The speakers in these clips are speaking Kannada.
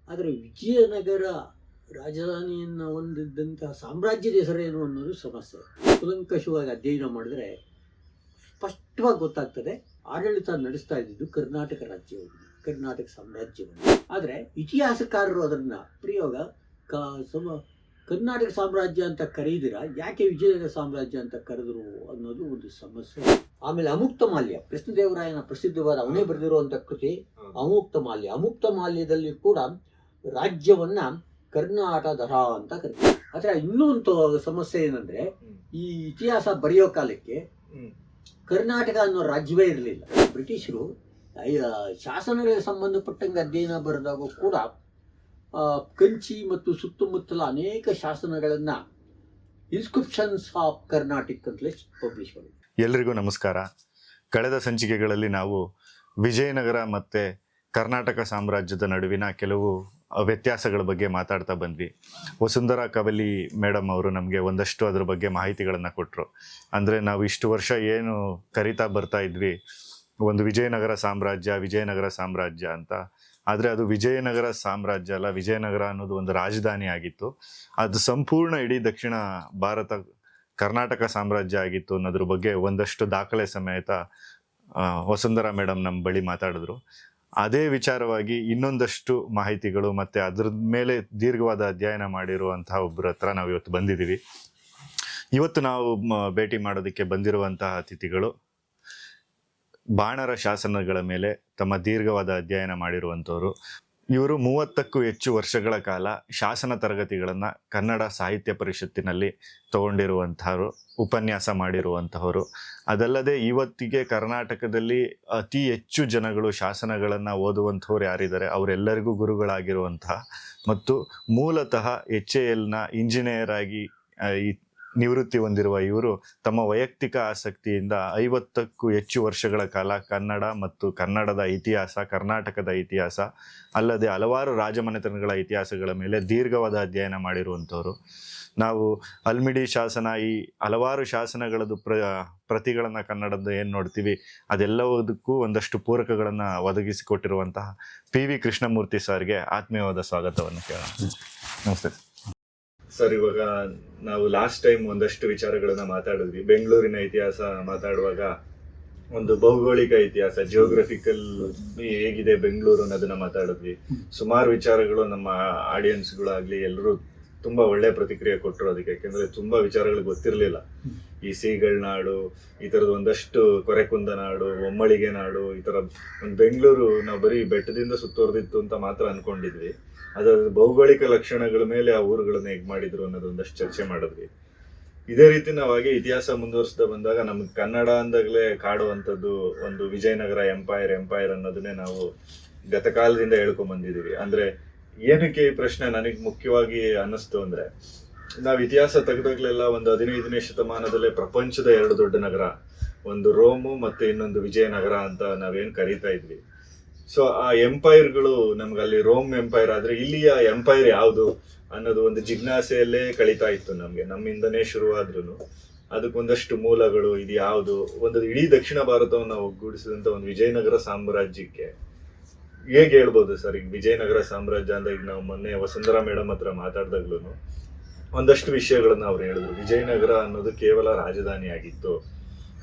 ಆದರೆ ವಿಜಯನಗರ ರಾಜಧಾನಿಯನ್ನು ಹೊಂದಿದ್ದಂತಹ ಸಾಮ್ರಾಜ್ಯದ ಹೆಸರೇನು ಅನ್ನೋದು ಸಮಸ್ಯೆ. ಕೂಲಂಕಷವಾಗಿ ಅಧ್ಯಯನ ಮಾಡಿದ್ರೆ ಸ್ಪಷ್ಟವಾಗಿ ಗೊತ್ತಾಗ್ತದೆ. ಆಡಳಿತ ನಡೆಸ್ತಾ ಇದ್ದಿದ್ದು ಕರ್ನಾಟಕ ರಾಜ್ಯವನ್ನು, ಕರ್ನಾಟಕ ಸಾಮ್ರಾಜ್ಯವನ್ನು. ಆದರೆ ಇತಿಹಾಸಕಾರರು ಅದನ್ನು ಪ್ರಯೋಗ ಕರ್ನಾಟಕ ಸಾಮ್ರಾಜ್ಯ ಅಂತ ಕರೀದಿರ, ಯಾಕೆ ವಿಜಯನಗರ ಸಾಮ್ರಾಜ್ಯ ಅಂತ ಕರೆದ್ರು ಅನ್ನೋದು ಒಂದು ಸಮಸ್ಯೆ. ಆಮೇಲೆ ಅಮುಕ್ತಮಾಲ್ಯ, ಕೃಷ್ಣದೇವರಾಯನ ಪ್ರಸಿದ್ಧವಾದ ಅವನೇ ಬರೆದಿರುವಂಥ ಕೃತಿ ಅಮುಕ್ತಮಾಲ್ಯ. ಅಮುಕ್ತಮಾಲ್ಯದಲ್ಲಿ ಕೂಡ ರಾಜ್ಯವನ್ನ ಕರ್ನಾಟಕದರ ಅಂತ ಕರೀತಾರೆ. ಆದರೆ ಇನ್ನೊಂದು ಸಮಸ್ಯೆ ಏನಂದ್ರೆ, ಈ ಇತಿಹಾಸ ಬರೆಯೋ ಕಾಲಕ್ಕೆ ಕರ್ನಾಟಕ ಅನ್ನೋ ರಾಜ್ಯವೇ ಇರಲಿಲ್ಲ. ಬ್ರಿಟಿಷರು ಶಾಸನಗಳಿಗೆ ಸಂಬಂಧಪಟ್ಟಂಗೆ ಅಧ್ಯಯನ ಬರೆದಾಗ ಕೂಡ ಕಂಚಿ ಮತ್ತು ಸುತ್ತಮುತ್ತಲ ಅನೇಕ ಶಾಸನಗಳನ್ನ ಇನ್ಸ್ಕ್ರಿಪ್ಷನ್ಸ್ ಆಫ್ ಕರ್ನಾಟಿಕ್ ಅಂತಲೇ ಪಬ್ಲಿಷ್ ಮಾಡಿದ್ರು. ಎಲ್ರಿಗೂ ನಮಸ್ಕಾರ. ಕಳೆದ ಸಂಚಿಕೆಗಳಲ್ಲಿ ನಾವು ವಿಜಯನಗರ ಮತ್ತು ಕರ್ನಾಟಕ ಸಾಮ್ರಾಜ್ಯದ ನಡುವಿನ ಕೆಲವು ವ್ಯತ್ಯಾಸಗಳ ಬಗ್ಗೆ ಮಾತಾಡ್ತಾ ಬಂದ್ವಿ. ವಸುಂಧರಾ ಕವಲಿ ಮೇಡಮ್ ಅವರು ನಮಗೆ ಒಂದಷ್ಟು ಅದ್ರ ಬಗ್ಗೆ ಮಾಹಿತಿಗಳನ್ನು ಕೊಟ್ಟರು. ಅಂದರೆ ನಾವು ಇಷ್ಟು ವರ್ಷ ಏನು ಕರಿತಾ ಬರ್ತಾ ಇದ್ವಿ, ಒಂದು ವಿಜಯನಗರ ಸಾಮ್ರಾಜ್ಯ ಅಂತ. ಆದರೆ ಅದು ವಿಜಯನಗರ ಸಾಮ್ರಾಜ್ಯ ಅಲ್ಲ, ವಿಜಯನಗರ ಅನ್ನೋದು ಒಂದು ರಾಜಧಾನಿ ಆಗಿತ್ತು. ಅದು ಸಂಪೂರ್ಣ ಇಡೀ ದಕ್ಷಿಣ ಭಾರತ ಕರ್ನಾಟಕ ಸಾಮ್ರಾಜ್ಯ ಆಗಿತ್ತು ಅನ್ನೋದ್ರ ಬಗ್ಗೆ ಒಂದಷ್ಟು ದಾಖಲೆ ಸಮೇತ ವಸುಂಧರಾ ಮೇಡಮ್ ನಮ್ಮ ಬಳಿ ಮಾತಾಡಿದ್ರು. ಅದೇ ವಿಚಾರವಾಗಿ ಇನ್ನೊಂದಷ್ಟು ಮಾಹಿತಿಗಳು ಮತ್ತು ಅದ್ರ ಮೇಲೆ ದೀರ್ಘವಾದ ಅಧ್ಯಯನ ಮಾಡಿರುವಂತಹ ಒಬ್ಬರ ಹತ್ರ ನಾವು ಇವತ್ತು ಬಂದಿದ್ದೀವಿ. ಇವತ್ತು ನಾವು ಭೇಟಿ ಮಾಡೋದಕ್ಕೆ ಬಂದಿರುವಂತಹ ಅತಿಥಿಗಳು ಬಾಣರ ಶಾಸನಗಳ ಮೇಲೆ ತಮ್ಮ ದೀರ್ಘವಾದ ಅಧ್ಯಯನ ಮಾಡಿರುವಂಥವ್ರು. ಇವರು 30ಕ್ಕೂ ಹೆಚ್ಚು ವರ್ಷಗಳ ಕಾಲ ಶಾಸನ ತರಗತಿಗಳನ್ನು ಕನ್ನಡ ಸಾಹಿತ್ಯ ಪರಿಷತ್ತಿನಲ್ಲಿ ತಗೊಂಡಿರುವಂಥವ್ರು, ಉಪನ್ಯಾಸ ಮಾಡಿರುವಂತಹವರು. ಅದಲ್ಲದೆ ಇವತ್ತಿಗೆ ಕರ್ನಾಟಕದಲ್ಲಿ ಅತಿ ಹೆಚ್ಚು ಜನಗಳು ಶಾಸನಗಳನ್ನು ಓದುವಂಥವ್ರು ಯಾರಿದ್ದಾರೆ ಅವರೆಲ್ಲರಿಗೂ ಗುರುಗಳಾಗಿರುವಂತಹ ಮತ್ತು ಮೂಲತಃ HALನ ಇಂಜಿನಿಯರ್ ಆಗಿ ನಿವೃತ್ತಿ ಹೊಂದಿರುವ ಇವರು ತಮ್ಮ ವೈಯಕ್ತಿಕ ಆಸಕ್ತಿಯಿಂದ 50ಕ್ಕೂ ಹೆಚ್ಚು ವರ್ಷಗಳ ಕಾಲ ಕನ್ನಡ ಮತ್ತು ಕನ್ನಡದ ಇತಿಹಾಸ, ಕರ್ನಾಟಕದ ಇತಿಹಾಸ ಅಲ್ಲದೆ ಹಲವಾರು ರಾಜಮನೆತನಗಳ ಇತಿಹಾಸಗಳ ಮೇಲೆ ದೀರ್ಘವಾದ ಅಧ್ಯಯನ ಮಾಡಿರುವಂಥವ್ರು. ನಾವು ಅಲ್ಮಿಡಿ ಶಾಸನ, ಈ ಹಲವಾರು ಶಾಸನಗಳದ್ದು ಪ್ರತಿಗಳನ್ನು ಕನ್ನಡದ್ದು ಏನು ನೋಡ್ತೀವಿ ಅದೆಲ್ಲದಕ್ಕೂ ಒಂದಷ್ಟು ಪೂರಕಗಳನ್ನು ಒದಗಿಸಿಕೊಟ್ಟಿರುವಂತಹ PV ಕೃಷ್ಣಮೂರ್ತಿ ಸರ್ಗೆ ಆತ್ಮೀಯವಾದ ಸ್ವಾಗತವನ್ನು ಕೇಳೋಣ. ನಮಸ್ತೆ ಸರ್. ಇವಾಗ ನಾವು ಲಾಸ್ಟ್ ಟೈಮ್ ಒಂದಷ್ಟು ವಿಚಾರಗಳನ್ನ ಮಾತಾಡಿದ್ವಿ. ಬೆಂಗಳೂರಿನ ಇತಿಹಾಸ ಮಾತಾಡುವಾಗ ಒಂದು ಭೌಗೋಳಿಕ ಇತಿಹಾಸ, ಜಿಯೋಗ್ರಫಿಕಲ್ ಹೇಗಿದೆ ಬೆಂಗಳೂರು ಅನ್ನೋದನ್ನ ಮಾತಾಡಿದ್ವಿ. ಸುಮಾರು ವಿಚಾರಗಳು ನಮ್ಮ ಆಡಿಯನ್ಸ್ಗಳಾಗ್ಲಿ ಎಲ್ಲರೂ ತುಂಬಾ ಒಳ್ಳೆ ಪ್ರತಿಕ್ರಿಯೆ ಕೊಟ್ಟರು ಅದಕ್ಕೆ. ಯಾಕೆಂದ್ರೆ ತುಂಬಾ ವಿಚಾರಗಳು ಗೊತ್ತಿರಲಿಲ್ಲ. ಈ ಸೀಗಳ ನಾಡು, ಈ ತರದ ಒಂದಷ್ಟು ಕೊರೆಕುಂದ ನಾಡು, ಒಮ್ಮಳಿಗೆ ನಾಡು, ಈ ತರ ಒಂದು ಬೆಂಗಳೂರು ನಾವು ಬರೀ ಬೆಟ್ಟದಿಂದ ಸುತ್ತುವರೆದಿತ್ತು ಅಂತ ಮಾತ್ರ ಅನ್ಕೊಂಡಿದ್ವಿ. ಅದರ ಭೌಗೋಳಿಕ ಲಕ್ಷಣಗಳ ಮೇಲೆ ಆ ಊರುಗಳನ್ನ ಹೇಗ್ ಮಾಡಿದ್ರು ಅನ್ನೋದು ಒಂದಷ್ಟು ಚರ್ಚೆ ಮಾಡಿದ್ವಿ. ಇದೇ ರೀತಿ ನಾವು ಹಾಗೆ ಇತಿಹಾಸ ಮುಂದುವರಿಸ್ತಾ ಬಂದಾಗ ನಮ್ಗೆ ಕನ್ನಡ ಅಂದಾಗಲೇ ಕಾಡುವಂಥದ್ದು ಒಂದು ವಿಜಯನಗರ ಎಂಪೈರ್ ಅನ್ನೋದನ್ನೇ ನಾವು ಗತಕಾಲದಿಂದ ಹೇಳ್ಕೊಂಡ್ ಬಂದಿದ್ದೀವಿ. ಅಂದ್ರೆ ಏನಕ್ಕೆ ಈ ಪ್ರಶ್ನೆ ನನಗೆ ಮುಖ್ಯವಾಗಿ ಅನ್ನಿಸ್ತು ಅಂದ್ರೆ, ನಾವು ಇತಿಹಾಸ ತೆಗೆದಾಗ್ಲೆಲ್ಲ ಒಂದು 15ನೇ ಶತಮಾನದಲ್ಲೇ ಪ್ರಪಂಚದ 2 ದೊಡ್ಡ ನಗರ, ಒಂದು ರೋಮು ಮತ್ತೆ ಇನ್ನೊಂದು ವಿಜಯನಗರ ಅಂತ ನಾವೇನ್ ಕರೀತಾ ಇದ್ವಿ. ಸೊ ಆ ಎಂಪೈರ್ಗಳು ನಮ್ಗೆ ಅಲ್ಲಿ ರೋಮ್ ಎಂಪೈರ್ ಆದ್ರೆ ಇಲ್ಲಿಯ ಎಂಪೈರ್ ಯಾವುದು ಅನ್ನೋದು ಒಂದು ಜಿಜ್ಞಾಸೆಯಲ್ಲೇ ಕಳೀತಾ ಇತ್ತು ನಮ್ಗೆ. ನಮ್ಮಿಂದನೇ ಶುರುವಾದ್ರೂ ಅದಕ್ಕೊಂದಷ್ಟು ಮೂಲಗಳು, ಇದು ಯಾವುದು, ಒಂದು ಇಡೀ ದಕ್ಷಿಣ ಭಾರತವನ್ನು ಒಗ್ಗೂಡಿಸಿದಂತ ಒಂದು ವಿಜಯನಗರ ಸಾಮ್ರಾಜ್ಯಕ್ಕೆ ಹೇಗೆ ಹೇಳ್ಬೋದು ಸರ್? ಈಗ ವಿಜಯನಗರ ಸಾಮ್ರಾಜ್ಯ ಅಂತ ಈಗ ನಾವು ಮೊನ್ನೆ ವಸುಂಧರಾ ಮೇಡಮ್ ಹತ್ರ ಮಾತಾಡ್ದಾಗ್ಲೂ ಒಂದಷ್ಟು ವಿಷಯಗಳನ್ನ ಅವ್ರು ಹೇಳಿದ್ರು. ವಿಜಯನಗರ ಅನ್ನೋದು ಕೇವಲ ರಾಜಧಾನಿ ಆಗಿತ್ತು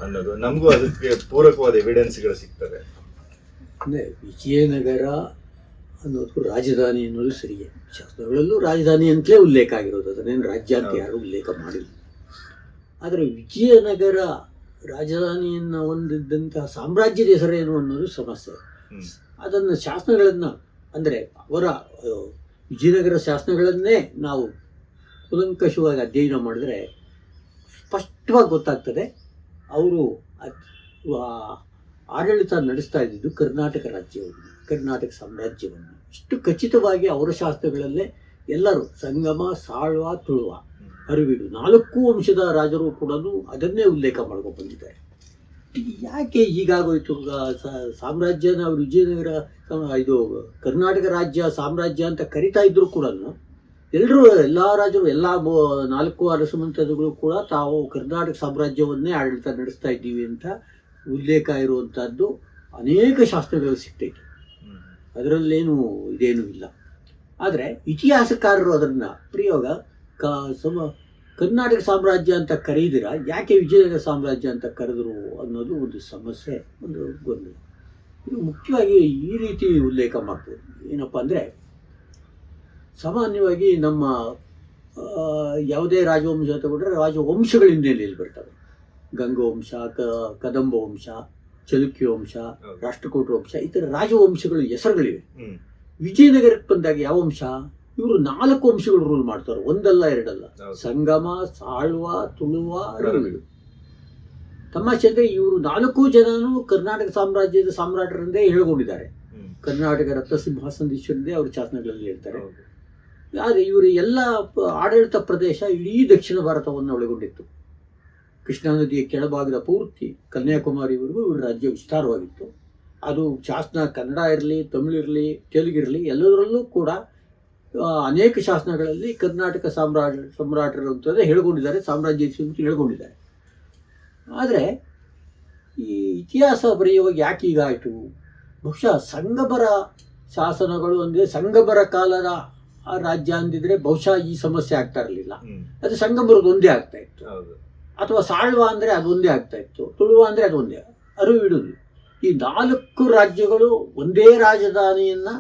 ಅನ್ನೋದು. ನಮಗೂ ಅದಕ್ಕೆ ಪೂರಕವಾದ ಎವಿಡೆನ್ಸ್ಗಳು ಸಿಗ್ತವೆ. ಅಂದರೆ ವಿಜಯನಗರ ಅನ್ನೋದು ರಾಜಧಾನಿ ಅನ್ನೋದು ಸರಿಯೇ. ಶಾಸನಗಳಲ್ಲೂ ರಾಜಧಾನಿ ಅಂತಲೇ ಉಲ್ಲೇಖ ಆಗಿರೋದು, ಅದನ್ನೇನು ರಾಜ್ಯ ಅಂತ ಯಾರು ಉಲ್ಲೇಖ ಮಾಡಿಲ್ಲ. ಆದರೆ ವಿಜಯನಗರ ರಾಜಧಾನಿಯನ್ನು ಹೊಂದಿದ್ದಂತಹ ಸಾಮ್ರಾಜ್ಯದ ಹೆಸರೇನು ಅನ್ನೋದು ಸಮಸ್ಯೆ. ಅದನ್ನು ಶಾಸನಗಳನ್ನು ಅಂದರೆ ಅವರ ವಿಜಯನಗರ ಶಾಸನಗಳನ್ನೇ ನಾವು ಕೂಲಂಕಷವಾಗಿ ಅಧ್ಯಯನ ಮಾಡಿದ್ರೆ ಸ್ಪಷ್ಟವಾಗಿ ಗೊತ್ತಾಗ್ತದೆ. ಅವರು ಆಡಳಿತ ನಡೆಸ್ತಾ ಇದ್ದಿದ್ದು ಕರ್ನಾಟಕ ರಾಜ್ಯವನ್ನು, ಕರ್ನಾಟಕ ಸಾಮ್ರಾಜ್ಯವನ್ನು. ಇಷ್ಟು ಖಚಿತವಾಗಿ ಅವರ ಶಾಸ್ತ್ರಗಳಲ್ಲೇ ಎಲ್ಲರೂ ಸಂಗಮ, ಸಾಳ್ವ, ತುಳುವ, ಅರಿವಿಡು 4 ವಂಶದ ರಾಜರು ಕೂಡ ಅದನ್ನೇ ಉಲ್ಲೇಖ ಮಾಡ್ಕೊಂಡು ಬಂದಿದ್ದಾರೆ. ಯಾಕೆ ಹೀಗಾಗೋಯ್ತು? ಸಾಮ್ರಾಜ್ಯನ ಅವರು ವಿಜಯನಗರ ಇದು ಕರ್ನಾಟಕ ರಾಜ್ಯ ಸಾಮ್ರಾಜ್ಯ ಅಂತ ಕರಿತಾ ಇದ್ರು ಕೂಡ ಎಲ್ಲ ರಾಜರು, ಎಲ್ಲ 4 ಅರಸಮಂತ್ರಿಗಳು ಕೂಡ ತಾವು ಕರ್ನಾಟಕ ಸಾಮ್ರಾಜ್ಯವನ್ನೇ ಆಡಳಿತ ನಡೆಸ್ತಾ ಇದ್ದೀವಿ ಅಂತ ಉಲ್ಲೇಖ ಇರುವಂಥದ್ದು ಅನೇಕ ಶಾಸ್ತ್ರಗಳು ಸಿಗ್ತೈತೆ. ಅದರಲ್ಲೇನು ಇದೇನೂ ಇಲ್ಲ. ಆದರೆ ಇತಿಹಾಸಕಾರರು ಅದನ್ನ ಪ್ರಯೋಗ ಕರ್ನಾಟಕ ಸಾಮ್ರಾಜ್ಯ ಅಂತ ಕರೀದಿರ ಯಾಕೆ ವಿಜಯನಗರ ಸಾಮ್ರಾಜ್ಯ ಅಂತ ಕರೆದ್ರು ಅನ್ನೋದು ಒಂದು ಸಮಸ್ಯೆ, ಒಂದು ಗೊಂದಲ. ಇದು ಮುಖ್ಯವಾಗಿ ಈ ರೀತಿ ಉಲ್ಲೇಖ ಮಾಡ್ಬೋದು. ಏನಪ್ಪ ಅಂದರೆ, ಸಾಮಾನ್ಯವಾಗಿ ನಮ್ಮ ಯಾವುದೇ ರಾಜವಂಶ ತಗೊಂಡ್ರೆ ರಾಜವಂಶಗಳ ಹಿನ್ನೆಲೆಯಲ್ಲಿ ಬರ್ತವೆ. ಗಂಗವಂಶ, ಕದಂಬ ವಂಶ, ಚಲುಕ್ಯ ವಂಶ, ರಾಷ್ಟ್ರಕೂಟ ವಂಶ, ಈ ಥರ ರಾಜವಂಶಗಳು ಹೆಸರುಗಳಿವೆ. ವಿಜಯನಗರಕ್ಕೆ ಬಂದಾಗ ಯಾವ ವಂಶ? ಇವರು 4 ವಂಶಗಳು ರೂಲ್ ಮಾಡ್ತಾರೆ, ಒಂದಲ್ಲ ಎರಡಲ್ಲ. ಸಂಗಮ, ಸಾಳ್ವ, ತುಳುವ, ಅರವೀಡು. ತಮಾಷೆ ಅಂದರೆ ಇವರು 4 ಜನನು ಕರ್ನಾಟಕ ಸಾಮ್ರಾಜ್ಯದ ಸಾಮ್ರಾಟರೆಂದೇ ಹೇಳ್ಕೊಂಡಿದ್ದಾರೆ. ಕರ್ನಾಟಕ ರತ್ನ ಸಿಂಹಾಸನದೀಶ್ವರದೇ ಅವ್ರ ಶಾಸನಗಳಲ್ಲಿ ಹೇಳ್ತಾರೆ. ಆದರೆ ಇವರು ಎಲ್ಲ ಆಡಳಿತ ಪ್ರದೇಶ ಇಡೀ ದಕ್ಷಿಣ ಭಾರತವನ್ನು ಒಳಗೊಂಡಿತ್ತು. ಕೃಷ್ಣಾ ನದಿಯ ಕೆಳಭಾಗದ ಪೂರ್ತಿ ಕನ್ಯಾಕುಮಾರಿವರೆಗೂ ಇವ್ರ ರಾಜ್ಯ ವಿಸ್ತಾರವಾಗಿತ್ತು. ಅದು ಶಾಸನ ಕನ್ನಡ ಇರಲಿ, ತಮಿಳಿರಲಿ, ತೆಲುಗಿರಲಿ, ಎಲ್ಲದರಲ್ಲೂ ಕೂಡ ಅನೇಕ ಶಾಸನಗಳಲ್ಲಿ ಕರ್ನಾಟಕ ಸಾಮ್ರಾಟರು ಅಂತಂದರೆ ಹೇಳ್ಕೊಂಡಿದ್ದಾರೆ, ಸಾಮ್ರಾಜ್ಯ ಅಂತ ಹೇಳ್ಕೊಂಡಿದ್ದಾರೆ. ಆದರೆ ಈ ಇತಿಹಾಸ ಬರೆಯುವಾಗ ಯಾಕೆ ಹೀಗಾಯಿತು? ಬಹುಶಃ ಸಂಗಮರ ಶಾಸನಗಳು ಅಂದರೆ ಸಂಗಮರ ಕಾಲದ ರಾಜ್ಯ ಅಂದಿದ್ರೆ ಬಹುಶಃ ಈ ಸಮಸ್ಯೆ ಆಗ್ತಾ ಇರಲಿಲ್ಲ. ಅದು ಸಂಗಮರದ್ದು ಒಂದೇ ಆಗ್ತಾ ಇತ್ತು. ಅಥವಾ ಸಾಳ್ವ ಅಂದರೆ ಅದೊಂದೇ ಆಗ್ತಾ ಇತ್ತು, ತುಳುವ ಅಂದರೆ ಅದೊಂದೇ, ಅರವೀಡು. ಈ 4 ರಾಜ್ಯಗಳು ಒಂದೇ ರಾಜಧಾನಿಯನ್ನು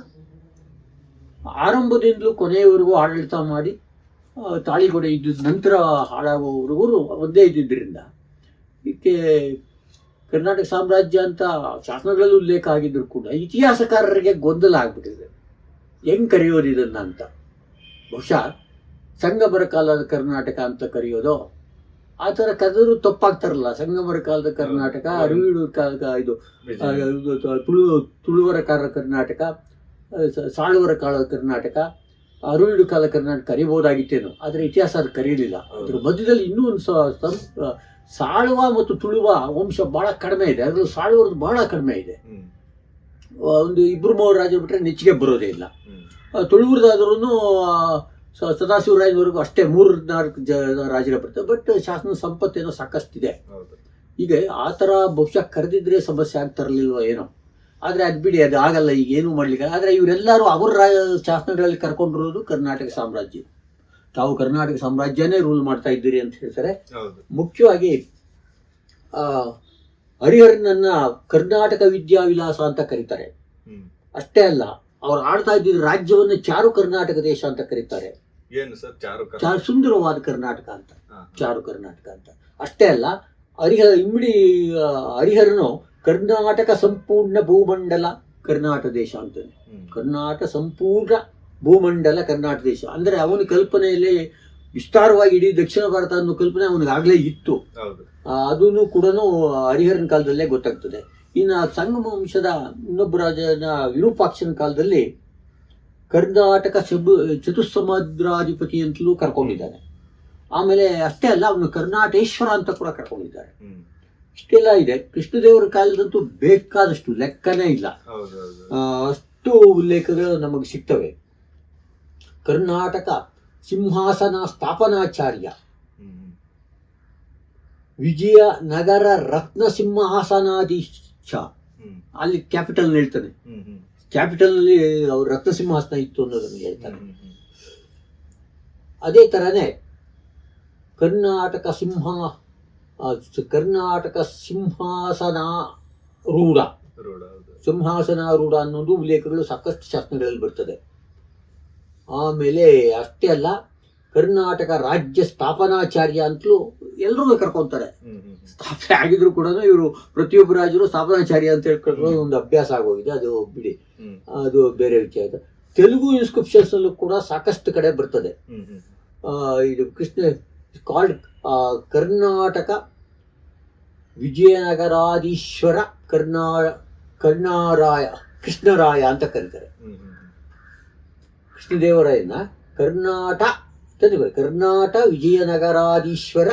ಆರಂಭದಿಂದಲೂ ಕೊನೆಯವರೆಗೂ ಆಡಳಿತ ಮಾಡಿ ತಾಳಿಗೊಡೆ ಇದ್ದ ನಂತರ ಹಾಳಾಗುವವರೆಗೂ ಒಂದೇ ಇದ್ದಿದ್ದರಿಂದ ಇದಕ್ಕೆ ಕರ್ನಾಟಕ ಸಾಮ್ರಾಜ್ಯ ಅಂತ ಶಾಸನಗಳಲ್ಲಿ ಉಲ್ಲೇಖ ಆಗಿದ್ರು ಕೂಡ ಇತಿಹಾಸಕಾರರಿಗೆ ಗೊಂದಲ ಆಗ್ಬಿಟ್ಟಿದೆ, ಹೆಂಗೆ ಕರೆಯೋದು ಇದನ್ನು ಅಂತ. ಬಹುಶಃ ಸಂಗಮರ ಕಾಲದ ಕರ್ನಾಟಕ ಅಂತ ಕರೆಯೋದು, ಆ ಥರ ಕರೆದರೂ ತಪ್ಪಾಗ್ತಾರಲ್ಲ. ಸಂಗಮರ ಕಾಲದ ಕರ್ನಾಟಕ, ಅರವೀಡು ಕಾಲದ ಇದು ತುಳುವರ ಕಾಲದ ಕರ್ನಾಟಕ, ಸಾಳುವರ ಕಾಲದ ಕರ್ನಾಟಕ, ಅರವೀಡು ಕಾಲ ಕರ್ನಾಟಕ ಕರಿಬೋದಾಗಿತ್ತೇನೋ. ಆದರೆ ಇತಿಹಾಸ ಅದು ಕರೀಲಿಲ್ಲ. ಅದ್ರ ಮಧ್ಯದಲ್ಲಿ ಇನ್ನೂ ಒಂದು ಸಾಳುವ ಮತ್ತು ತುಳುವ ವಂಶ ಭಾಳ ಕಡಿಮೆ ಇದೆ. ಅದರಲ್ಲಿ ಸಾಳುವರದ್ದು ಭಾಳ ಕಡಿಮೆ ಇದೆ. ಒಂದು 2-3 ರಾಜರು ಬಿಟ್ಟರೆ ನೆಚ್ಚಿಗೆ ಬರೋದೇ ಇಲ್ಲ. ತುಳುವರದಾದ್ರೂ ಸದಾಶಿವರಾಯನವರೆಗೂ ಅಷ್ಟೇ 3-4 ರಾಜರ ಬರ್ತದೆ. ಬಟ್ ಶಾಸನ ಸಂಪತ್ತೇನೋ ಸಾಕಷ್ಟಿದೆ. ಈಗ ಆ ಥರ ಬಹುಶಃ ಕರೆದಿದ್ರೆ ಸಮಸ್ಯೆ ಆಗ್ತಾರಲಿಲ್ವ ಏನೋ. ಆದರೆ ಅದು ಬಿಡಿ, ಅದು ಆಗಲ್ಲ, ಈಗ ಏನೂ ಮಾಡಲಿಕ್ಕೆ. ಆದರೆ ಇವರೆಲ್ಲರೂ ಅವರ ಶಾಸನಗಳಲ್ಲಿ ಕರ್ಕೊಂಡಿರೋದು ಕರ್ನಾಟಕ ಸಾಮ್ರಾಜ್ಯ. ತಾವು ಕರ್ನಾಟಕ ಸಾಮ್ರಾಜ್ಯನೇ ರೂಲ್ ಮಾಡ್ತಾ ಇದ್ದೀರಿ ಅಂತ ಹೇಳ್ತಾರೆ. ಮುಖ್ಯವಾಗಿ ಹರಿಹರನನ್ನ ಕರ್ನಾಟಕ ವಿದ್ಯಾವಿಲಾಸ ಅಂತ ಕರೀತಾರೆ. ಅಷ್ಟೇ ಅಲ್ಲ, ಅವ್ರು ಆಳ್ತಾ ಇದ್ದಿದ್ದ ರಾಜ್ಯವನ್ನು ಚಾರು ಕರ್ನಾಟಕ ದೇಶ ಅಂತ ಕರೀತಾರೆ. ಸುಂದರವಾದ ಕರ್ನಾಟಕ ಅಂತ, ಚಾರು ಕರ್ನಾಟಕ ಅಂತ. ಅಷ್ಟೇ ಅಲ್ಲ, ಹರಿಹರನು ಕರ್ನಾಟಕ ಸಂಪೂರ್ಣ ಭೂಮಂಡಲ ಕರ್ನಾಟಕ ದೇಶ ಅಂತಾನೆ. ಕರ್ನಾಟಕ ಸಂಪೂರ್ಣ ಭೂಮಂಡಲ ಕರ್ನಾಟಕ ದೇಶ ಅಂದರೆ ಅವನ ಕಲ್ಪನೆಯಲ್ಲಿ ವಿಸ್ತಾರವಾಗಿ ಇಡೀ ದಕ್ಷಿಣ ಭಾರತ ಅನ್ನೋ ಕಲ್ಪನೆ ಅವನಿಗಾಗಲೇ ಇತ್ತು. ಅದನ್ನು ಕೂಡ ಹರಿಹರನ ಕಾಲದಲ್ಲೇ ಗೊತ್ತಾಗ್ತದೆ. ಇನ್ನು ಸಂಗಮ ವಂಶದ ಇನ್ನೊಬ್ಬ ರಾಜನ ವಿರೂಪಾಕ್ಷನ ಕಾಲದಲ್ಲಿ ಕರ್ನಾಟಕ ಚತುಸ್ಸಮುದ್ರಾಧಿಪತಿ ಅಂತಲೂ ಕರ್ಕೊಂಡಿದ್ದಾನೆ. ಆಮೇಲೆ ಅಷ್ಟೇ ಅಲ್ಲ, ಅವನು ಕರ್ನಾಟೇಶ್ವರ ಅಂತ ಕೂಡ ಕರ್ಕೊಂಡಿದ್ದಾರೆ. ಇಷ್ಟೆಲ್ಲ ಇದೆ. ಕೃಷ್ಣದೇವರ ಕಾಲದಂತೂ ಬೇಕಾದಷ್ಟು ಲೆಕ್ಕನೇ ಇಲ್ಲ, ಅಷ್ಟು ಉಲ್ಲೇಖಗಳು ನಮಗೆ ಸಿಗ್ತವೆ. ಕರ್ನಾಟಕ ಸಿಂಹಾಸನ ಸ್ಥಾಪನಾಚಾರ್ಯ, ವಿಜಯನಗರ ರತ್ನ ಸಿಂಹಾಸನಾಧೀಶ, ಅಲ್ಲಿ ಕ್ಯಾಪಿಟಲ್ ಹೇಳ್ತಾನೆ. ಕ್ಯಾಪಿಟಲ್ನಲ್ಲಿ ಅವ್ರ ರತ್ನ ಸಿಂಹಾಸನ ಇತ್ತು ಅನ್ನೋದನ್ನು ಹೇಳ್ತಾನೆ. ಅದೇ ಥರನೇ ಕರ್ನಾಟಕ ಸಿಂಹಾಸನಾರೂಢ ಅನ್ನೋದು ಉಲ್ಲೇಖಗಳು ಸಾಕಷ್ಟು ಶಾಸನಗಳಲ್ಲಿ ಬರ್ತದೆ. ಆಮೇಲೆ ಅಷ್ಟೇ ಅಲ್ಲ, ಕರ್ನಾಟಕ ರಾಜ್ಯ ಸ್ಥಾಪನಾಚಾರ್ಯ ಅಂತಲೂ ಎಲ್ಲರೂ ಕರ್ಕೊಂತಾರೆ. ಸ್ಥಾಪನೆ ಆಗಿದ್ರು ಕೂಡ ಇವರು ಪ್ರತಿಯೊಬ್ಬ ರಾಜರು ಸ್ಥಾಪನಾಚಾರ್ಯ ಅಂತ ಹೇಳ್ಕೊಳ್ಳೋದು ಒಂದು ಅಭ್ಯಾಸ ಆಗೋಗಿದೆ. ಅದು ಬಿಡಿ, ಅದು ಬೇರೆ ವಿಷಯ. ತೆಲುಗು ಇನ್ಸ್ಕ್ರಿಪ್ಷನ್ಸ್ ಅಲ್ಲೂ ಕೂಡ ಸಾಕಷ್ಟು ಕಡೆ ಬರ್ತದೆ. ಇದು ಕಾಲ್ಡ್ ಕರ್ನಾಟಕ ವಿಜಯನಗರಾಧೀಶ್ವರ ಕೃಷ್ಣರಾಯ ಅಂತ ಕರೀತಾರೆ. ಕೃಷ್ಣದೇವರಾಯನ ಕರ್ನಾಟ ವಿಜಯನಗರಾಧೀಶ್ವರ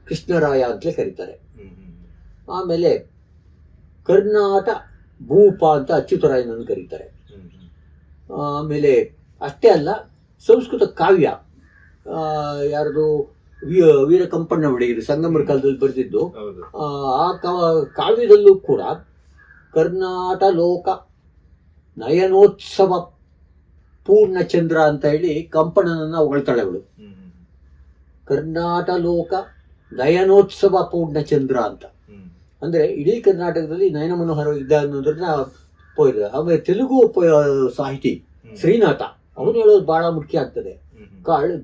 ಕೃಷ್ಣರಾಯ ಅಂತಲೇ ಕರೀತಾರೆ. ಆಮೇಲೆ ಕರ್ನಾಟ ಭೂಪ ಅಂತ ಅಚ್ಯುತರಾಯನನ್ನು ಕರೀತಾರೆ. ಆಮೇಲೆ ಅಷ್ಟೇ ಅಲ್ಲ, ಸಂಸ್ಕೃತ ಕಾವ್ಯ ಯಾರ್ದು ವೀರಕಂಪಣ್ಣ ಒಡೆಯರು ಸಂಗಮರ ಕಾಲದಲ್ಲಿ ಬರೆದಿದ್ದು, ಆ ಕಾವ್ಯದಲ್ಲೂ ಕೂಡ ಕರ್ನಾಟ ಲೋಕ ನಯನೋತ್ಸವ ಪೂರ್ಣಚಂದ್ರ ಅಂತ ಹೇಳಿ ಕಂಪನನ್ನ ಹೊಗಳ್ತಾಳೆ ಅವಳು. ಕರ್ನಾಟ ಲೋಕ ನಯನೋತ್ಸವ ಪೂರ್ಣಚಂದ್ರ ಅಂತ. ಅಂದ್ರೆ ಇಡೀ ಕರ್ನಾಟಕದಲ್ಲಿ ನಯನ ಮನೋಹರ ಇದ್ದ ಅನ್ನೋದನ್ನ ಪೋಯಿದ್ದಾರೆ. ಆಮೇಲೆ ತೆಲುಗು ಸಾಹಿತಿ ಶ್ರೀನಾಥ ಅವನು ಹೇಳೋದು ಬಹಳ ಮುಖ್ಯ ಆಗ್ತದೆ.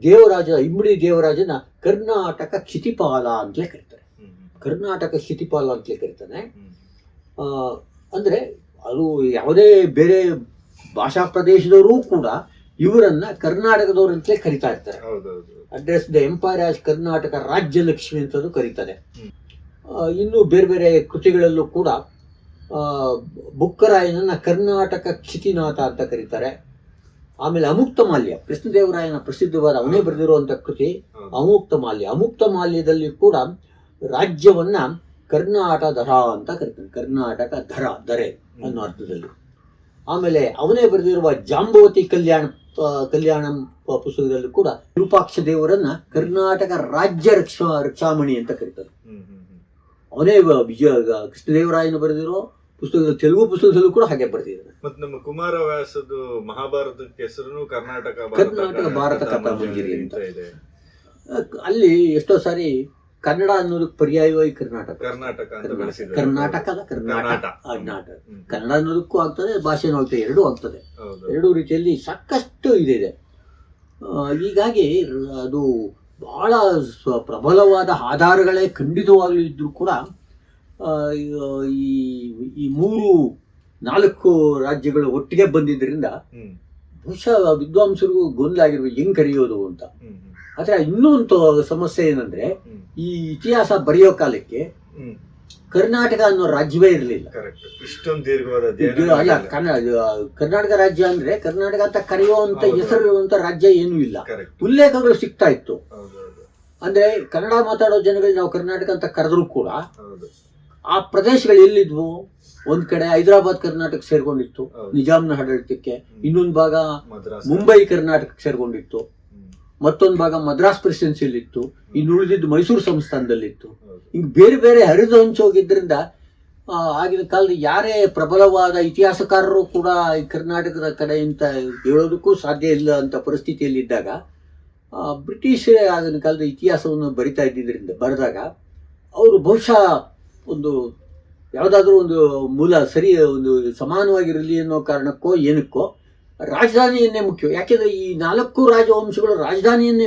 ದೇವರಾಜ ಇಮ್ಮಡಿ ದೇವರಾಜನ ಕರ್ನಾಟಕ ಕ್ಷಿತಿಪಾಲ ಅಂತಲೇ ಕರೀತಾರೆ. ಕರ್ನಾಟಕ ಕ್ಷಿತಿಪಾಲ ಅಂತಲೇ ಕರೀತಾನೆ. ಅಂದ್ರೆ ಅದು ಯಾವುದೇ ಬೇರೆ ಭಾಷಾ ಪ್ರದೇಶದವರು ಕೂಡ ಇವರನ್ನ ಕರ್ನಾಟಕದವರು ಅಂತಲೇ ಕರಿತಾ ಇರ್ತಾರೆ. Address the empire as Karnataka ರಾಜ್ಯ ಲಕ್ಷ್ಮಿ ಅಂತಲೂ ಕರೀತಾರೆ. ಇನ್ನು ಬೇರೆ ಬೇರೆ ಕೃತಿಗಳಲ್ಲೂ ಕೂಡ ಬುಕ್ಕರಾಯನನ್ನ ಕರ್ನಾಟಕ ಕ್ಷಿತಿನಾಥ ಅಂತ ಕರೀತಾರೆ. ಆಮೇಲೆ ಅಮುಕ್ತ ಮಾಲ್ಯ, ಕೃಷ್ಣದೇವರಾಯನ ಪ್ರಸಿದ್ಧವಾದ ಅವನೇ ಬರೆದಿರುವಂತ ಕೃತಿ ಅಮುಕ್ತ ಮಾಲ್ಯ. ಅಮುಕ್ತ ಮಾಲ್ಯದಲ್ಲಿ ಕೂಡ ರಾಜ್ಯವನ್ನ ಕರ್ನಾಟಕ ದರ ಅಂತ ಕರೀತಾನೆ. ಕರ್ನಾಟಕ ದರೆ ಅನ್ನೋ ಅರ್ಥದಲ್ಲಿ. ಆಮೇಲೆ ಅವನೇ ಬರೆದಿರುವ ಜಾಂಬವತಿ ಕಲ್ಯಾಣಂ ಪುಸ್ತಕದಲ್ಲಿ ಕೂಡ ವಿರೂಪಾಕ್ಷ ದೇವರನ್ನ ಕರ್ನಾಟಕ ರಾಜ್ಯ ರಕ್ಷಾಮಣಿ ಅಂತ ಕರೀತಾರೆ. ಅವನೇ ಕೃಷ್ಣದೇವರಾಯನ ಬರೆದಿರೋ ಪುಸ್ತಕದಲ್ಲಿ, ತೆಲುಗು ಪುಸ್ತಕದಲ್ಲೂ ಕೂಡ ಹಾಗೆ ಬರೆದಿದ್ದಾರೆ. ಮತ್ತೆ ನಮ್ಮ ಕುಮಾರವ್ಯಾಸದ ಮಹಾಭಾರತಕ್ಕೆ ಹೆಸರು ಕರ್ನಾಟಕ ಭಾರತ ಕಥಾ ಮಂಜರಿ ಅಂತ ಇದೆ. ಅಲ್ಲಿ ಎಷ್ಟೋ ಸಾರಿ ಕನ್ನಡ ಅನ್ನೋದಕ್ಕೆ ಪರ್ಯಾಯವಾಗಿ ಕರ್ನಾಟಕ ಕನ್ನಡ ಅನ್ನೋದಕ್ಕೂ ಆಗ್ತದೆ, ಭಾಷೆನೂ ಆಗ್ತದೆ, ಎರಡೂ ಆಗ್ತದೆ. ಎರಡೂ ರೀತಿಯಲ್ಲಿ ಸಾಕಷ್ಟು ಇದೆ. ಹೀಗಾಗಿ ಅದು ಬಹಳ ಪ್ರಬಲವಾದ ಆಧಾರಗಳೇ ಖಂಡಿತವಾಗ್ಲೂ ಇದ್ರೂ ಕೂಡ ಈ 4 ರಾಜ್ಯಗಳು ಒಟ್ಟಿಗೆ ಬಂದಿದ್ದರಿಂದ ಬಹುಶಃ ವಿದ್ವಾಂಸರಿಗೂ ಗೊಂದಲ ಆಗಿರ್ಬೇಕು ಹೆಂಗ್ ಕರೆಯೋದು ಅಂತ. ಆದ್ರೆ ಇನ್ನೊಂದು ಸಮಸ್ಯೆ ಏನಂದ್ರೆ, ಈ ಇತಿಹಾಸ ಬರೆಯೋ ಕಾಲಕ್ಕೆ ಕರ್ನಾಟಕ ಅನ್ನೋ ರಾಜ್ಯವೇ ಇರಲಿಲ್ಲ. ಅಲ್ಲ, ಕರ್ನಾಟಕ ರಾಜ್ಯ ಅಂದ್ರೆ ಕರ್ನಾಟಕ ಅಂತ ಕರೆಯುವಂತ ಹೆಸರಿರುವಂತ ರಾಜ್ಯ ಏನೂ ಇಲ್ಲ. ಉಲ್ಲೇಖಗಳು ಸಿಗ್ತಾ ಇತ್ತು. ಅಂದ್ರೆ ಕನ್ನಡ ಮಾತಾಡೋ ಜನಗಳು ನಾವು ಕರ್ನಾಟಕ ಅಂತ ಕರೆದ್ರು ಕೂಡ ಆ ಪ್ರದೇಶಗಳು ಎಲ್ಲಿದ್ವು? ಒಂದ್ ಕಡೆ ಹೈದರಾಬಾದ್ ಕರ್ನಾಟಕ ಸೇರ್ಕೊಂಡಿತ್ತು ನಿಜಾಮ್ನ ಆಡಳಿತಕ್ಕೆ, ಇನ್ನೊಂದು ಭಾಗ ಮುಂಬೈ ಕರ್ನಾಟಕಕ್ಕೆ ಸೇರ್ಕೊಂಡಿತ್ತು, ಮತ್ತೊಂದು ಭಾಗ ಮದ್ರಾಸ್ ಪ್ರೆಸಿಡೆನ್ಸಿಯಲ್ಲಿತ್ತು, ಇನ್ನು ಉಳಿದಿದ್ದು ಮೈಸೂರು ಸಂಸ್ಥಾನದಲ್ಲಿತ್ತು. ಹಿಂಗ್ ಬೇರೆ ಬೇರೆ ಹರಿದು ಹಂಚೋಗಿದ್ರಿಂದ ಆಗಿನ ಕಾಲದ ಯಾರೇ ಪ್ರಬಲವಾದ ಇತಿಹಾಸಕಾರರು ಕೂಡ ಈ ಕರ್ನಾಟಕದ ಕಡೆ ಅಂತ ಹೇಳೋದಕ್ಕೂ ಸಾಧ್ಯ ಇಲ್ಲ ಅಂತ ಪರಿಸ್ಥಿತಿಯಲ್ಲಿದ್ದಾಗ ಬ್ರಿಟಿಷರೇ ಆಗಿನ ಕಾಲದ ಇತಿಹಾಸವನ್ನು ಬರಿತಾ ಇದ್ದಿದ್ದರಿಂದ ಬರೆದಾಗ ಅವರು ಬಹುಶಃ ಒಂದು ಯಾವುದಾದ್ರೂ ಒಂದು ಮೂಲ ಸರಿ ಒಂದು ಸಮಾನವಾಗಿರಲಿ ಅನ್ನೋ ಕಾರಣಕ್ಕೋ ಏನಕ್ಕೋ ರಾಜಧಾನಿಯನ್ನೇ ಮುಖ್ಯ. ಯಾಕೆಂದ್ರೆ ಈ 4 ರಾಜವಂಶಗಳು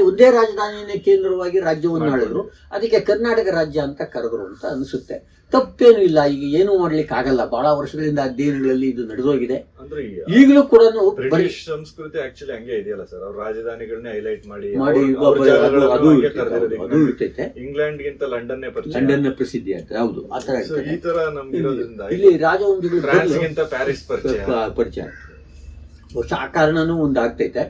ಒಂದೇ ರಾಜಧಾನಿಯನ್ನೇ ಕೇಂದ್ರವಾಗಿ ರಾಜ್ಯವನ್ನು ಆಳಿದ್ರು. ಅದಕ್ಕೆ ಕರ್ನಾಟಕ ರಾಜ್ಯ ಅಂತ ಕರೆದ್ರು ಅಂತ ಅನಿಸುತ್ತೆ. ತಪ್ಪೇನು ಇಲ್ಲ, ಈಗ ಏನು ಮಾಡ್ಲಿಕ್ಕೆ ಆಗಲ್ಲ. ಬಹಳ ವರ್ಷಗಳಿಂದ ಅಧ್ಯಯನಗಳಲ್ಲಿ ಇದು ನಡೆದೋಗಿದೆ. ಈಗಲೂ ಕೂಡ ಬ್ರಿಟಿಷ್ ಸಂಸ್ಕೃತಿ ಆಕ್ಚುಲಿ ಹಂಗೆ ಇದೆಯಲ್ಲ ಸರ್, ಅವ್ರ ರಾಜಧಾನಿಗಳನ್ನೇ ಹೈಲೈಟ್ ಮಾಡಿ ಅದು ಇರ್ತೈತೆ. ಇಂಗ್ಲೆಂಡ್ ಗಿಂತ ಲಂಡನ್ ಪ್ರಸಿದ್ಧಿ ಆಗ್ತದೆ. ಹೌದು, ಆತರ ಈ ತರ ನಮ್ಗಿರೋದ್ರಿಂದ ಇಲ್ಲಿ ರಾಜವಂಶಗಳು ಫ್ರಾನ್ಸ್ ಗಿಂತ ಪ್ಯಾರಿಸ್ ಪರಿಚಯ. ಬಹುಶಃ ಆ ಕಾರಣನೂ ಒಂದಾಗ್ತೈತೆ.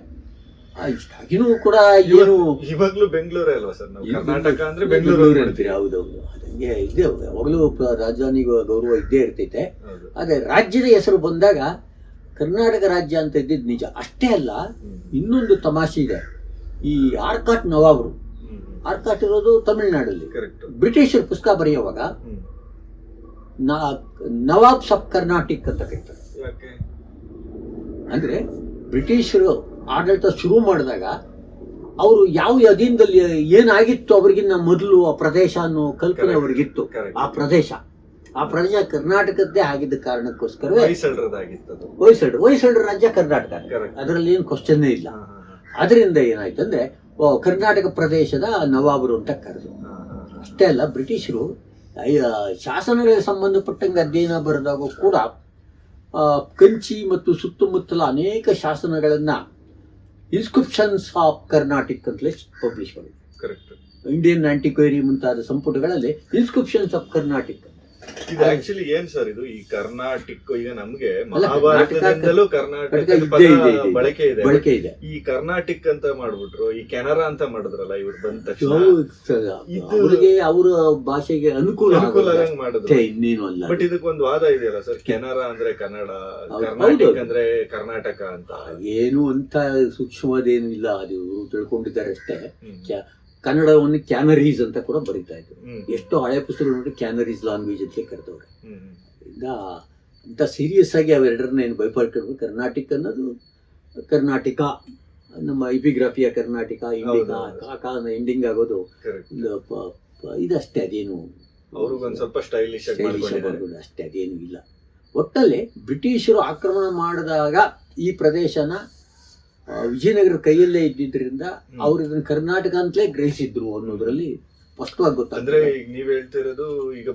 ಇಷ್ಟಾಗಿನೂ ಕೂಡ ಏನು ಇವಾಗ್ಲೂ ಬೆಂಗಳೂರೇ ಅಲ್ವಾ ಸರ್, ಕರ್ನಾಟಕ ಅಂದ್ರೆ ಬೆಂಗಳೂರು ಅಂತೀರಿ. ಹೌದೌದು, ಅದಂಗೆ ಇದೆ. ಯಾವಾಗಲೂ ರಾಜಧಾನಿ ಗೌರವ ಇದ್ದೇ ಇರ್ತೈತೆ. ಆದ್ರೆ ರಾಜ್ಯದ ಹೆಸರು ಬಂದಾಗ ಕರ್ನಾಟಕ ರಾಜ್ಯ ಅಂತ ಇದ್ದಿದ್ದು ನಿಜ. ಅಷ್ಟೇ ಅಲ್ಲ, ಇನ್ನೊಂದು ತಮಾಷೆ ಇದೆ. ಈ ಆರ್ಕಾಟ್ ನವಾಬರು, ಆರ್ಕಾಟ್ ಇರೋದು ತಮಿಳುನಾಡಲ್ಲಿ. ಬ್ರಿಟಿಷರು ಪುಸ್ತಕ ಬರೆಯುವಾಗ ನವಾಬ್ ಸಬ್ ಕರ್ನಾಟಿಕ್ ಅಂತ ಕರೀತಾರೆ. ಅಂದ್ರೆ ಬ್ರಿಟಿಷರು ಆಡಳಿತ ಶುರು ಮಾಡಿದಾಗ ಅವರು ಯಾವ ಅಧೀನದಲ್ಲಿ ಏನಾಗಿತ್ತು ಅವ್ರಿಗಿನ್ನ ಮೊದಲು ಆ ಪ್ರದೇಶ ಅನ್ನೋ ಕಲ್ಪನೆ ಅವ್ರಿಗಿತ್ತು. ಆ ಪ್ರದೇಶ ಕರ್ನಾಟಕದ್ದೇ ಆಗಿದ್ದ ಕಾರಣಕ್ಕೋಸ್ಕರವೇ ಹೊಯ್ಸಳರ ರಾಜ್ಯ ಕರ್ನಾಟಕ, ಅದರಲ್ಲಿ ಏನು ಕ್ವಶನ್ನೇ ಇಲ್ಲ. ಅದರಿಂದ ಏನಾಯ್ತಂದ್ರೆ ಕರ್ನಾಟಕ ಪ್ರದೇಶದ ನವಾಬರು ಅಂತ ಕರೆದು. ಅಷ್ಟೇ ಅಲ್ಲ, ಬ್ರಿಟಿಷರು ಶಾಸನಗಳಿಗೆ ಸಂಬಂಧಪಟ್ಟಂಗೆ ಅಧ್ಯಯನ ಬರೆದಾಗ ಕೂಡ ಕಂಚಿ ಮತ್ತು ಸುತ್ತಮುತ್ತಲ ಅನೇಕ ಶಾಸನಗಳನ್ನ ಇನ್ಸ್ಕ್ರಿಪ್ಷನ್ಸ್ ಆಫ್ ಕರ್ನಾಟಿಕ್ ಅಂತಲೇ ಪಬ್ಲಿಷ್ ಮಾಡಿದ್ರು. ಇಂಡಿಯನ್ ಆಂಟಿಕ್ವೈರಿ ಮುಂತಾದ ಸಂಪುಟಗಳಲ್ಲಿ ಇನ್ಸ್ಕ್ರಿಪ್ಷನ್ಸ್ ಆಫ್ ಕರ್ನಾಟಿಕ್. ಇದು ಆಕ್ಚುಲಿ ಏನ್ ಸರ್, ಇದು ಈ ಕರ್ನಾಟಿಕ್ ಈಗ ನಮ್ಗೆ ಮಹಾಭಾರತದಿಂದಲೂ ಕರ್ನಾಟಕ ಬಳಕೆ ಇದೆ. ಈ ಕರ್ನಾಟಿಕ್ ಅಂತ ಮಾಡ್ಬಿಟ್ರು, ಈ ಕೆನರಾ ಅಂತ ಮಾಡಿದ್ರಲ್ಲ ಇವ್ರು ಬಂದ ತಕ್ಷಣ ಅವರಿಗೆ ಅವರ ಭಾಷೆಗೆ ಅನುಕೂಲ ಮಾಡಿದ್ರು, ಇನ್ನೇನು ಅಲ್ಲ. ಬಟ್ ಇದಕ್ಕೊಂದು ವಾದ ಇದೆಯಲ್ಲ ಸರ್, ಕೆನರಾ ಅಂದ್ರೆ ಕನ್ನಡ, ಕರ್ನಾಟಿಕ್ ಅಂದ್ರೆ ಕರ್ನಾಟಕ ಅಂತ. ಏನು ಅಂತ ಸೂಕ್ಷ್ಮದೇನು ಇಲ್ಲ, ಅದು ತಿಳ್ಕೊಂಡಿದ್ದಾರೆ ಅಷ್ಟೇ. ಕನ್ನಡವನ್ನು ಕ್ಯಾನರೀಸ್ ಅಂತ ಕೂಡ ಬರೀತಾ ಇದ್ರು. ಎಷ್ಟೋ ಹಳೆ ಪುಸ್ತಕಗಳು ನೋಡಿ ಕ್ಯಾನರೀಸ್ ಲ್ಯಾಂಗ್ವೇಜ್ ಅಂತ ಕರೆದವ್ರೆ. ಇಂದ ಅಂತ ಸೀರಿಯಸ್ ಆಗಿ ಅವೆರಡರನ್ನ ಏನು ಭಯಪಡ್ಕೊಂಡು ಕರ್ನಾಟಿಕ್ ಅನ್ನೋದು ಕರ್ನಾಟಕ, ನಮ್ಮ ಎಪಿಗ್ರಫಿಯ ಕರ್ನಾಟಕ, ಇಂಡಿಕಾ, ಹೌದು. ಆ ಕಾಲದ ಎಂಡಿಂಗ್ ಆಗೋದು Correct. ಇದಷ್ಟೇ, ಅದೇನು ಅವ್ರಿಗೊಂದ್ ಸ್ವಲ್ಪ ಸ್ಟೈಲಿಶ್ ಆಗಿ ಮಾಡ್ಕೊಂಡಿದ್ದಾರೆ. ಅಷ್ಟೇ, ಅದೇನು ಇಲ್ಲ. ಒಟ್ಟಲ್ಲಿ ಬ್ರಿಟಿಷರು ಆಕ್ರಮಣ ಮಾಡಿದಾಗ ಈ ಪ್ರದೇಶನ ವಿಜಯನಗರ ಕೈಯಲ್ಲೇ ಇದ್ದಿದ್ರಿಂದ ಅವ್ರು ಇದನ್ನ ಕರ್ನಾಟಕ ಅಂತಲೇ ಗ್ರಹಿಸಿದ್ರು ಅನ್ನೋದ್ರಲ್ಲಿ ಸ್ಪಷ್ಟವಾಗಿ ಅಂದ್ರೆ ಗೊತ್ತಾಗ್ತದೆ. ಈಗ ನೀವ್ ಹೇಳ್ತಿರೋದು, ಈಗ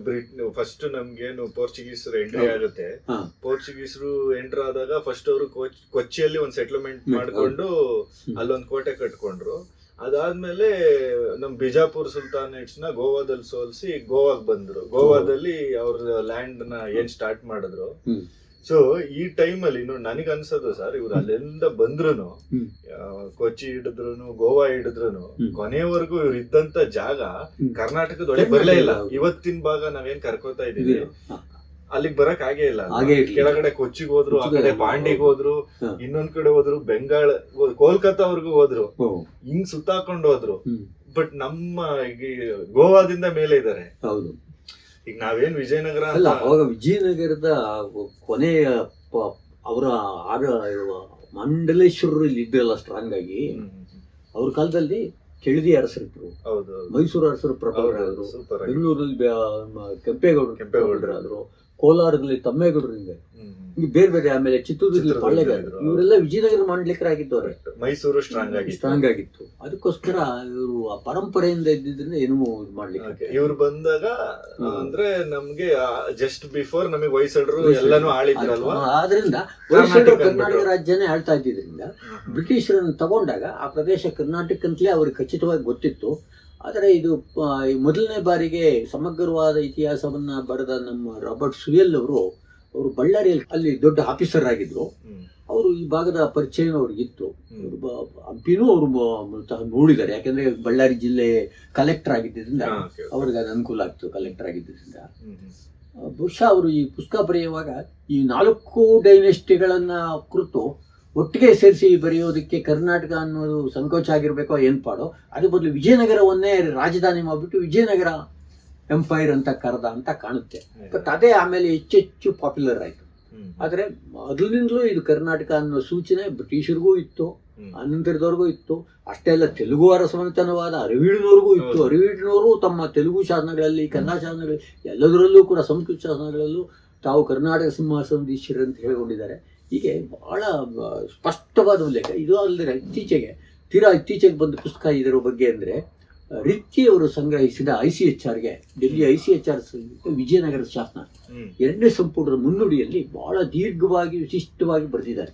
ಫಸ್ಟ್ ನಮ್ಗೇನು ಪೋರ್ಚುಗೀಸರು ಎಂಟ್ರಿ ಆಗುತ್ತೆ. ಹಾ. ಪೋರ್ಚುಗೀಸರು ಎಂಟರ್ ಆದಾಗ ಫಸ್ಟ್ ಅವರು ಕೊಚ್ಚಿಯಲ್ಲಿ ಒಂದ್ ಸೆಟ್ಲ್ಮೆಂಟ್ ಮಾಡ್ಕೊಂಡು ಅಲ್ಲೊಂದ್ ಕೋಟೆ ಕಟ್ಕೊಂಡ್ರು. ಅದಾದ್ಮೇಲೆ ನಮ್ ಬಿಜಾಪುರ್ ಸುಲ್ತಾನೇಟ್ಸ್ ನ ಗೋವಾದಲ್ಲಿ ಸೋಲ್ಸಿ ಗೋವಾಗ್ ಬಂದ್ರು. ಗೋವಾದಲ್ಲಿ ಅವ್ರ ಲ್ಯಾಂಡ್ ನ ಏನ್ ಸ್ಟಾರ್ಟ್ ಮಾಡಿದ್ರು. ಸೊ ಈ ಟೈಮ್ ಅಲ್ಲಿ ನನಗ್ ಅನ್ಸೋದು ಸರ್, ಇವ್ರು ಅಲ್ಲೆಲ್ಲ ಬಂದ್ರು, ಕೊಚ್ಚಿ ಹಿಡಿದ್ರು, ಗೋವಾ ಹಿಡಿದ್ರು, ಕೊನೆಯವರೆಗೂ ಇವ್ರು ಇದ್ದಂತ ಜಾಗ ಕರ್ನಾಟಕದೊಳಗೆ ಬರ್ಲೇ ಇಲ್ಲ. ಇವತ್ತಿನ ಭಾಗ ನಾವೇನ್ ಕರ್ಕೋತಾ ಇದೀವಿ ಅಲ್ಲಿಗೆ ಬರಕ್ ಆಗೇ ಇಲ್ಲ. ಕೆಳಗಡೆ ಕೊಚ್ಚಿಗೆ ಹೋದ್ರು, ಆ ಕಡೆ ಪಾಂಡಿಗೆ ಹೋದ್ರು, ಇನ್ನೊಂದ್ ಕಡೆ ಹೋದ್ರು, ಬೆಂಗಾಳ, ಕೋಲ್ಕತ್ತಾವರೆಗೂ ಹೋದ್ರು, ಹಿಂಗ್ ಸುತ್ತಾಕೊಂಡು ಹೋದ್ರು. ಬಟ್ ನಮ್ಮ ಗೋವಾದಿಂದ ಮೇಲೆ ಇದಾರೆ. ಹೌದು. ಈಗ ನಾವೇನ್ ವಿಜಯನಗರ ಅಲ್ಲ, ಅವಾಗ ವಿಜಯನಗರದ ಕೊನೆಯ ಅವರ ಮಂಡಲೇಶ್ವರರು ಇಲ್ಲಿ ಇದ್ರಲ್ಲ ಸ್ಟ್ರಾಂಗ್ ಆಗಿ, ಅವ್ರ ಕಾಲದಲ್ಲಿ ಕೆಳದಿ ಅರಸರಿದ್ರು, ಮೈಸೂರು ಅರಸರು ಪ್ರಭಾವರಾದ್ರು, ಬೆಂಗಳೂರಲ್ಲಿ ಕೆಂಪೇಗೌಡರಾದ್ರು, ಕೋಲಾರದಲ್ಲಿ ತಮ್ಮೇಗೌಡರು, ಹಿಂಗೆ ಬೇರೆ ಬೇರೆ, ಆಮೇಲೆ ಚಿತ್ರದುರ್ಗದಲ್ಲಿ ಪಾಳ್ಯಗಾರರು, ಇವರೆಲ್ಲ ವಿಜಯನಗರ ಮಂಡಲಿಕರಾಗಿದ್ದವ್ರೆ. ಮೈಸೂರು ಸ್ಟ್ರಾಂಗ್ ಆಗಿತ್ತು. ಅದಕ್ಕೋಸ್ಕರ ಇವರು ಆ ಪರಂಪರೆಯಿಂದ ಇದ್ದಿದ್ರಿಂದ ಏನೂ ಇದು ಮಾಡ್ಲಿಕ್ಕೆ. ಇವ್ರು ಬಂದಾಗ ಅಂದ್ರೆ ನಮ್ಗೆ ಜಸ್ಟ್ ಬಿಫೋರ್ ನಮಗೆ ಹೊಯ್ಸಳರು ಎಲ್ಲಾನು ಆಳಿದ್ರಲ್ವಾ, ಆದ್ರಿಂದ ಹೊಯ್ಸಳರು ಕರ್ನಾಟಕ ರಾಜ್ಯನೇ ಆಳ್ತಾ ಇದ್ದಿದ್ರಿಂದ ಬ್ರಿಟಿಷರನ್ನು ತಗೊಂಡಾಗ ಆ ಪ್ರದೇಶ ಕರ್ನಾಟಕ ಅಂತಲೇ ಅವ್ರಿಗೆ ಖಚಿತವಾಗಿ ಗೊತ್ತಿತ್ತು. ಆದರೆ ಇದು ಮೊದಲನೇ ಬಾರಿಗೆ ಸಮಗ್ರವಾದ ಇತಿಹಾಸವನ್ನ ಬರೆದ ನಮ್ಮ ರಾಬರ್ಟ್ ಸುಯೆಲ್ ಅವರು ಬಳ್ಳಾರಿಯಲ್ಲಿ ಅಲ್ಲಿ ದೊಡ್ಡ ಆಫೀಸರ್ ಆಗಿದ್ರು. ಅವರು ಈ ಭಾಗದ ಪರಿಚಯ ಅವ್ರಿಗಿತ್ತು. ಹಂಪಿನೂ ಅವರು ನೋಡಿದ್ದಾರೆ, ಯಾಕಂದ್ರೆ ಬಳ್ಳಾರಿ ಜಿಲ್ಲೆ ಕಲೆಕ್ಟರ್ ಆಗಿದ್ದರಿಂದ ಅವ್ರಿಗೆ ಅದು ಅನುಕೂಲ ಆಗ್ತು. ಕಲೆಕ್ಟರ್ ಆಗಿದ್ದರಿಂದ ಬಹುಶಃ ಅವರು ಈ ಪುಸ್ತಕ ಬರೆಯುವಾಗ ಈ 4 ಡೈನೆಸ್ಟಿಗಳನ್ನ ಕುರಿತು ಒಟ್ಟಿಗೆ ಸೇರಿಸಿ ಬರೆಯೋದಕ್ಕೆ ಕರ್ನಾಟಕ ಅನ್ನೋದು ಸಂಕೋಚ ಆಗಿರ್ಬೇಕೋ ಏನ್ ಪಾಡೋ, ಅದ್ರ ಬದಲು ವಿಜಯನಗರವನ್ನೇ ರಾಜಧಾನಿ ಮಾಡಿಬಿಟ್ಟು ವಿಜಯನಗರ ಎಂಪೈರ್ ಅಂತ ಕರೆದ ಅಂತ ಕಾಣುತ್ತೆ. ಬಟ್ ಅದೇ ಆಮೇಲೆ ಹೆಚ್ಚೆಚ್ಚು ಪಾಪ್ಯುಲರ್ ಆಯ್ತು. ಆದ್ರೆ ಮೊದಲಿನಿಂದಲೂ ಇದು ಕರ್ನಾಟಕ ಅನ್ನೋ ಸೂಚನೆ ಬ್ರಿಟಿಷರಿಗೂ ಇತ್ತು, ಅನಂತರದವ್ರಿಗೂ ಇತ್ತು. ಅಷ್ಟೇ ಅಲ್ಲ, ತೆಲುಗು ಅರಸಮನೆತನವಾದ ಅರವೀಡಿನವ್ರಿಗೂ ಇತ್ತು. ಅರವೀಡಿನವರು ತಮ್ಮ ತೆಲುಗು ಶಾಸನಗಳಲ್ಲಿ, ಕನ್ನಡ ಶಾಸನಗಳಲ್ಲಿ, ಎಲ್ಲದರಲ್ಲೂ ಕೂಡ ಸಂಸ್ಕೃತ ಶಾಸನಗಳಲ್ಲೂ ತಾವು ಕರ್ನಾಟಕ ಸಿಂಹಾಸನಾಧೀಶರು ಅಂತ ಹೇಳಿಕೊಂಡಿದ್ದಾರೆ. ಹೀಗೆ ಬಹಳ ಸ್ಪಷ್ಟವಾದ ಉಲ್ಲೇಖ. ಇದು ಅಲ್ಲದೆ ಇತ್ತೀಚೆಗೆ ಬಂದ ಪುಸ್ತಕ ಇದರ ಬಗ್ಗೆ ಅಂದರೆ, ರಿಕ್ಕಿ ಅವರು ಸಂಗ್ರಹಿಸಿದ ICHRಗೆ, ಡೆಲ್ಲಿ ICHR ವಿಜಯನಗರದ ಶಾಸನ 2ನೇ ಸಂಪುಟದ ಮುನ್ನುಡಿಯಲ್ಲಿ ಬಹಳ ದೀರ್ಘವಾಗಿ ವಿಶಿಷ್ಟವಾಗಿ ಬರೆದಿದ್ದಾರೆ.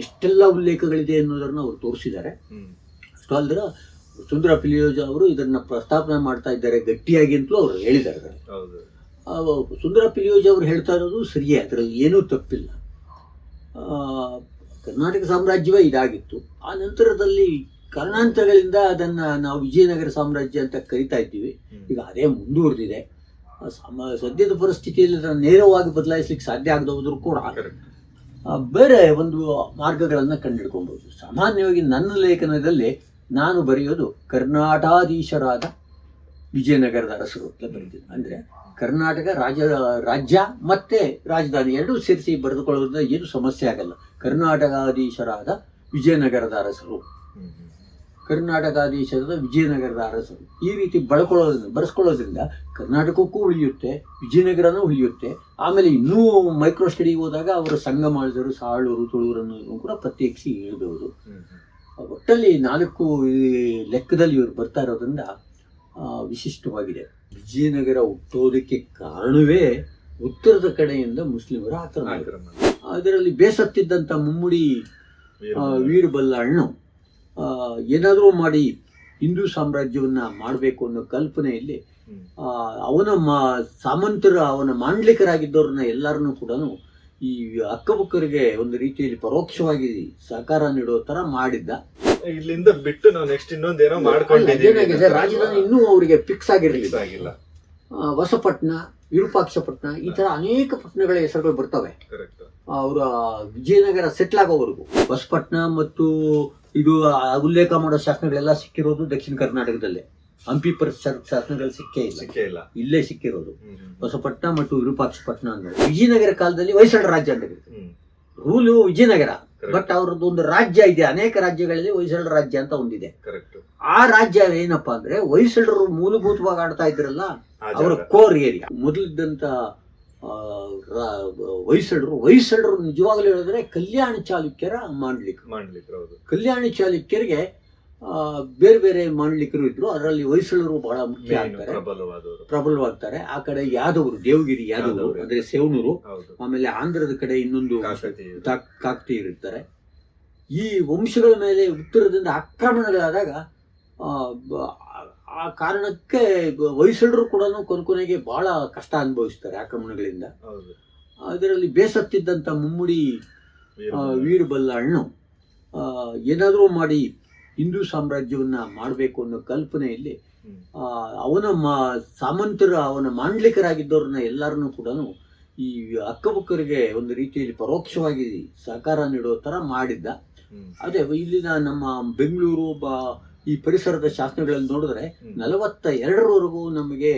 ಎಷ್ಟೆಲ್ಲ ಉಲ್ಲೇಖಗಳಿದೆ ಅನ್ನೋದನ್ನು ಅವರು ತೋರಿಸಿದ್ದಾರೆ. ಅಷ್ಟು ಅಲ್ಲದೆ ಸುಂದರ ಪಿಲಿಯೋಜ ಅವರು ಇದನ್ನ ಪ್ರಸ್ತಾಪನೆ ಮಾಡ್ತಾ ಇದ್ದಾರೆ ಗಟ್ಟಿಯಾಗಿ ಅಂತಲೂ ಅವರು ಹೇಳಿದ್ದಾರೆ. ಸುಂದರ ಪಿಲಿಯೋಜ ಅವರು ಹೇಳ್ತಾ ಇರೋದು ಸರಿಯೇ, ಅದರಲ್ಲಿ ಏನೂ ತಪ್ಪಿಲ್ಲ. ಕರ್ನಾಟಕ ಸಾಮ್ರಾಜ್ಯವೇ ಇದಾಗಿತ್ತು. ಆ ನಂತರದಲ್ಲಿ ಕಾರಣಾಂತರಗಳಿಂದ ಅದನ್ನ ನಾವು ವಿಜಯನಗರ ಸಾಮ್ರಾಜ್ಯ ಅಂತ ಕರಿತಾ ಇದ್ದೀವಿ. ಈಗ ಅದೇ ಮುಂದುವರೆದಿದೆ. ಸದ್ಯದ ಪರಿಸ್ಥಿತಿಯಲ್ಲಿ ಅದನ್ನು ನೇರವಾಗಿ ಬದಲಾಯಿಸ್ಲಿಕ್ಕೆ ಸಾಧ್ಯ ಆಗದೆ ಹೋದ್ರೂ ಕೂಡ ಬೇರೆ ಒಂದು ಮಾರ್ಗಗಳನ್ನು ಕಂಡುಹಿಡ್ಕೊಬಹುದು. ಸಾಮಾನ್ಯವಾಗಿ ನನ್ನ ಲೇಖನದಲ್ಲಿ ನಾನು ಬರೆಯೋದು ಕರ್ನಾಟಾಧೀಶರಾದ ವಿಜಯನಗರದ ಅರಸರು ಅಂತ ಬರೀತೀನಿ. ಅಂದ್ರೆ ಕರ್ನಾಟಕ ರಾಜ್ಯ ಮತ್ತೆ ರಾಜಧಾನಿ ಎರಡೂ ಸೇರಿಸಿ ಬರೆದುಕೊಳ್ಳೋದ್ರಿಂದ ಏನು ಸಮಸ್ಯೆ ಆಗಲ್ಲ. ಕರ್ನಾಟಕಾಧೀಶರಾದ ವಿಜಯನಗರದ ಅರಸರು, ಕರ್ನಾಟಕಾಧೀಶರಾದ ವಿಜಯನಗರದ ಅರಸರು, ಈ ರೀತಿ ಬರೆಸ್ಕೊಳ್ಳೋದ್ರಿಂದ ಕರ್ನಾಟಕಕ್ಕೂ ಉಳಿಯುತ್ತೆ, ವಿಜಯನಗರನೂ ಉಳಿಯುತ್ತೆ. ಆಮೇಲೆ ಇನ್ನೂ ಮೈಕ್ರೋ ಸ್ಟಡಿ ಹೋದಾಗ ಅವರು ಸಂಗಮಾಳದರು, ಸಾಳೂರು, ತುಳೂರನ್ನು ಕೂಡ ಪ್ರತ್ಯೇಕಿಸಿ ಹೇಳ್ಬೋದು. ಒಟ್ಟಲ್ಲಿ 4 ಲೆಕ್ಕದಲ್ಲಿ ಇವರು ಬರ್ತಾ ಇರೋದ್ರಿಂದ ವಿಶಿಷ್ಟವಾಗಿದೆ. ವಿಜಯನಗರ ಹುಟ್ಟೋದಕ್ಕೆ ಕಾರಣವೇ ಉತ್ತರದ ಕಡೆಯಿಂದ ಮುಸ್ಲಿಮರ ಆಕ್ರಮಣ. ಅದರಲ್ಲಿ ಬೇಸತ್ತಿದ್ದಂಥ ಮುಮ್ಮಡಿ ವೀರಬಲ್ಲಾಳನು ಏನಾದರೂ ಮಾಡಿ ಹಿಂದೂ ಸಾಮ್ರಾಜ್ಯವನ್ನ ಮಾಡಬೇಕು ಅನ್ನೋ ಕಲ್ಪನೆಯಲ್ಲಿ ಅವನ ಸಾಮಂತರ, ಅವನ ಮಾಂಡಲಿಕರಾಗಿದ್ದವ್ರನ್ನ ಎಲ್ಲರನ್ನೂ ಕೂಡ ಈ ಅಕ್ಕಬುಕ್ಕರಿಗೆ ಒಂದು ರೀತಿಯಲ್ಲಿ ಪರೋಕ್ಷವಾಗಿ ಸಹಕಾರ ನೀಡೋ ತರ ಮಾಡಿದ್ದ. ಇಲ್ಲಿಂದ ಬಿಟ್ಟು ನಾವು ನೆಕ್ಸ್ಟ್ ಇನ್ನೊಂದೇನೋ ಮಾಡ್ಕೊಂಡಿದ್ದೀವಿ. ರಾಜಧಾನಿ ಇನ್ನೂ ಅವರಿಗೆ ಫಿಕ್ಸ್ ಆಗಿರಲಿಲ್ಲ. ಹೊಸಪಟ್ಟಣ, ವಿರೂಪಾಕ್ಷಪಟ್ಟಣ, ಈ ತರ ಅನೇಕ ಪಟ್ಟಣಗಳ ಹೆಸರುಗಳು ಬರ್ತವೆ ಅವರ ವಿಜಯನಗರ ಸೆಟ್ಲ್ ಆಗೋವರೆಗೂ. ಹೊಸಪಟ್ಟಣ ಮತ್ತು ಇದು ಉಲ್ಲೇಖ ಮಾಡೋ ಶಾಸನಗಳೆಲ್ಲ ಸಿಕ್ಕಿರೋದು ದಕ್ಷಿಣ ಕರ್ನಾಟಕದಲ್ಲೇ. ಹಂಪಿ ಶಾಸನಗಳು ಸಿಕ್ಕೇ ಇಲ್ಲ, ಇಲ್ಲೇ ಸಿಕ್ಕಿರೋದು. ಹೊಸಪಟ್ಟಣ ಮತ್ತು ವಿರೂಪಾಕ್ಷಪಟ್ಟಣ ಅಂದ್ರೆ ವಿಜಯನಗರ ಕಾಲದಲ್ಲಿ ಹೊಯ್ಸಳ ರಾಜ್ಯ ಅಂತ ರೂಲು ವಿಜಯನಗರ, ಬಟ್ ಅವ್ರದ್ದು ಒಂದು ರಾಜ್ಯ ಇದೆ, ಅನೇಕ ರಾಜ್ಯಗಳಲ್ಲಿ ಹೊಯ್ಸಳರ ರಾಜ್ಯ ಅಂತ ಒಂದಿದೆ. ಕರೆಕ್ಟ್. ಆ ರಾಜ್ಯ ಏನಪ್ಪಾ ಅಂದ್ರೆ ಹೊಯ್ಸಳರು ಮೂಲಭೂತವಾಗಿ ಆಡ್ತಾ ಇದ್ರಲ್ಲ ಅವರ ಕೋರ್ ಏರಿಯಾ. ಮೊದಲಿದ್ದಂತ ಹೊಯ್ಸಳರು ನಿಜವಾಗ್ಲೂ ಹೇಳಿದ್ರೆ ಕಲ್ಯಾಣಿ ಚಾಲುಕ್ಯರ ಮಾಂಡ್ಲಿಕರು. ಕಲ್ಯಾಣಿ ಚಾಲುಕ್ಯರಿಗೆ ಬೇರೆ ಬೇರೆ ಮಾಂಡ್ಲಿಕರು ಇದ್ರು, ಅದರಲ್ಲಿ ಹೊಯ್ಸಳರು ಬಹಳ ಮುಖ್ಯ ಆಗ್ತಾರೆ, ಪ್ರಬಲವಾಗ್ತಾರೆ. ಆ ಕಡೆ ಯಾದವರು, ದೇವಗಿರಿ ಯಾದವರು ಅಂದ್ರೆ ಸೇವಣೂರು, ಆಮೇಲೆ ಆಂಧ್ರದ ಕಡೆ ಇನ್ನೊಂದು ಕಾಕತೀಯರು ಇರ್ತಾರೆ. ಈ ವಂಶಗಳ ಮೇಲೆ ಉತ್ತರದಿಂದ ಆಕ್ರಮಣಗಳಾದಾಗ ಆ ಕಾರಣಕ್ಕೆ ಹೊಯ್ಸಳರು ಕೂಡ ಕೊನೆಗೆ ಬಹಳ ಕಷ್ಟ ಅನುಭವಿಸ್ತಾರೆ ಆಕ್ರಮಣಗಳಿಂದ. ಅದರಲ್ಲಿ ಬೇಸತ್ತಿದ್ದಂತ ಮುಮ್ಮಡಿ ವೀರಬಲ್ಲ ಅಣ್ಣು ಏನಾದರೂ ಮಾಡಿ ಹಿಂದೂ ಸಾಮ್ರಾಜ್ಯವನ್ನ ಮಾಡಬೇಕು ಅನ್ನೋ ಕಲ್ಪನೆಯಲ್ಲಿ ಅವನ ಅವನ ಮಾಂಡ್ಲಿಕರಾಗಿದ್ದವ್ರನ್ನ ಎಲ್ಲರನ್ನೂ ಕೂಡ ಈ ಅಕ್ಕಬುಕ್ಕರಿಗೆ ಒಂದು ರೀತಿಯಲ್ಲಿ ಪರೋಕ್ಷವಾಗಿ ಸಹಕಾರ ನೀಡೋ ತರ ಮಾಡಿದ್ದ. ಅದೇ ಇಲ್ಲಿನ ನಮ್ಮ ಬೆಂಗಳೂರು ಈ ಪರಿಸರದ ಶಾಸನಗಳಲ್ಲಿ ನೋಡಿದ್ರೆ 42ರವರೆಗೂ ನಮಗೆ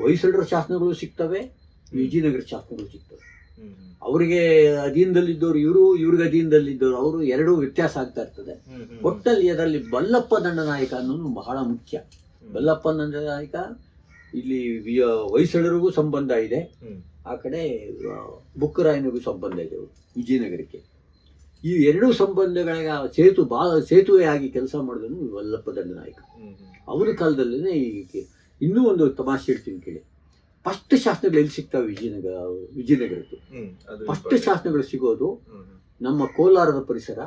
ಹೊಯ್ಸಳರ ಶಾಸನಗಳು ಸಿಗ್ತವೆ, ವಿಜಯನಗರ ಶಾಸನಗಳು ಸಿಗ್ತವೆ. ಅವರಿಗೆ ಅಧೀನದಲ್ಲಿದ್ದವರು ಇವ್ರಿಗೆ ಅಧೀನದಲ್ಲಿದ್ದವರು ಅವರು, ಎರಡೂ ವ್ಯತ್ಯಾಸ ಆಗ್ತಾ ಇರ್ತದೆ. ಒಟ್ಟಲ್ಲಿ ಅದರಲ್ಲಿ ಬಲ್ಲಪ್ಪ ದಂಡನಾಯಕ ಅನ್ನೋದು ಬಹಳ ಮುಖ್ಯ. ಬಲ್ಲಪ್ಪ ದಂಡನಾಯಕ ಇಲ್ಲಿ ಹೊಯ್ಸಳರಿಗೂ ಸಂಬಂಧ ಇದೆ, ಆ ಕಡೆ ಬುಕ್ಕರಾಯನಿಗೂ ಸಂಬಂಧ ಇದೆ ವಿಜಯನಗರಕ್ಕೆ. ಈ ಎರಡೂ ಸಂಬಂಧಗಳಿಗೆ ಸೇತುವೆಯಾಗಿ ಕೆಲಸ ಮಾಡಿದನು ವಲ್ಲಪ್ಪ ದಂಡನಾಯಕ. ಅವನ ಕಾಲದಲ್ಲೇ ಇನ್ನೂ ಒಂದು ತಮಾಷೆ ಹೇಳ್ತೀನಿ ಕೇಳಿ. ಫಸ್ಟ್ ಶಾಸನಗಳು ಎಲ್ಲಿ ಸಿಗ್ತಾವೆ ವಿಜಯನಗರದ್ದು ಫಸ್ಟ್ ಶಾಸನಗಳು ಸಿಗೋದು ನಮ್ಮ ಕೋಲಾರದ ಪರಿಸರ,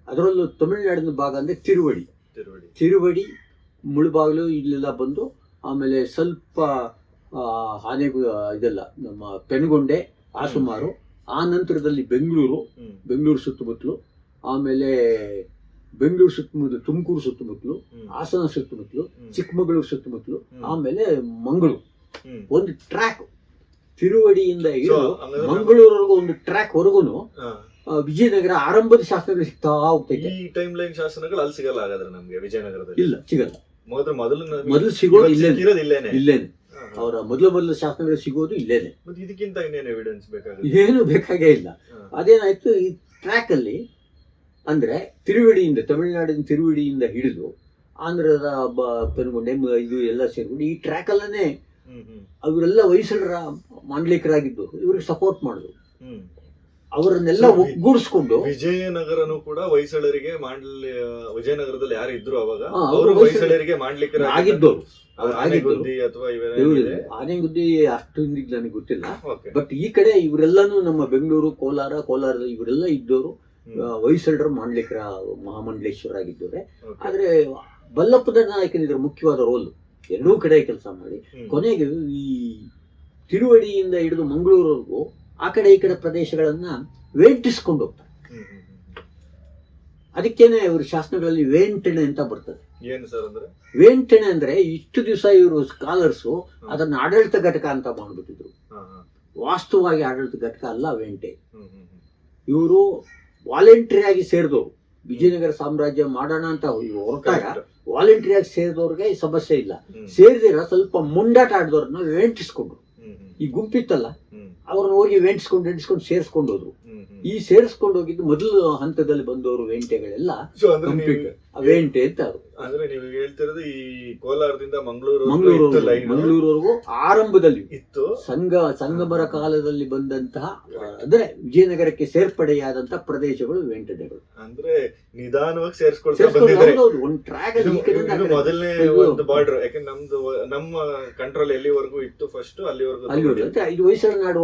ಅದರಲ್ಲೂ ತಮಿಳುನಾಡಿನ ಭಾಗ ಅಂದ್ರೆ ತಿರುವಡಿ ಮುಳುಬಾಗಿಲು ಇಲ್ಲೆಲ್ಲ ಬಂದು, ಆಮೇಲೆ ಸ್ವಲ್ಪ ಇದೆಲ್ಲ ನಮ್ಮ ಪೆನುಗೊಂಡೆ ಆ ಸುಮಾರು. ಆ ನಂತರದಲ್ಲಿ ಬೆಂಗಳೂರು ಸುತ್ತಮುತ್ತಲು, ಆಮೇಲೆ ಬೆಂಗಳೂರು ಸುತ್ತಮುತ್ತಲು, ತುಮಕೂರು ಸುತ್ತಮುತ್ತಲು, ಹಾಸನ ಸುತ್ತಮುತ್ತಲು, ಚಿಕ್ಕಮಗಳೂರು ಸುತ್ತಮುತ್ತಲು, ಆಮೇಲೆ ಮಂಗಳೂರು. ಒಂದು ಟ್ರ್ಯಾಕ್ ತಿರುವಡಿಯಿಂದ ಮಂಗಳೂರವರೆಗೂ ಒಂದು ಟ್ರ್ಯಾಕ್ ವರೆಗೂ ವಿಜಯನಗರ ಆರಂಭದ ಶಾಸನಗಳು ಸಿಗ್ತಾ ಹೋಗ್ತೈತೆ. ಈ ಟೈಮ್ ಲೈನ್ ಶಾಸನಗಳು ಅಲ್ಲಿ ಸಿಗಲ್ಲ ಹಾಗಾದ್ರೆ ನಮ್ಗೆ ವಿಜಯನಗರದಲ್ಲಿ? ಇಲ್ಲ, ಸಿಗಲ್ಲ. ಮೊದಲು ಸಿಗೋದು ಇಲ್ಲೇನೆ. ಅವರ ಮೊದಲು ಶಾಸನಗಳು ಸಿಗೋದು ಇಲ್ಲೇನೆ. ಇದಕ್ಕಿಂತ ಇನ್ನೇನು ಎವಿಡೆನ್ಸ್ ಬೇಕಾಗುತ್ತೆ? ಏನು ಬೇಕಾಗೇ ಇಲ್ಲ. ಅದೇನಾಯ್ತು, ಈ ಟ್ರ್ಯಾಕ್ ಅಲ್ಲಿ ಅಂದ್ರೆ ತಮಿಳುನಾಡಿನ ತಿರುವಡಿಯಿಂದ ಹಿಡಿದು ಆಂಧ್ರದ ಪೆನುಗೊಂಡೆ ಇದು ಎಲ್ಲ ಸೇರ್ಕೊಂಡು ಈ ಟ್ರ್ಯಾಕ್ ಅಲ್ಲೇ ಅವರೆಲ್ಲ ಹೊಯ್ಸಳರ ಮಾಂಡ್ಲಿಕರಾಗಿದ್ದು, ಇವ್ರಿಗೆ ಸಪೋರ್ಟ್ ಮಾಡಿದ್ರು. ಅವರನ್ನೆಲ್ಲ ಒಗ್ಗೂಡಿಸ್ಕೊಂಡು ವಿಜಯನಗರನು ಕೂಡ ಹೊಯ್ಸಳರಿಗೆ ವಿಜಯನಗರದಲ್ಲಿ ಯಾರು ಇದ್ರು ಅವಾಗ ಅವರು ಹೊಯ್ಸಳರಿಗೆ ಮಾಂಡ್ಲಿಕರಾಗಿದ್ದವರು. ಆನೆಗುದ್ದಿ ಅಷ್ಟು ಹಿಂದಿಗೆ ನನಗೆ ಗೊತ್ತಿಲ್ಲ, ಬಟ್ ಈ ಕಡೆ ಇವರೆಲ್ಲಾನು ನಮ್ಮ ಬೆಂಗಳೂರು, ಕೋಲಾರದ ಇವರೆಲ್ಲ ಇದ್ದವರು ಹೊಯ್ಸಳರ ಮಾಂಡ್ಲಿಕರ ಮಹಾಮಂಡಲೇಶ್ವರಾಗಿದ್ದವ್ರೆ. ಆದ್ರೆ ಬಲ್ಲಪ್ಪದ ನಾಯಕನಿದ್ರ ಮುಖ್ಯವಾದ ರೋಲ್. ಎರಡೂ ಕಡೆ ಕೆಲಸ ಮಾಡಿ ಕೊನೆಗೆ ಈ ತಿರುವಡಿಯಿಂದ ಹಿಡಿದು ಮಂಗಳೂರವರೆಗೂ ಆ ಕಡೆ ಈ ಕಡೆ ಪ್ರದೇಶಗಳನ್ನ ವೇಂಟಿಸ್ಕೊಂಡು ಹೋಗ್ತಾರೆ. ಅದಕ್ಕೇನೆ ಇವ್ರ ಶಾಸನಗಳಲ್ಲಿ ವೇಂಟಣೆ ಅಂತ ಬರ್ತದೆ. ವೇಂಟಣೆ ಅಂದ್ರೆ ಇಷ್ಟು ದಿವಸ ಇವರು ಸ್ಕಾಲರ್ಸು ಅದನ್ನ ಆಡಳಿತ ಘಟಕ ಅಂತ ಮಾಡ್ಬಿಟ್ಟಿದ್ರು. ವಾಸ್ತವವಾಗಿ ಆಡಳಿತ ಘಟಕ ಅಲ್ಲ ವೇಂಟೆ. ಇವರು ವಾಲಂಟರಿ ಆಗಿ ಸೇರಿದವರು. ವಿಜಯನಗರ ಸಾಮ್ರಾಜ್ಯ ಮಾಡೋಣ ಅಂತ ಹೊರಟಾಗ ವಾಲಂಟರಿ ಆಗಿ ಸೇರಿದವ್ರಿಗೆ ಸಮಸ್ಯೆ ಇಲ್ಲ, ಸೇರಿದಿರ ಸ್ವಲ್ಪ ಮುಂಡಾಟ ಆಡಿದವ್ರನ್ನ ವೇಂಟಿಸ್ಕೊಂಡ್ರು. ಈ ಗುಂಪಿತ್ತಲ್ಲ, ಅವ್ರನ್ನ ಹೋಗಿ ವೇಂಟಿಸ್ಕೊಂಡು ಸೇರಿಸ್ಕೊಂಡು ಹೋದ್ರು. ಈ ಸೇರಿಸ್ಕೊಂಡು ಹೋಗಿದ್ದು ಮೊದಲು ಹಂತದಲ್ಲಿ ಬಂದವರು ವೇಂಟೆಗಳೆಲ್ಲ ವೇಂಟೆ ಅಂತ. ಅಂದ್ರೆ ನೀವು ಹೇಳ್ತಿರೋದು ಈ ಕೋಲಾರದಿಂದ ಮಂಗಳೂರವರೆಗೂ ಆರಂಭದಲ್ಲಿ ಇತ್ತು. ಸಂಗಮರ ಕಾಲದಲ್ಲಿ ಬಂದಂತಹ ಅಂದ್ರೆ ವಿಜಯನಗರಕ್ಕೆ ಸೇರ್ಪಡೆಯಾದಂತಹ ಪ್ರದೇಶಗಳು ವೇಂಟೆಗಳು. ಅಂದ್ರೆ ನಿಧಾನವಾಗಿ ಸೇರಿಸ್ಕೊಳ್ತಾರೆ. ಒಂದು ಟ್ರ್ಯಾಕ್ ಮೊದಲನೇ ಒಂದು ಬಾರ್ಡರ್, ಯಾಕಂದ್ರೆ ನಮ್ಮ ಕಂಟ್ರೋಲ್ ಎಲ್ಲಿವರೆಗೂ ಇತ್ತು ಫಸ್ಟ್ ಅಲ್ಲಿವರೆಗೂ ಇದು ಹೊಯ್ಸಳ ನಾಡು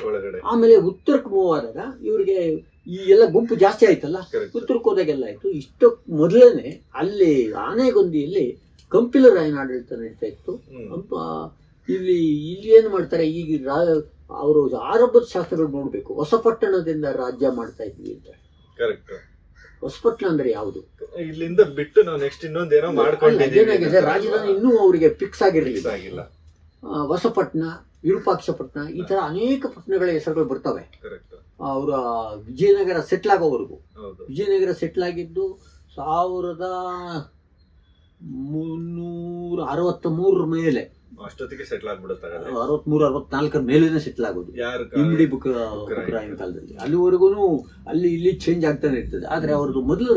ಒಳಗಡೆ. ಆಮೇಲೆ ಉತ್ತರಕ್ಕೆ ಮೂವ್ ಆದಾಗ ಇವರಿಗೆ ಈ ಎಲ್ಲ ಗುಂಪು ಜಾಸ್ತಿ ಆಯ್ತಲ್ಲ, ಉತ್ತರಕ್ಕೆ ಹೋದಾಗೆಲ್ಲ ಆಯ್ತು. ಇಷ್ಟು ಮೊದಲೇನೆ ಅಲ್ಲಿ ಆನೆಗೊಂದಿಯಲ್ಲಿ ಕಂಪಿಲರಾಯನ ಆಡಳಿತ ನಡೀತಾ ಇತ್ತು. ಇಲ್ಲಿ ಏನ್ ಮಾಡ್ತಾರೆ, ಈಗ ಅವರು ಆರಂಭದ ಶಾಸ್ತ್ರಗಳು ನೋಡ್ಬೇಕು. ಹೊಸಪಟ್ಟಣದಿಂದ ರಾಜ್ಯ ಮಾಡ್ತಾ ಇದ್ವಿ ಅಂತ. ಹೊಸಪಟ್ಟಣ ಅಂದ್ರೆ ಯಾವುದು? ಇಲ್ಲಿಂದ ಬಿಟ್ಟು ನಾವು ನೆಕ್ಸ್ಟ್ ಇನ್ನೊಂದೇನೋ ಮಾಡ್ಕೊಂಡಿದ್ದೀವಿ. ರಾಜಧಾನಿ ಇನ್ನೂ ಅವರಿಗೆ ಫಿಕ್ಸ್ ಆಗಿರಲಿಲ್ಲ. ಹೊಸಪಟ್ಟಣ, ವಿರೂಪಾಕ್ಷಪಟ್ಟಣ, ಈ ತರ ಅನೇಕ ಪಟ್ಟಣಗಳ ಹೆಸರುಗಳು ಬರ್ತವೆ. ಅವರ ವಿಜಯನಗರ ಸೆಟ್ಲ್ ಆಗೋವರೆಗೂ. ವಿಜಯನಗರ ಸೆಟ್ಲ್ ಆಗಿದ್ದು 1363 ಮೇಲೆ ಅಷ್ಟೊತ್ತಿಗೆ ಸೆಟ್ಲ್ ಆಗ್ಬಿಡುತ್ತೆ 63-64 ಮೇಲೇನೆ ಸೆಟ್ಲ್ ಆಗೋದು ಯಾರು ಇಮ್ಡಿ ಬುಕ್ಕರಾಯನ ಕಾಲದಲ್ಲಿ. ಅಲ್ಲಿವರೆಗೂ ಅಲ್ಲಿ ಇಲ್ಲಿ ಚೇಂಜ್ ಆಗ್ತಾನೆ ಇರ್ತದೆ. ಆದ್ರೆ ಅವ್ರದ್ದು ಮೊದಲು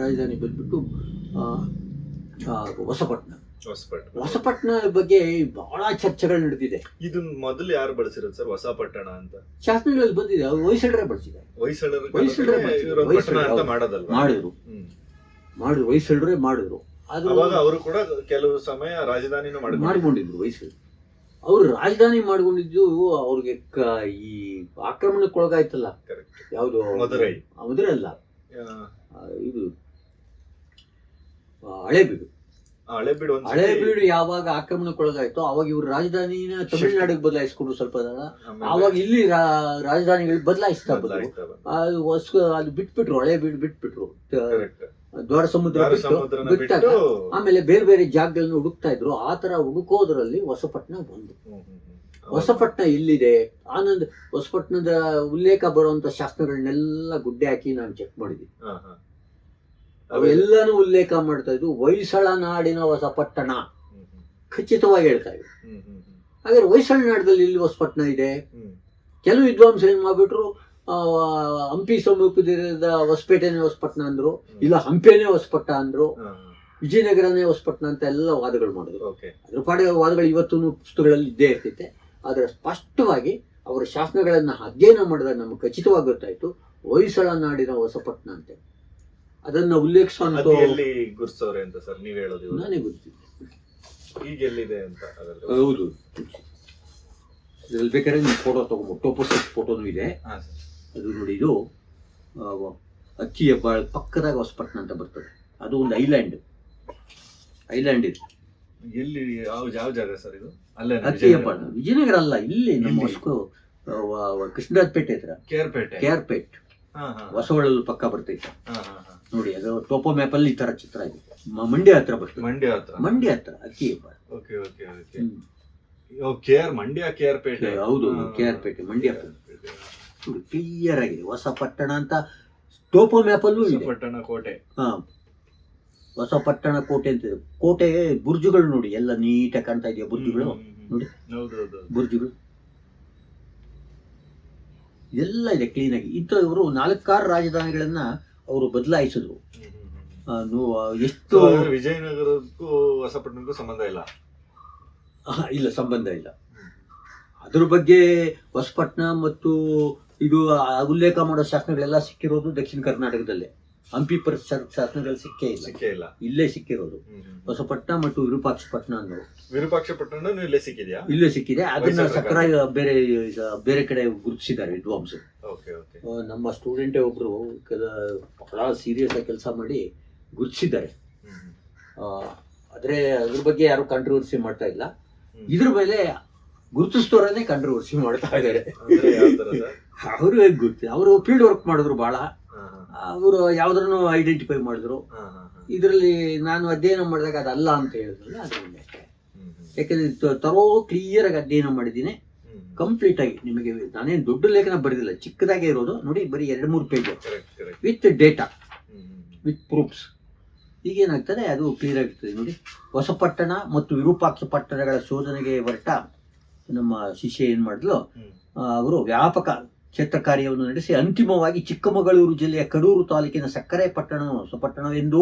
ರಾಜಧಾನಿ ಬಂದ್ಬಿಟ್ಟು ಹೊಸಪಟ್ಟಣ ಬಗ್ಗೆ ಬಹಳ ಚರ್ಚೆಗಳು ನಡೆದಿದೆ. ಇದು ಮೊದಲು ಯಾರು ಬಳಸಿರೋದು ಸರ್ ಹೊಸಪಟ್ಟಣ ಅಂತ? ಶಾಸನಗಳಲ್ಲಿ ಬಂದಿದೆ, ಹೊಯ್ಸಳರೇ ಬಳಸಿದ್ದಾರೆ. ಮಾಡಿದ್ರು ಹೊಯ್ಸಳರೇ ಮಾಡಿದ್ರು. ಅವರು ಕೂಡ ಕೆಲವು ಸಮಯ ರಾಜಧಾನಿನೂ ಮಾಡ್ಕೊಂಡಿದ್ರು ಹೊಯ್ಸಳು. ಅವರು ರಾಜಧಾನಿ ಮಾಡ್ಕೊಂಡಿದ್ದು ಅವ್ರಿಗೆ ಈ ಆಕ್ರಮಣಕ್ಕೊಳಗಾಯ್ತಲ್ಲ, ಯಾವುದು ಮದುರೈ ಅಲ್ಲ, ಇದು ಹಳೇಬೀಡು ಯಾವಾಗ ಆಕ್ರಮಣಕ್ಕೊಳಗಾಯ್ತೋ ಅವಾಗ ಇವ್ರು ರಾಜಧಾನಿನ ತಮಿಳುನಾಡಿಗೆ ಬದಲಾಯಿಸ್ಕೊಂಡ್ರು. ಸ್ವಲ್ಪ ಆವಾಗ ಇಲ್ಲಿ ರಾಜಧಾನಿಗಳು ಬದಲಾಯಿಸ್ತಾ ಬಂದ್ರು. ಅದು ಬಿಟ್ಬಿಟ್ರು, ಹಳೇಬೀಡು ಬಿಟ್ಬಿಟ್ರು, ದ್ವಾರ ಸಮುದ್ರ ಬಿಟ್ಟಾಗ ಆಮೇಲೆ ಬೇರೆ ಬೇರೆ ಜಾಗಗಳನ್ನ ಹುಡುಕ್ತಾ ಇದ್ರು. ಆ ತರ ಹುಡುಕೋದ್ರಲ್ಲಿ ಹೊಸಪಟ್ಟಣ ಬಂದು, ಹೊಸಪಟ್ಟಣ ಇಲ್ಲಿದೆ. ಆನಂದ್ ಹೊಸಪಟ್ಟಣದ ಉಲ್ಲೇಖ ಬರುವಂತ ಶಾಸನಗಳನ್ನೆಲ್ಲ ಗುಡ್ಡೆ ಹಾಕಿ ನಾನು ಚೆಕ್ ಮಾಡಿದ್ವಿ. ಅವೆಲ್ಲಾನು ಉಲ್ಲೇಖ ಮಾಡ್ತಾ ಇದ್ವು ಹೊಯ್ಸಳ ನಾಡಿನ ಹೊಸಪಟ್ಟಣ, ಖಚಿತವಾಗಿ ಹೇಳ್ತಾ ಇದ್ವಿ. ಹಾಗಾದ್ರೆ ಹೊಯ್ಸಳ ನಾಡದಲ್ಲಿ ಇಲ್ಲಿ ಹೊಸಪಟ್ಟಣ ಇದೆ. ಕೆಲವು ವಿದ್ವಾಂಸರು ಏನ್ ಮಾಡ್ಬಿಟ್ರು, ಹಂಪಿ ಸಮೀಪದ ಹೊಸಪೇಟೆನೇ ಹೊಸಪಟ್ಟಣ ಅಂದ್ರು, ಇಲ್ಲ ಹಂಪೇನೆ ಹೊಸಪಟ್ಟ ಅಂದ್ರು, ವಿಜಯನಗರನೇ ಹೊಸಪಟ್ಟಣ ಅಂತ ಎಲ್ಲ ವಾದಗಳು ಮಾಡಿದ್ರು. ಅದ್ರ ಪಾಡಿಗೆ ವಾದಗಳು ಇವತ್ತು ಪುಸ್ತಕಗಳಲ್ಲಿ ಇದ್ದೇ ಇರ್ತೈತೆ. ಆದ್ರೆ ಸ್ಪಷ್ಟವಾಗಿ ಅವರ ಶಾಸನಗಳನ್ನ ಅಧ್ಯಯನ ಮಾಡಿದಾಗ ನಮ್ಗೆ ಖಚಿತವಾಗಿ ಗೊತ್ತಾಯ್ತು ಹೊಯ್ಸಳ ನಾಡಿನ ಹೊಸಪಟ್ಟಣ ಅಂತ. ಅದನ್ನ ಉಲ್ಲೇಖಿಸುವಂತ ಗುರುಸವ್ರೆ ಅಂತ ಸರ್ ನೀವ್ ಹೇಳೋದು ನಾನೇ ಗೊತ್ತಿದ್ದೆ. ಈಗ ಎಲ್ಲಿದೆ ಅಂತ? ಹೌದು, ಇದ್ರಲ್ಲಿ ಬೇಕಾದ್ರೆ ನೀವು ಫೋಟೋ ತಗೊಂಡು ಟೋಪೋಸೆಟ್ ಫೋಟೋನು ಇದೆ. ಅದು ನೋಡಿ, ಇದು ಅಕ್ಕಿ ಹೆಬ್ಬಾಳ ಪಕ್ಕದಾಗ ಹೊಸಪಟ್ಟಣ ಅಂತ ಬರ್ತದೆ. ಅದು ಒಂದು ಐಲ್ಯಾಂಡ್ ಇದೆ. ಎಲ್ಲಿ ಯಾವ ಜಾಗ ಸರ್ ಇದು? ಅಲ್ಲೇ ಅಕ್ಕಿ ಹೆಬ್ಬಾಳ, ವಿಜಯನಗರ ಅಲ್ಲ, ಇಲ್ಲಿ ನಮ್ಮ ಕೃಷ್ಣರಾಜಪೇಟೆ ಹತ್ರ, KR ಪೇಟ್ ಹೊಸವಳಲ್ಲಿ ಪಕ್ಕ ಬರ್ತೈತೆ ನೋಡಿ. ಅದು ಟೋಪೋ ಮ್ಯಾಪ್ ಅಲ್ಲಿ ಈ ತರ ಚಿತ್ರ ಇದೆ. ಮಂಡ್ಯ ಹತ್ರ ಬರ್ತದೆ. ಮಂಡ್ಯ ಹತ್ರ ಅಕ್ಕಿ ಹೆಬ್ಬಾಳ. KR ಪೇಟೆ. ಹೌದು, KR ಪೇಟೆ ಮಂಡ್ಯ ಕ್ಲಿಯರ್ ಆಗಿದೆ. ಹೊಸಪಟ್ಟಣ ಅಂತ ಟೋಪೋ ಮ್ಯಾಪ್ ಅಲ್ಲೂ ಇದೆ. ಕೋಟೆ, ಹೊಸಪಟ್ಟಣ ಕೋಟೆ ಅಂತ ಇದೆ. ಕೋಟೆ ಬುರ್ಜುಗಳು ನೋಡಿ, ಎಲ್ಲ ನೀಟಾಗಿ ಕಾಣ್ತಾ ಇದೆಯಾ ಬುರ್ಜುಗಳು ನೋಡಿ, ಬುರ್ಜುಗಳು ಎಲ್ಲ ಇದೆ ಕ್ಲೀನ್ ಆಗಿ. ಇವರು 4-6 ರಾಜಧಾನಿಗಳನ್ನ ಅವರು ಬದಲಾಯಿಸಿದ್ರು. ಎಷ್ಟು ವಿಜಯನಗರಕ್ಕೂ ಹೊಸಪಟ್ಟಣಕ್ಕೂ ಸಂಬಂಧ ಇಲ್ಲ? ಇಲ್ಲ, ಸಂಬಂಧ ಇಲ್ಲ. ಅದ್ರ ಬಗ್ಗೆ ಹೊಸಪಟ್ಟಣ ಮತ್ತು ಇದು ಉಲ್ಲೇಖ ಮಾಡೋ ಶಾಸನಗಳೆಲ್ಲ ಸಿಕ್ಕಿರೋದು ದಕ್ಷಿಣ ಕರ್ನಾಟಕದಲ್ಲೇ. ಹಂಪಿ ಶಾಸನಗಳು ಸಿಕ್ಕೇ ಇಲ್ಲ, ಇಲ್ಲೇ ಸಿಕ್ಕಿರೋದು. ಹೊಸಪಟ್ಟಣ ಮತ್ತು ವಿರೂಪಾಕ್ಷಪಟ್ಟಣ ಅನ್ನೋರು. ವಿರೂಪಾಕ್ಷಪಟ್ಟಣ ಇಲ್ಲೇ ಸಿಕ್ಕಿದ್ಯಾ? ಇಲ್ಲೇ ಸಿಕ್ಕಿದೆ. ಅದನ್ನ ಸಕ್ರಾಯ ಬೇರೆ ಕಡೆ ಗುರುತಿಸಿದ್ದಾರೆ ವಿದ್ವಾಂಸರು. ನಮ್ಮ ಸ್ಟೂಡೆಂಟೇ ಒಬ್ರು ಬಹಳ ಸೀರಿಯಸ್ ಆಗಿ ಕೆಲಸ ಮಾಡಿ ಗುರುತಿಸಿದ್ದಾರೆ. ಆದ್ರೆ ಅದ್ರ ಬಗ್ಗೆ ಯಾರು ಕಾಂಟ್ರವರ್ಸಿ ಮಾಡ್ತಾ ಇಲ್ಲ. ಇದ್ರ ಮೇಲೆ ಗುರುತಿಸ್ತೋರನ್ನೇ ಕಾಂಟ್ರವರ್ಸಿ ಮಾಡ್ತಾ ಇದ್ದಾರೆ. ಅವರು ಹೇಗೆ ಗುರುತಿ, ಅವರು ಫೀಲ್ಡ್ ವರ್ಕ್ ಮಾಡಿದ್ರು ಬಹಳ. ಅವರು ಯಾವ್ದ್ರನ್ನು ಐಡೆಂಟಿಫೈ ಮಾಡಿದ್ರು. ಇದರಲ್ಲಿ ನಾನು ಅಧ್ಯಯನ ಮಾಡಿದಾಗ ಅದಲ್ಲ ಅಂತ ಹೇಳಿದ್ರಲ್ಲ, ಅದರಿಂದ ಅಷ್ಟೇ. ಯಾಕಂದ್ರೆ ಕ್ಲಿಯರ್ ಆಗಿ ಅಧ್ಯಯನ ಮಾಡಿದ್ದೀನಿ ಕಂಪ್ಲೀಟ್ ಆಗಿ. ನಿಮಗೆ ನಾನೇನು ದೊಡ್ಡ ಲೇಖನ ಬರೆದಿಲ್ಲ, ಚಿಕ್ಕದಾಗೆ ಇರೋದು ನೋಡಿ, ಬರೀ 2-3 page with data, with proofs. ಈಗೇನಾಗ್ತದೆ ಅದು ಕ್ಲಿಯರ್ ಆಗಿರ್ತದೆ ನೋಡಿ. ಹೊಸಪಟ್ಟಣ ಮತ್ತು ವಿರೂಪಾಕ್ಷ ಪಟ್ಟಣಗಳ ಶೋಧನೆಗೆ ಹೊರಟ ನಮ್ಮ ಶಿಷ್ಯ ಏನ್ ಮಾಡಿದ್ಲು, ಅವರು ವ್ಯಾಪಕ ಕ್ಷೇತ್ರ ಕಾರ್ಯವನ್ನು ನಡೆಸಿ ಅಂತಿಮವಾಗಿ ಚಿಕ್ಕಮಗಳೂರು ಜಿಲ್ಲೆಯ ಕಡೂರು ತಾಲೂಕಿನ ಸಕ್ಕರೆ ಪಟ್ಟಣ ಹೊಸಪಟ್ಟಣವೆಂದು,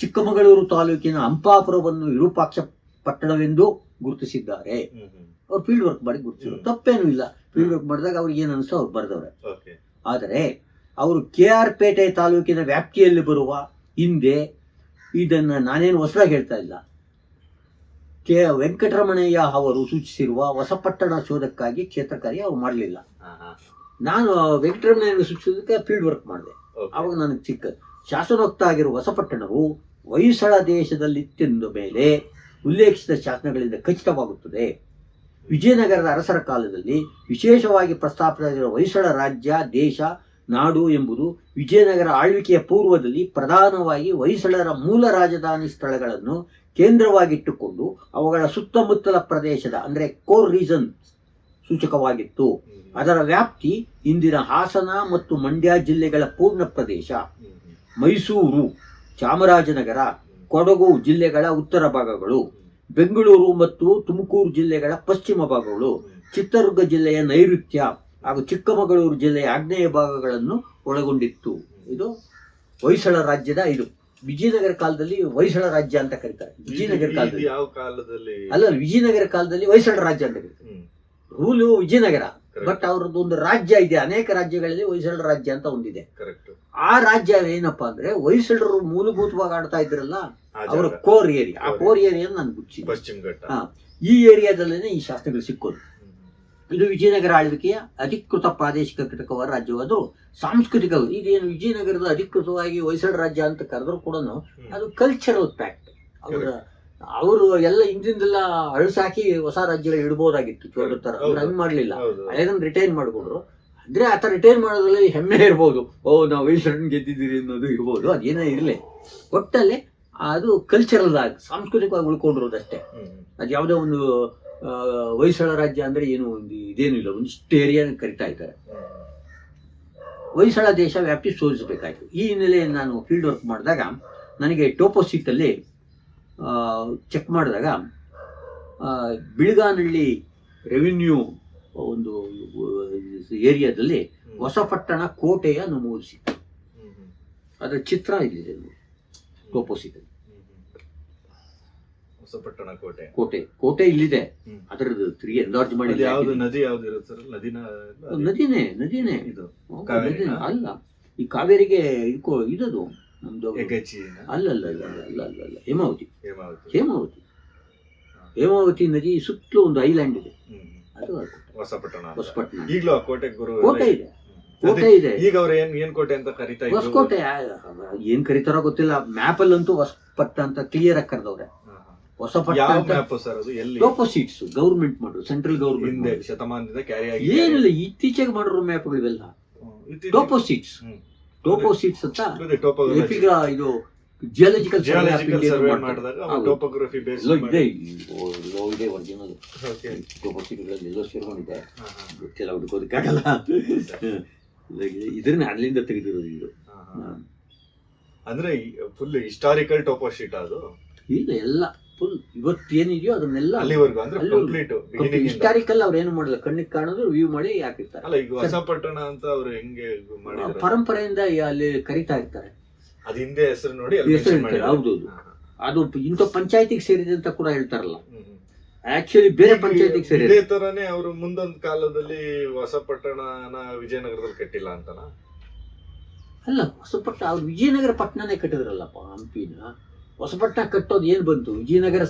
ಚಿಕ್ಕಮಗಳೂರು ತಾಲೂಕಿನ ಹಂಪಾಪುರವನ್ನು ವಿರೂಪಾಕ್ಷ ಪಟ್ಟಣವೆಂದು ಗುರುತಿಸಿದ್ದಾರೆ. ಅವ್ರು ಫೀಲ್ಡ್ ವರ್ಕ್ ಮಾಡಿ ಗುರುತಿಸಿದ್ರು, ತಪ್ಪೇನೂ ಇಲ್ಲ. ಫೀಲ್ಡ್ ವರ್ಕ್ ಮಾಡಿದಾಗ ಅವ್ರಿಗೆ ಏನು ಅನಿಸ್ತೋ ಅವ್ರು ಬರೆದವ್ರೆ. ಆದರೆ ಅವರು KR ಪೇಟೆ ತಾಲೂಕಿನ ವ್ಯಾಪ್ತಿಯಲ್ಲಿ ಬರುವ ಹಿಂದೆ, ಇದನ್ನ ನಾನೇನು ಹೊಸದಾಗಿ ಹೇಳ್ತಾ ಇಲ್ಲ, ವೆಂಕಟರಮಣಯ್ಯ ಅವರು ಸೂಚಿಸಿರುವ ಹೊಸಪಟ್ಟಣ ಶೋಧಕ್ಕಾಗಿ ಕ್ಷೇತ್ರ ಕಾರ್ಯ ಅವ್ರು ಮಾಡಲಿಲ್ಲ. ನಾನು ವೆಂಕಟರಮಣಯ್ಯ ಸೂಚಿಸೋದಕ್ಕೆ ಫೀಲ್ಡ್ ವರ್ಕ್ ಮಾಡಿದೆ. ಆವಾಗ ನನಗೆ ಚಿಕ್ಕ ಶಾಸನೋಕ್ತ ಆಗಿರುವ ಹೊಸಪಟ್ಟಣವು ಹೊಯ್ಸಳ ದೇಶದಲ್ಲಿತ್ತೆಂದ ಮೇಲೆ ಉಲ್ಲೇಖಿಸಿದ ಶಾಸನಗಳಿಂದ ಖಚಿತವಾಗುತ್ತದೆ. ವಿಜಯನಗರದ ಅರಸರ ಕಾಲದಲ್ಲಿ ವಿಶೇಷವಾಗಿ ಪ್ರಸ್ತಾಪಿಸಿರುವ ಹೊಯ್ಸಳ ರಾಜ್ಯ, ದೇಶ, ನಾಡು ಎಂಬುದು ವಿಜಯನಗರ ಆಳ್ವಿಕೆಯ ಪೂರ್ವದಲ್ಲಿ ಪ್ರಧಾನವಾಗಿ ಹೊಯ್ಸಳರ ಮೂಲ ರಾಜಧಾನಿ ಸ್ಥಳಗಳನ್ನು ಕೇಂದ್ರವಾಗಿಟ್ಟುಕೊಂಡು ಅವುಗಳ ಸುತ್ತಮುತ್ತಲ ಪ್ರದೇಶದ ಅಂದರೆ ಕೋರ್ ರೀಜನ್ ಸೂಚಕವಾಗಿತ್ತು. ಅದರ ವ್ಯಾಪ್ತಿ ಇಂದಿನ ಹಾಸನ ಮತ್ತು ಮಂಡ್ಯ ಜಿಲ್ಲೆಗಳ ಪೂರ್ಣ ಪ್ರದೇಶ, ಮೈಸೂರು, ಚಾಮರಾಜನಗರ, ಕೊಡಗು ಜಿಲ್ಲೆಗಳ ಉತ್ತರ ಭಾಗಗಳು, ಬೆಂಗಳೂರು ಮತ್ತು ತುಮಕೂರು ಜಿಲ್ಲೆಗಳ ಪಶ್ಚಿಮ ಭಾಗಗಳು, ಚಿತ್ರದುರ್ಗ ಜಿಲ್ಲೆಯ ನೈಋತ್ಯ ಹಾಗೂ ಚಿಕ್ಕಮಗಳೂರು ಜಿಲ್ಲೆಯ ಆಗ್ನೇಯ ಭಾಗಗಳನ್ನು ಒಳಗೊಂಡಿತ್ತು. ಇದು ಹೊಯ್ಸಳ ರಾಜ್ಯದ ಇದು ವಿಜಯನಗರ ಕಾಲದಲ್ಲಿ ಹೊಯ್ಸಳ ರಾಜ್ಯ ಅಂತ ಕರೀತಾರೆ. ವಿಜಯನಗರ ಕಾಲದಲ್ಲಿ ಯಾವ ಕಾಲದಲ್ಲಿ ಅಲ್ಲ, ವಿಜಯನಗರ ಕಾಲದಲ್ಲಿ ಹೊಯ್ಸಳ ರಾಜ್ಯ ಅಂತ ಕರೀತಾರೆ. ರೂಲು ವಿಜಯನಗರ, ಬಟ್ ಅವ್ರದ್ದು ಒಂದು ರಾಜ್ಯ ಇದೆ, ಅನೇಕ ರಾಜ್ಯಗಳಲ್ಲಿ ಹೊಯ್ಸಳ ರಾಜ್ಯ ಅಂತ ಒಂದಿದೆ. ಆ ರಾಜ್ಯ ಏನಪ್ಪಾ ಅಂದ್ರೆ ಹೊಯ್ಸಳರು ಮೂಲಭೂತವಾಗಿ ಆಡ್ತಾ ಇದ್ರಲ್ಲ ಅವರ ಕೋರ್ ಏರಿಯಾ, ಆ ಕೋರ್ ಏರಿಯಾ ನಾನು ಗುಚ್ಚಿ ಪಶ್ಚಿಮ ಘಟ್ಟ, ಈ ಏರಿಯಾದಲ್ಲೇನೆ ಈ ಶಾಸನಗಳು ಸಿಕ್ಕೋದು. ಇದು ವಿಜಯನಗರ ಆಳ್ವಿಕೆಯ ಅಧಿಕೃತ ಪ್ರಾದೇಶಿಕ ಘಟಕವಾದ ರಾಜ್ಯವಾದರೂ ಸಾಂಸ್ಕೃತಿಕ, ಇದೇನು ವಿಜಯನಗರದ ಅಧಿಕೃತವಾಗಿ ಹೊಯ್ಸಳ ರಾಜ್ಯ ಅಂತ ಕರೆದ್ರು ಕೂಡ ಅದು ಕಲ್ಚರಲ್ ಫ್ಯಾಕ್ಟ್. ಅವರು ಎಲ್ಲ ಹಿಂದಿಂದೆಲ್ಲ ಅಳಿಸಾಕಿ ಹೊಸ ರಾಜ್ಯಗಳು ಇಡ್ಬೋದಾಗಿತ್ತು ಚೋಳರ ತರ, ಹಂಗ್ ಮಾಡ್ಲಿಲ್ಲ. ಹಳೆದನ್ನ ರಿಟೈನ್ ಮಾಡ್ಕೊಂಡ್ರು. ಅಂದ್ರೆ ಆತ ರಿಟೈನ್ ಮಾಡೋದ್ರಲ್ಲಿ ಹೆಮ್ಮೆ ಇರ್ಬೋದು, ನಾವು ಹೊಯ್ಸಳನ್ ಗೆದ್ದಿದ್ದೀರಿ ಅನ್ನೋದು ಇರ್ಬೋದು, ಅದೇನೇ ಇರಲಿ. ಒಟ್ಟಲ್ಲಿ ಅದು ಕಲ್ಚರಲ್ ಆಗಿ ಸಾಂಸ್ಕೃತಿಕವಾಗಿ ಉಳ್ಕೊಂಡಿರೋದಷ್ಟೇ. ಅದು ಯಾವುದೋ ಒಂದು ಹೊಯ್ಸಳ ರಾಜ್ಯ ಅಂದ್ರೆ ಏನು ಒಂದು ಇದೇನು ಇಲ್ಲ, ಒಂದಿಷ್ಟು ಏರಿಯಾ ಕರಿತಾ ಇದ್ದಾರೆ. ಹೊಯ್ಸಳ ದೇಶ ವ್ಯಾಪ್ತಿ ಶೋಧಿಸಬೇಕಾಯ್ತು. ಈ ಹಿನ್ನೆಲೆಯಲ್ಲಿ ನಾನು ಫೀಲ್ಡ್ ವರ್ಕ್ ಮಾಡಿದಾಗ ನನಗೆ ಟೋಪೋಸಿಟಲ್ಲಿ ಚೆಕ್ ಮಾಡಿದಾಗ ಬಿಳ್ಗಾನಹಳ್ಳಿ ರೆವಿನ್ಯೂ ಒಂದು ಏರಿಯಾದಲ್ಲಿ ಹೊಸಪಟ್ಟಣ ಕೋಟೆಯ ನಮೂದಿಸಿತ್ತು. ಅದರ ಚಿತ್ರ ಇಲ್ಲಿದೆ ಟೋಪೋಸಿಟಲ್ಲಿ. ಹೊಸಪಟ್ಟಣ ಕೋಟೆ ಇಲ್ಲಿದೆ. ಅದರದ್ದು 3 ಎನ್ಲಾರ್ಜ್ ಮಾಡಿ ನದಿ ಯಾವ್ದು ಇರುತ್ತೆ ಸರ್? ನದಿನೇ ಇದು ಅಲ್ಲ. ಈ ಕಾವೇರಿಗೆ ಇದದು ನಮ್ದು ಅಲ್ಲ ಹೇಮಾವತಿ ನದಿ ಸುತ್ತಲೂ ಒಂದು ಐಲ್ಯಾಂಡ್ ಇದೆ, ಅದು ಹೊಸಪಟ್ಟಣ. ಈಗಲೂ ಕೋಟೆ ಇದೆ. ಈಗ ಅವ್ರು ಏನ್ ಕೋಟೆ ಅಂತ ಕರೀತಾ ಇದ್ರು. ಹೊಸಕೋಟೆ ಏನ್ ಕರೀತಾರೋ ಗೊತ್ತಿಲ್ಲ. ಮ್ಯಾಪ್ ಅಲ್ಲಂತೂ ಹೊಸಪಟ್ಟ ಅಂತ ಕ್ಲಿಯರ್ ಆಗಿ ಕರೆದವ್ರೆ. ಟೋಪೋಸಿಟ್ಸ್ ಗೌರ್ಮೆಂಟ್ ಮಾಡ್ರು, ಸೆಂಟ್ರಲ್ ಗೌರ್ಮೆಂಟ್ ಶತಮಾನದಿಂದ ಏನಿಲ್ಲ, ಇತ್ತೀಚೆಗೆ ಮಾಡಿರೋ ಮ್ಯಾಪ್ಗಳು ಇವೆಲ್ಲ ಟೋಪೋಸಿಟ್ಸ್ ಅಂತ. ಇದು ಜಿಯಾಲಜಿಕಲ್ ಟೋಪೋಗ್ರಫಿ ಇದೆ ಒರಿಜಿನಲ್ ಟೋಪೋಸಿಟ್ಗಳಲ್ಲಿ ಎಲ್ಲೋ ಸೇರ್ಕೊಂಡಿದೆ, ಗೊತ್ತಿಲ್ಲ, ಹುಡುಕೋದಕ್ಕಾಗಲ್ಲ. ಇದ್ರನ್ನ ಅಲ್ಲಿಂದ ತೆಗೆದಿರೋದು ಇದು. ಅಂದ್ರೆ ಫುಲ್ ಹಿಸ್ಟಾರಿಕಲ್ ಟೋಪೋಶೀಟ್ ಅದು. ಇಲ್ಲ, ಎಲ್ಲ ಫುಲ್ ಇವತ್ತೇನಿದೆಯೋ ಅದನ್ನೆಲ್ಲ ಅಲ್ಲಿವರೆಗೂ ಅಂದ್ರೆ ಹಿಸ್ಟಾರಿಕಲ್ ಅವ್ರು ಏನು ಮಾಡಲ್ಲ, ಕಣ್ಣಿಗೆ ಕಾಣೋದು ವ್ಯೂ ಮಾಡಿ ಹಾಕಿರ್ತಾರೆ. ಅಲ್ಲ, ಈಗ ಹೊಸಪಟ್ಟಣ ಅಂತ ಅವ್ರು ಹೆಂಗೆ ಪರಂಪರೆಯಿಂದ ಅಲ್ಲಿ ಕರಿತಾ ಇರ್ತಾರೆ. ಅದ್ ಹಿಂದೆ ಹೆಸರು ನೋಡಿ ಹೌದು, ಅದು ಇಂಥ ಪಂಚಾಯತಿಗೆ ಸೇರಿದೆ ಅಂತ ಕೂಡ ಹೇಳ್ತಾರಲ್ಲ. ಆಕ್ಚುಲಿ ಬೇರೆ ಪಂಚಾಯತಿಗೆ ಸೇರಿದೆ. ಇದೇ ತರಾನೇ ಅವರು ಮುಂದೊಂದು ಕಾಲದಲ್ಲಿ ಹೊಸಪಟ್ಟಣನ ವಿಜಯನಗರದಲ್ಲಿ ಕಟ್ಟಿಲ್ಲ ಅಂತನಾ? ಅಲ್ಲ, ಹೊಸಪಟ್ಟ ಅವ್ರು ವಿಜಯನಗರ ಪಟ್ಟಣನೇ ಕಟ್ಟಿದ್ರಲ್ಲಪ್ಪ. ಹಂಪಿನ ಹೊಸಪಟ್ಟಣ ಕಟ್ಟೋದು ಏನ್ ಬಂತು? ವಿಜಯನಗರ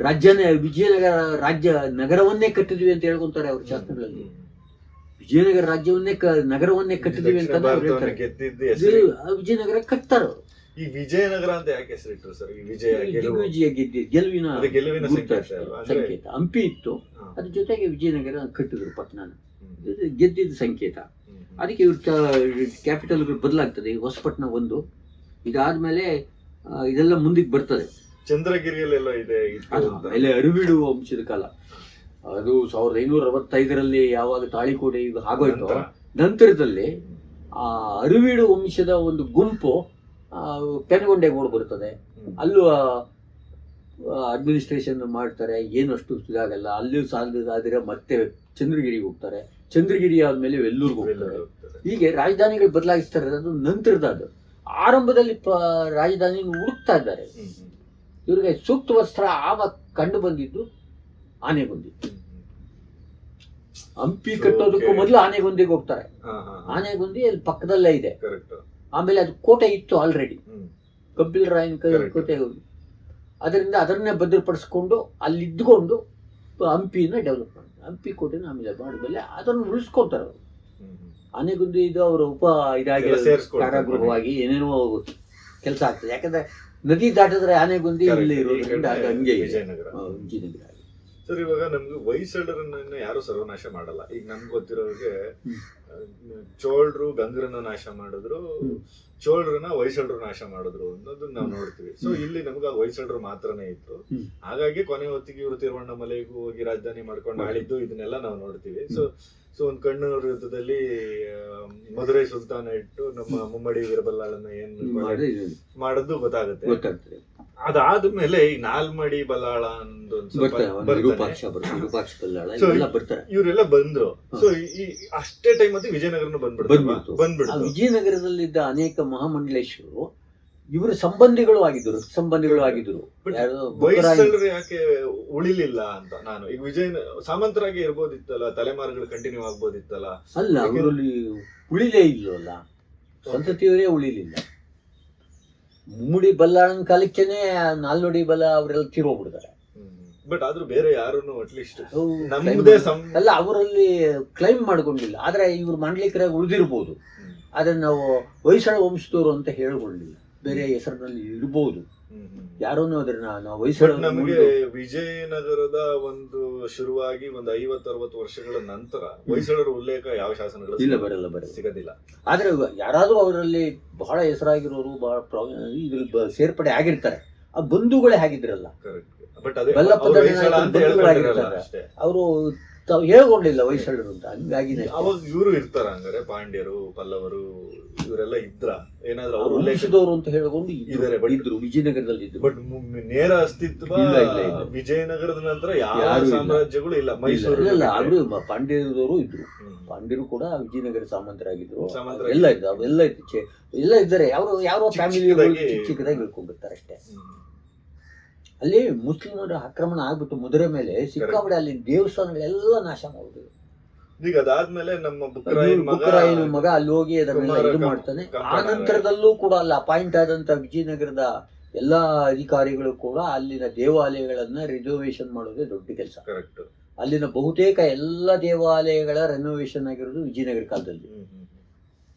ರಾಜ್ಯನೇ, ವಿಜಯನಗರ ರಾಜ್ಯ ನಗರವನ್ನೇ ಕಟ್ಟಿದ್ವಿ ಅಂತ ಹೇಳ್ಕೊಂತಾರೆ ಅವ್ರ ಶಾಸನಗಳಲ್ಲಿ. ವಿಜಯನಗರ ರಾಜ್ಯವನ್ನೇ ನಗರವನ್ನೇ ಕಟ್ಟಿದ್ವಿ ಅಂತ ವಿಜಯನಗರ ಕಟ್ತಾರ. ಈ ವಿಜಯನಗರ ಅಂತ ಯಾಕೆ ಹೆಸರಿಟ್ರು ಸರ್? ಈ ದಿಗ್ವಿಜಯ ಗೆಲುವಿನ ಸಂಕೇತ. ಹಂಪಿ ಇತ್ತು, ಅದ್ರ ಜೊತೆಗೆ ವಿಜಯನಗರ ಕಟ್ಟಿದ್ರು ಪಟ್ಟಣನ, ಗೆದ್ದಿದ್ದ ಸಂಕೇತ. ಅದಕ್ಕೆ ಇವ್ರ ಕ್ಯಾಪಿಟಲ್ಗಳು ಬದಲಾಗ್ತದೆ. ಈಗ ಹೊಸಪಟ್ಟಣ ಒಂದು, ಇದಾದ್ಮೇಲೆ ಇದೆಲ್ಲ ಮುಂದಕ್ಕೆ ಬರ್ತದೆ. ಚಂದ್ರಗಿರಿಯಲ್ಲೆಲ್ಲ ಇದೆ. ಆಮೇಲೆ ಅರಿವೀಡು ವಂಶದ ಕಾಲ, ಅದು 1565 ಯಾವಾಗ ತಾಳಿಕೋಟೆ ಈಗ ಆಗೋಯ್ತು, ನಂತರದಲ್ಲಿ ಆ ಅರಿವೀಡು ವಂಶದ ಒಂದು ಗುಂಪು ಪೆನಗೊಂಡೆಗೆ ಓಡ್ ಬರ್ತದೆ. ಅಲ್ಲೂ ಅಡ್ಮಿನಿಸ್ಟ್ರೇಷನ್ ಮಾಡ್ತಾರೆ, ಏನು ಅಷ್ಟು ಇದಾಗಲ್ಲ. ಅಲ್ಲೂ ಸಾಲದಾದ್ರೆ ಮತ್ತೆ ಚಂದ್ರಗಿರಿಗೆ ಹೋಗ್ತಾರೆ, ಚಂದ್ರಗಿರಿ ಆದ್ಮೇಲೆ ವೆಲ್ಲೂರ್ಗೆ ಹೋಗ್ತಾರೆ. ಹೀಗೆ ರಾಜಧಾನಿಗಳು ಬದಲಾಯಿಸ್ತಾರೆ. ಅದು ನಂತರದ, ಅದು ಆರಂಭದಲ್ಲಿ ರಾಜಧಾನಿ ಹುಡುಕ್ತಾ ಇದ್ದಾರೆ. ಇವ್ರಿಗೆ ಸೂಕ್ತ ವಸ್ತ್ರ ಆವಾಗ ಕಂಡು ಬಂದಿದ್ದು ಆನೆಗೊಂದಿ. ಹಂಪಿ ಕಟ್ಟೋದಕ್ಕೂ ಮೊದಲು ಆನೆಗೊಂದಿಗೆ ಹೋಗ್ತಾರೆ. ಆನೆಗೊಂದಿ ಅಲ್ಲಿ ಪಕ್ಕದಲ್ಲೇ ಇದೆ. ಆಮೇಲೆ ಅದು ಕೋಟೆ ಇತ್ತು ಆಲ್ರೆಡಿ, ಕಪಿಲ್ ರಾಯನ್ ಕೋಟೆ. ಅದರಿಂದ ಅದನ್ನೇ ಭದ್ರಪಡಿಸ್ಕೊಂಡು ಅಲ್ಲಿ ಇದ್ಕೊಂಡು ಹಂಪಿನ ಡೆವಲಪ್ ಮಾಡ್ತಾರೆ. ಹಂಪಿ ಕೋಟೆನ ಆಮೇಲೆ ಮಾಡಿದ್ಮೇಲೆ ಅದನ್ನು ಉಳಿಸ್ಕೊತಾರೆ ಅವರು. ಆನೆಗುಂದಿ ಇದು ಅವರ ಇದಾಗಿ ಕಾರಾಗೃಹವಾಗಿ ಏನೇನೋ ಕೆಲಸ ಆಗ್ತದೆ. ಯಾಕಂದ್ರೆ ನದಿ ದಾಟಿದ್ರೆ ಆನೆಗುಂದಿ ಇಲ್ಲಿ ಇರೋದ್ರಿಂದ ಹಂಗೆ ವಿಜಯನಗರ. ಸರ್, ಇವಾಗ ನಮ್ಗೆ ಹೊಯ್ಸಳರನ್ನ ಯಾರು ಸರ್ವನಾಶ ಮಾಡಲ್ಲ. ಈಗ ನಮ್ಗೆ ಗೊತ್ತಿರೋರಿಗೆ ಚೋಳರು ಗಂಗರನ್ನ ನಾಶ ಮಾಡಿದ್ರು, ಚೋಳರನ್ನ ಹೊಯ್ಸಳರು ನಾಶ ಮಾಡಿದ್ರು ಅನ್ನೋದನ್ನ ನಾವು ನೋಡ್ತೀವಿ. ಸೊ ಇಲ್ಲಿ ನಮ್ಗೆ ಹೊಯ್ಸಳರು ಮಾತ್ರನೇ ಇತ್ತು. ಹಾಗಾಗಿ ಕೊನೆ ಹೊತ್ತಿಗೆ ಇವರು ತಿರುವಣ್ಣಾಮಲೈಗೂ ಹೋಗಿ ರಾಜಧಾನಿ ಮಾಡ್ಕೊಂಡು ಆಳಿದ್ದು ಇದನ್ನೆಲ್ಲ ನಾವು ನೋಡ್ತೀವಿ. ಸೊ ಒಂದ್ ಕಣ್ಣೂರು ಯುದ್ಧದಲ್ಲಿ ಮಧುರೈ ಸುಲ್ತಾನ ಇಟ್ಟು ನಮ್ಮ ಮುಮ್ಮಡಿ ವೀರಬಲ್ಲಾಳನ್ನ ಏನ್ ಮಾಡದ್ದು ಗೊತ್ತಾಗುತ್ತೆ. ಅದಾದ್ಮೇಲೆ ಈ ನಾಲ್ಮಡಿ ಬಲ್ಲಾಳ ಅಂದು ಬರ್ತಾರೆ, ವಿರೂಪಾಕ್ಷ ಬರ್ತಾರೆ, ವಿರೂಪಾಕ್ಷ ಬಲ್ಲಾಳ So, ಎಲ್ಲ ಬರ್ತಾರೆ. ಇವರೆಲ್ಲ ಬಂದ್ರು. ಸೊ ಅಷ್ಟೇ ಟೈಮ್ ಮತ್ತೆ ವಿಜಯನಗರನು ಬಂದ್ಬಿಡ್ತು. ಬಂದ್ಬಿಡ್ತು. ವಿಜಯನಗರದಲ್ಲಿದ್ದ ಅನೇಕ ಮಹಾಮಂಡಲೇಶ್ವರು ಇವರ ಸಂಬಂಧಿಗಳು ಆಗಿದ್ರು, ಸಂಬಂಧಿಗಳು ಆಗಿದ್ರು. ಹೊಯ್ಸಳರು ಯಾಕೆ ಉಳಿಲಿಲ್ಲ ಅಂತ ನಾನು ಈಗ ಸಾಮಂತರಾಗಿ ಇರ್ಬೋದಿತ್ತಲ್ಲ, ತಲೆಮಾರುಗಳು ಕಂಟಿನ್ಯೂ ಆಗ್ಬೋದಿತ್ತಲ್ಲ. ಅಲ್ಲ, ಅವರಲ್ಲಿ ಉಳಿಲೇ ಇಲ್ಲವಲ್ಲ, ಸಂತತಿಯವರೇ ಉಳಿಲಿಲ್ಲ. ಮುಮ್ಮಡಿ ಬಲ್ಲಾಳನ ಕಾಲಕ್ಕೇನೆ ನಾಲ್ನೋಡಿ ಬಲ ಅವರೆಲ್ಲ ತೀರೋಗ್ಬಿಡ್ತಾರೆ. ಬಟ್ ಆದ್ರೂ ಬೇರೆ ಯಾರು ಅಟ್ಲೀಸ್ಟ್ ನಮ್ಮದೇ ಅಲ್ಲ, ಅವರಲ್ಲಿ ಕ್ಲೈಮ್ ಮಾಡ್ಕೊಂಡಿಲ್ಲ. ಆದ್ರೆ ಇವ್ರು ಮಾಂಡ್ಲಿಕರಾಗಿ ಉಳಿದಿರ್ಬೋದು, ಆದ್ರೆ ನಾವು ಹೊಯ್ಸಳ ವಂಶದವರು ಅಂತ ಹೇಳ್ಕೊಳ್ಳಿಲ್ಲ. ಬೇರೆ ಹೆಸರಿನಲ್ಲಿ ಇರ್ಬೋದು, ಯಾರನ್ನು ಅದನ್ನ ನಾವು ಹೊಯ್ಸಳ. ನಮಗೆ ವಿಜಯನಗರದ ಒಂದು ಶುರುವಾಗಿ ಒಂದು 50-60 ವರ್ಷಗಳ ನಂತರ ಹೊಯ್ಸಳರ ಉಲ್ಲೇಖ ಯಾವ ಶಾಸನಗಳು ಇಲ್ಲ, ಬರಲ್ಲ ಸಿಗೋದಿಲ್ಲ. ಆದ್ರೆ ಯಾರಾದ್ರೂ ಅವರಲ್ಲಿ ಬಹಳ ಹೆಸರಾಗಿರೋರು, ಬಹಳ ಇದ್ರಲ್ಲಿ ಸೇರ್ಪಡೆ ಆಗಿರ್ತಾರೆ. ಆ ಬಂಧುಗಳೇ ಆಗಿದ್ರಲ್ಲ, ಬಟ್ ಅದೇ ಅವರು ತಾವು ಹೇಳ್ಕೊಂಡಿಲ್ಲ ಹೊಯ್ಸಳರು ಅಂತ. ಹಂಗಾಗಿ ಅವಾಗ ಇವರು ಇರ್ತಾರ, ಹಂಗಾರೆ ಪಾಂಡ್ಯರು, ಪಲ್ಲವರು ಇವರೆಲ್ಲ ಇದ್ರ ಏನಾದ್ರು ಅವ್ರು ವಂಶದವರು ಅಂತ ಹೇಳ್ಕೊಂಡು ಇದ್ರು, ವಿಜಯನಗರದಲ್ಲಿ ಇದ್ರು. ಬಟ್ ನೇರ ಅಸ್ತಿತ್ವ ವಿಜಯನಗರದ ನಂತರ ಯಾವ ಸಾಮ್ರಾಜ್ಯಗಳು ಇಲ್ಲ. ಮೈಸೂರು ಅವರು ಪಾಂಡ್ಯದವರು ಇದ್ರು. ಪಾಂಡ್ಯರು ಕೂಡ ವಿಜಯನಗರ ಸಾಮಂತರಾಗಿದ್ರು. ಎಲ್ಲ ಇದ್ರು, ಅವೆಲ್ಲ ಇತ್ತು, ಎಲ್ಲ ಇದ್ದಾರೆ. ಯಾವ ಫ್ಯಾಮಿಲಿ ಚಿಕ್ಕದಾಗಿ ಹೇಳ್ಕೊಂಡಿರ್ತಾರೆ ಅಷ್ಟೇ. ಅಲ್ಲಿ ಮುಸ್ಲಿಮರ ಆಕ್ರಮಣ ಆಗ್ಬಿಟ್ಟು ಮಧುರೆ ಮೇಲೆ ಸಿಕ್ಕಾಪಡೆ ಅಲ್ಲಿ ದೇವಸ್ಥಾನಗಳೆಲ್ಲ ನಾಶ ಮಾಡಿದ್ರು. ಈಗ ಅದಾದ್ಮೇಲೆ ನಮ್ಮ ಬುಕ್ಕರಾಯನ ಮಗ ಅಲ್ಲಿ ಹೋಗಿ ಅದನ್ನೆಲ್ಲ ಇದು ಮಾಡ್ತಾನೆ. ಆ ನಂತರದಲ್ಲೂ ಕೂಡ ಅಲ್ಲಿ ಅಪಾಯಿಂಟ್ ಆದಂತ ವಿಜಯನಗರದ ಎಲ್ಲಾ ಅಧಿಕಾರಿಗಳು ಕೂಡ ಅಲ್ಲಿನ ದೇವಾಲಯಗಳನ್ನ ರಿನೋವೇಷನ್ ಮಾಡೋದೇ ದೊಡ್ಡ ಕೆಲಸ. ಅಲ್ಲಿನ ಬಹುತೇಕ ಎಲ್ಲ ದೇವಾಲಯಗಳ ರೆನೋವೇಷನ್ ಆಗಿರೋದು ವಿಜಯನಗರ ಕಾಲದಲ್ಲಿ.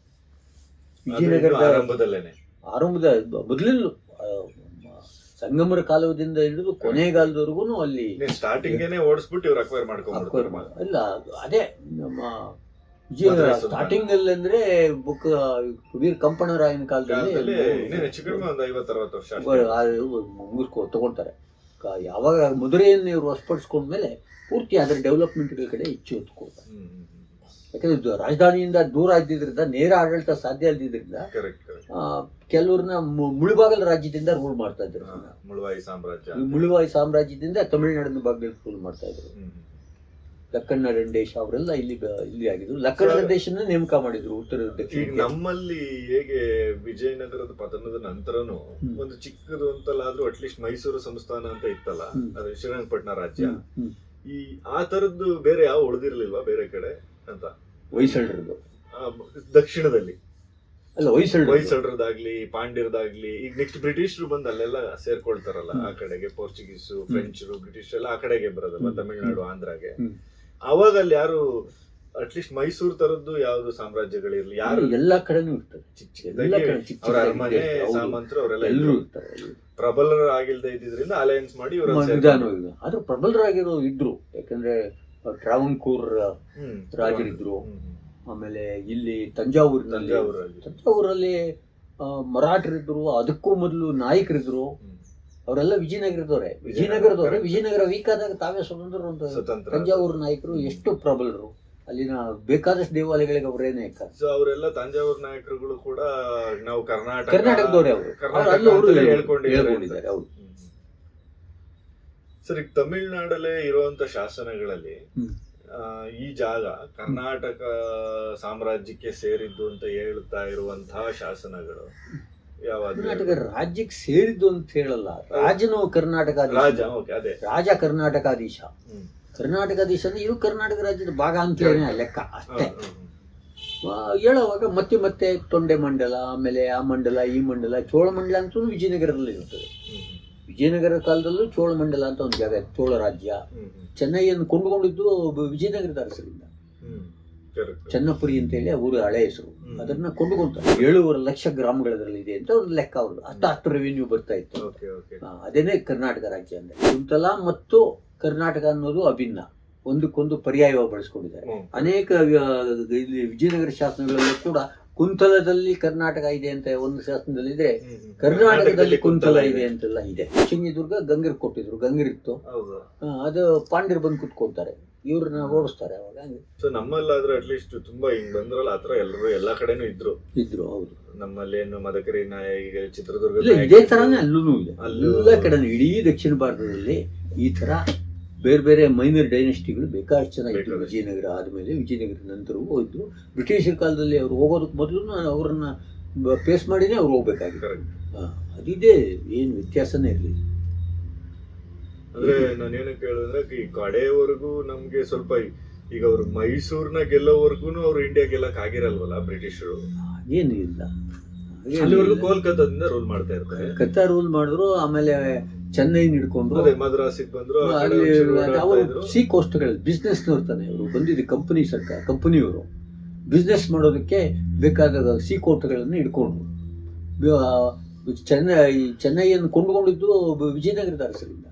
ವಿಜಯನಗರದ ಆರಂಭದ ಮೊದಲಿನ ಸಂಗಮರ ಕಾಲದಿಂದ ಹಿಡಿದು ಕೊನೆಗಾಲದವರೆಗೂ ಅಲ್ಲಿ ಸ್ಟಾರ್ಟಿಂಗ್ ಓಡಿಸ್ಬಿಟ್ಟು ಇವ್ರು ಅಕ್ವೈರ್ ಮಾಡ್ಕೊಂಡು ಇಲ್ಲ. ಅದೇ ನಮ್ಮ ವಿಜಯ ಸ್ಟಾರ್ಟಿಂಗ್ ಅಲ್ಲಿ ಅಂದ್ರೆ ವೀರ ಕಂಪಣರಾಯನ ಕಾಲದಲ್ಲಿ ತಗೊಳ್ತಾರೆ. ಯಾವಾಗ ಮಧುರೆಯನ್ನು ಇವರು ವಶಪಡಿಸ್ಕೊಂಡ್ಮೇಲೆ ಪೂರ್ತಿ ಅದರ ಡೆವಲಪ್ಮೆಂಟ್ ಕಡೆ ಹೆಚ್ಚು ಒತ್ತು ಕೊಡ್ತಾರೆ. ಯಾಕಂದ್ರೆ ರಾಜಧಾನಿಯಿಂದ ದೂರ ಇದ್ದಿದ್ರಿಂದ ನೇರ ಆಡಳಿತ ಸಾಧ್ಯ ಇದ್ದಿದ್ರಿಂದ ಕೆಲವ್ರನ್ನ ಮುಳುಬಾಗಲ ರಾಜ್ಯದಿಂದ ರೂಲ್ ಮಾಡ್ತಾ ಇದ್ರು. ಮುಳುವಾಯಿ ಸಾಮ್ರಾಜ್ಯದಿಂದ ತಮಿಳುನಾಡಿನ ಭಾಗದಲ್ಲಿ ರೂಲ್ ಮಾಡ್ತಾ ಇದ್ರು. ಲಕ್ಕಣ್ಣ ರಂಡೇಶ್ ಅವರೆಲ್ಲ ಇಲ್ಲಿ ಆಗಿದ್ರು. ಲಕ್ಕಣ್ಣ ರಂಡೇಶನ್ನ ನೇಮಕ ಮಾಡಿದ್ರು ಉತ್ತರ ದಕ್ಷಿಣ. ನಮ್ಮಲ್ಲಿ ಹೇಗೆ ವಿಜಯನಗರದ ಪತನದ ನಂತರನು ಒಂದು ಚಿಕ್ಕದು ಅಂತಲ್ಲಾದ್ರೂ ಅಟ್ಲೀಸ್ಟ್ ಮೈಸೂರು ಸಂಸ್ಥಾನ ಅಂತ ಇತ್ತಲ್ಲ, ಅದು ಶ್ರೀರಂಗಪಟ್ಟಣ ರಾಜ್ಯ, ಈ ಆ ತರದ್ದು ಬೇರೆ ಯಾವ ಉಳಿದಿರ್ಲಿಲ್ವಾ ಬೇರೆ ಕಡೆ ಅಂತ? ಹೊಯ್ಸಳರದ್ದು ದಕ್ಷಿಣದಲ್ಲಿ ಅಲ್ಲ, ಹೊಯ್ಸಳರದಾಗ್ಲಿ ಪಾಂಡ್ಯರದಾಗ್ಲಿ. ಈಗ ನೆಕ್ಸ್ಟ್ ಬ್ರಿಟಿಷರು ಬಂದು ಅಲ್ಲೆಲ್ಲ ಸೇರ್ಕೊಳ್ತಾರಲ್ಲ, ಆ ಕಡೆಗೆ ಪೋರ್ಚುಗೀಸು, ಫ್ರೆಂಚರು, ಬ್ರಿಟಿಷ್ ಎಲ್ಲ ಆ ಕಡೆಗೆ ಬರೋದಲ್ಲ, ತಮಿಳುನಾಡು, ಆಂಧ್ರಾಗೆ. ಅವಾಗ ಅಲ್ಲಿ ಯಾರು ಅಟ್ಲೀಸ್ಟ್ ಮೈಸೂರು ತರದ್ದು ಯಾವ್ದು ಸಾಮ್ರಾಜ್ಯಗಳಿರ್ಲಿ, ಯಾರು ಎಲ್ಲಾ ಕಡೆನೂ ಇರ್ತದೆ. ಅವ್ರ ಅರಮನೆ ಸಾಮಂತರು ಅವರೆಲ್ಲ ಎಲ್ಲರೂ ಪ್ರಬಲರ ಆಗಿಲ್ದೇ ಇದ್ದಿದ್ರಿಂದ ಅಲಯನ್ಸ್ ಮಾಡಿ ಆದ್ರೂ ಪ್ರಬಲರಾಗಿರೋ ಇದ್ರು. ಯಾಕಂದ್ರೆ ಟ್ರಾವಂಕೂರ್ ರಾಜರಿದ್ರು. ಆಮೇಲೆ ಇಲ್ಲಿ ತಂಜಾವೂರಲ್ಲಿ ಮರಾಠರಿದ್ರು. ಅದಕ್ಕೂ ಮೊದಲು ನಾಯಕರಿದ್ರು. ಅವರೆಲ್ಲ ವಿಜಯನಗರದವ್ರೆ. ವಿಜಯನಗರ ವೀಕ್ ಆದಾಗ ತಾವೇ ಸ್ವತಂತ್ರ. ತಂಜಾವೂರು ನಾಯಕರು ಎಷ್ಟು ಪ್ರಬಲರು, ಅಲ್ಲಿನ ಬೇಕಾದಷ್ಟು ದೇವಾಲಯಗಳಿಗೆ ಅವರೇನೆ. ಅವರೆಲ್ಲ ತಂಜಾವೂರು ನಾಯಕರುಗಳು ಕೂಡ ನಾವು ಕರ್ನಾಟಕದವ್ರೆ. ಅವರು ಹೇಳ್ಕೊಂಡಿದ್ದಾರೆ. ಅವರು ಸರಿ, ತಮಿಳ್ನಾಡಲ್ಲೇ ಇರುವಂತ ಶಾಸನಗಳಲ್ಲಿ ಈ ಜಾಗ ಕರ್ನಾಟಕ ಸಾಮ್ರಾಜ್ಯಕ್ಕೆ ಸೇರಿದ್ದು ಅಂತ ಹೇಳ್ತಾ ಇರುವಂತಹ ಶಾಸನಗಳು ಯಾವಾಗ? ಕರ್ನಾಟಕ ರಾಜ್ಯಕ್ಕೆ ಸೇರಿದ್ದು ಅಂತ ಹೇಳಲ್ಲ. ರಾಜನು ರಾಜ ಕರ್ನಾಟಕಾಧೀಶ. ಕರ್ನಾಟಕಾಧೀಶ ಅಂದ್ರೆ ಇದು ಕರ್ನಾಟಕ ರಾಜ್ಯದ ಭಾಗ ಅಂತ ಲೆಕ್ಕ ಅಷ್ಟೇ. ಹೇಳುವಾಗ ಮತ್ತೆ ತೊಂಡೆ ಮಂಡಲ, ಆಮೇಲೆ ಆ ಮಂಡಲ, ಈ ಮಂಡಲ, ಚೋಳ ಮಂಡಲ ಅಂತೂ ವಿಜಯನಗರದಲ್ಲಿ ಇರುತ್ತದೆ. ವಿಜಯನಗರ ಕಾಲದಲ್ಲೂ ಚೋಳ ಮಂಡಲ ಅಂತ ಒಂದು ಜಾಗ, ಚೋಳ ರಾಜ್ಯ. ಚೆನ್ನೈಯನ್ನು ಕೊಂಡುಕೊಂಡಿದ್ದು ವಿಜಯನಗರದ ಅರಸರಿಂದ. ಚನ್ನಪುರಿ ಅಂತ ಹೇಳಿ ಊರು ಹಳೆ ಹೆಸರು. ಅದನ್ನ ಕೊಂಡುಕೊಂತಾರೆ. 7.5 ಲಕ್ಷ ಗ್ರಾಮಗಳಲ್ಲಿ ಇದೆ ಅಂತ ಒಂದು ಲೆಕ್ಕ. ಅವ್ರದ್ದು ಅಷ್ಟು ರೆವಿನ್ಯೂ ಬರ್ತಾ ಇತ್ತು. ಅದೇನೇ ಕರ್ನಾಟಕ ರಾಜ್ಯ ಅಂದ್ರೆ. ಕುಂತಲ ಮತ್ತು ಕರ್ನಾಟಕ ಅನ್ನೋದು ಅಭಿನ್ನ, ಒಂದಕ್ಕೊಂದು ಪರ್ಯಾಯವಾಗಿ ಬಳಸ್ಕೊಂಡಿದ್ದಾರೆ. ಅನೇಕ ಇಲ್ಲಿ ವಿಜಯನಗರ ಶಾಸನಗಳಲ್ಲೂ ಕೂಡ ಕುಂತಲದಲ್ಲಿ ಕರ್ನಾಟಕ ಇದೆ ಅಂತ ಒಂದು ಶಾಸನದಲ್ಲಿ ಇದ್ರೆ, ಕರ್ನಾಟಕದಲ್ಲಿ ಕುಂತಲ ಇದೆ ಅಂತೆಲ್ಲ ಇದೆ. ಚಿಂಗಿದುರ್ಗ ಗಂಗರ್ ಕೊಟ್ಟಿದ್ರು, ಗಂಗರಿತ್ತು. ಅದು ಪಾಂಡ್ಯರು ಬಂದು ಕುತ್ಕೊಳ್ತಾರೆ, ಇವ್ರನ್ನ ಓಡಿಸ್ತಾರೆ ಅವಾಗ. ಸೊ ನಮ್ಮಲ್ಲಾದ್ರೆ ಅಟ್ಲೀಸ್ಟ್ ತುಂಬಾ ಹಿಂಗ್ ಬಂದ್ರಲ್ಲ ಆತರ ಎಲ್ಲರೂ ಎಲ್ಲಾ ಕಡೆನೂ ಇದ್ರು. ಹೌದು. ನಮ್ಮಲ್ಲೇನು ಮದಕರಿ ನಾಯಕ, ಚಿತ್ರದುರ್ಗ ಇದೇ ತರಾನೇ ಅಲ್ಲೂ ಇದೆ. ಎಲ್ಲ ಕಡೆ ಇಡೀ ದಕ್ಷಿಣ ಭಾರತದಲ್ಲಿ ಈ ಥರ ಬೇರೆ ಬೇರೆ ಮೈನರ್ ಡೈನೆಸ್ಟಿಗಳು ಬೇಕಾದಷ್ಟು ಚೆನ್ನಾಗಿತ್ತು. ಬೇಕಾದಷ್ಟು. ವಿಜಯನಗರ ಆದಮೇಲೆ ವಿಜಯನಗರ ನಂತರವೂ ಹೋಯ್ತು. ಬ್ರಿಟಿಷರ ಕಾಲದಲ್ಲಿ ಅವ್ರು ಹೋಗೋದಕ್ಕೆ ಮೊದಲು ಅವರನ್ನ ಫೇಸ್ ಮಾಡಿನೇ ಅವ್ರು ಹೋಗ್ಬೇಕಾಗಿತ್ತು. ಕರೆಕ್ಟ್. ಅದಿದೆ, ಏನು ವ್ಯತ್ಯಾಸನೇ ಇರಲಿಲ್ಲ. ಅಂದ್ರೆ ನಾನೇನು ಕೇಳಿದ್ರೆ ಈ ಕಡೆವರೆಗೂ ನಮ್ಗೆ ಸ್ವಲ್ಪ ಈಗ ಅವ್ರು ಮೈಸೂರ್ನ ಗೆಲ್ಲೋವರೆಗೂ ಅವ್ರು ಇಂಡಿಯಾ ಗೆಲ್ಲಕ್ ಆಗಿರಲ್ವಲ್ಲ ಬ್ರಿಟಿಷರು. ಏನು ಇಲ್ಲ, ಅಲ್ಲಿವರೆಗೂ ಕೋಲ್ಕತ್ತಾದಿಂದ ರೂಲ್ ಮಾಡ್ತಾ ಇರ್ತಾರೆ. ಕತ್ತಾ ರೂಲ್ ಮಾಡಿದ್ರು. ಆಮೇಲೆ ಚೆನ್ನೈ ಹಿಡ್ಕೊಂಡ್ರು. ಅದೇ ಮದ್ರಾಸಿಗೆ ಬಂದ್ರು, ಆ ಕಡೆ ಅಲ್ಲಿ ಒಂಚೂರು ಓಡಾಡ್ತಾ ಅವರು ಇದ್ರು. ಸಿ ಕೋಸ್ಟ್ಗಳಲ್ಲಿ ಬಿಸ್ನೆಸ್ ನೋಡ್ತಾನೆ. ಅವರು ಬಂದಿದ್ದು ಕಂಪನಿ ಸರ್ಕಾರ, ಕಂಪನಿಯವರು ಬಿಸ್ನೆಸ್ ಮಾಡೋದಕ್ಕೆ ಬೇಕಾದ ಸಿ ಕೋಸ್ಟ್ಗಳನ್ನು ಹಿಡ್ಕೊಂಡ್ರು. ಚೆನ್ನೈಯನ್ನು ಕೊಂಡುಕೊಂಡಿದ್ದು ವಿಜಯನಗರದ ಅರಸರಿಂದ.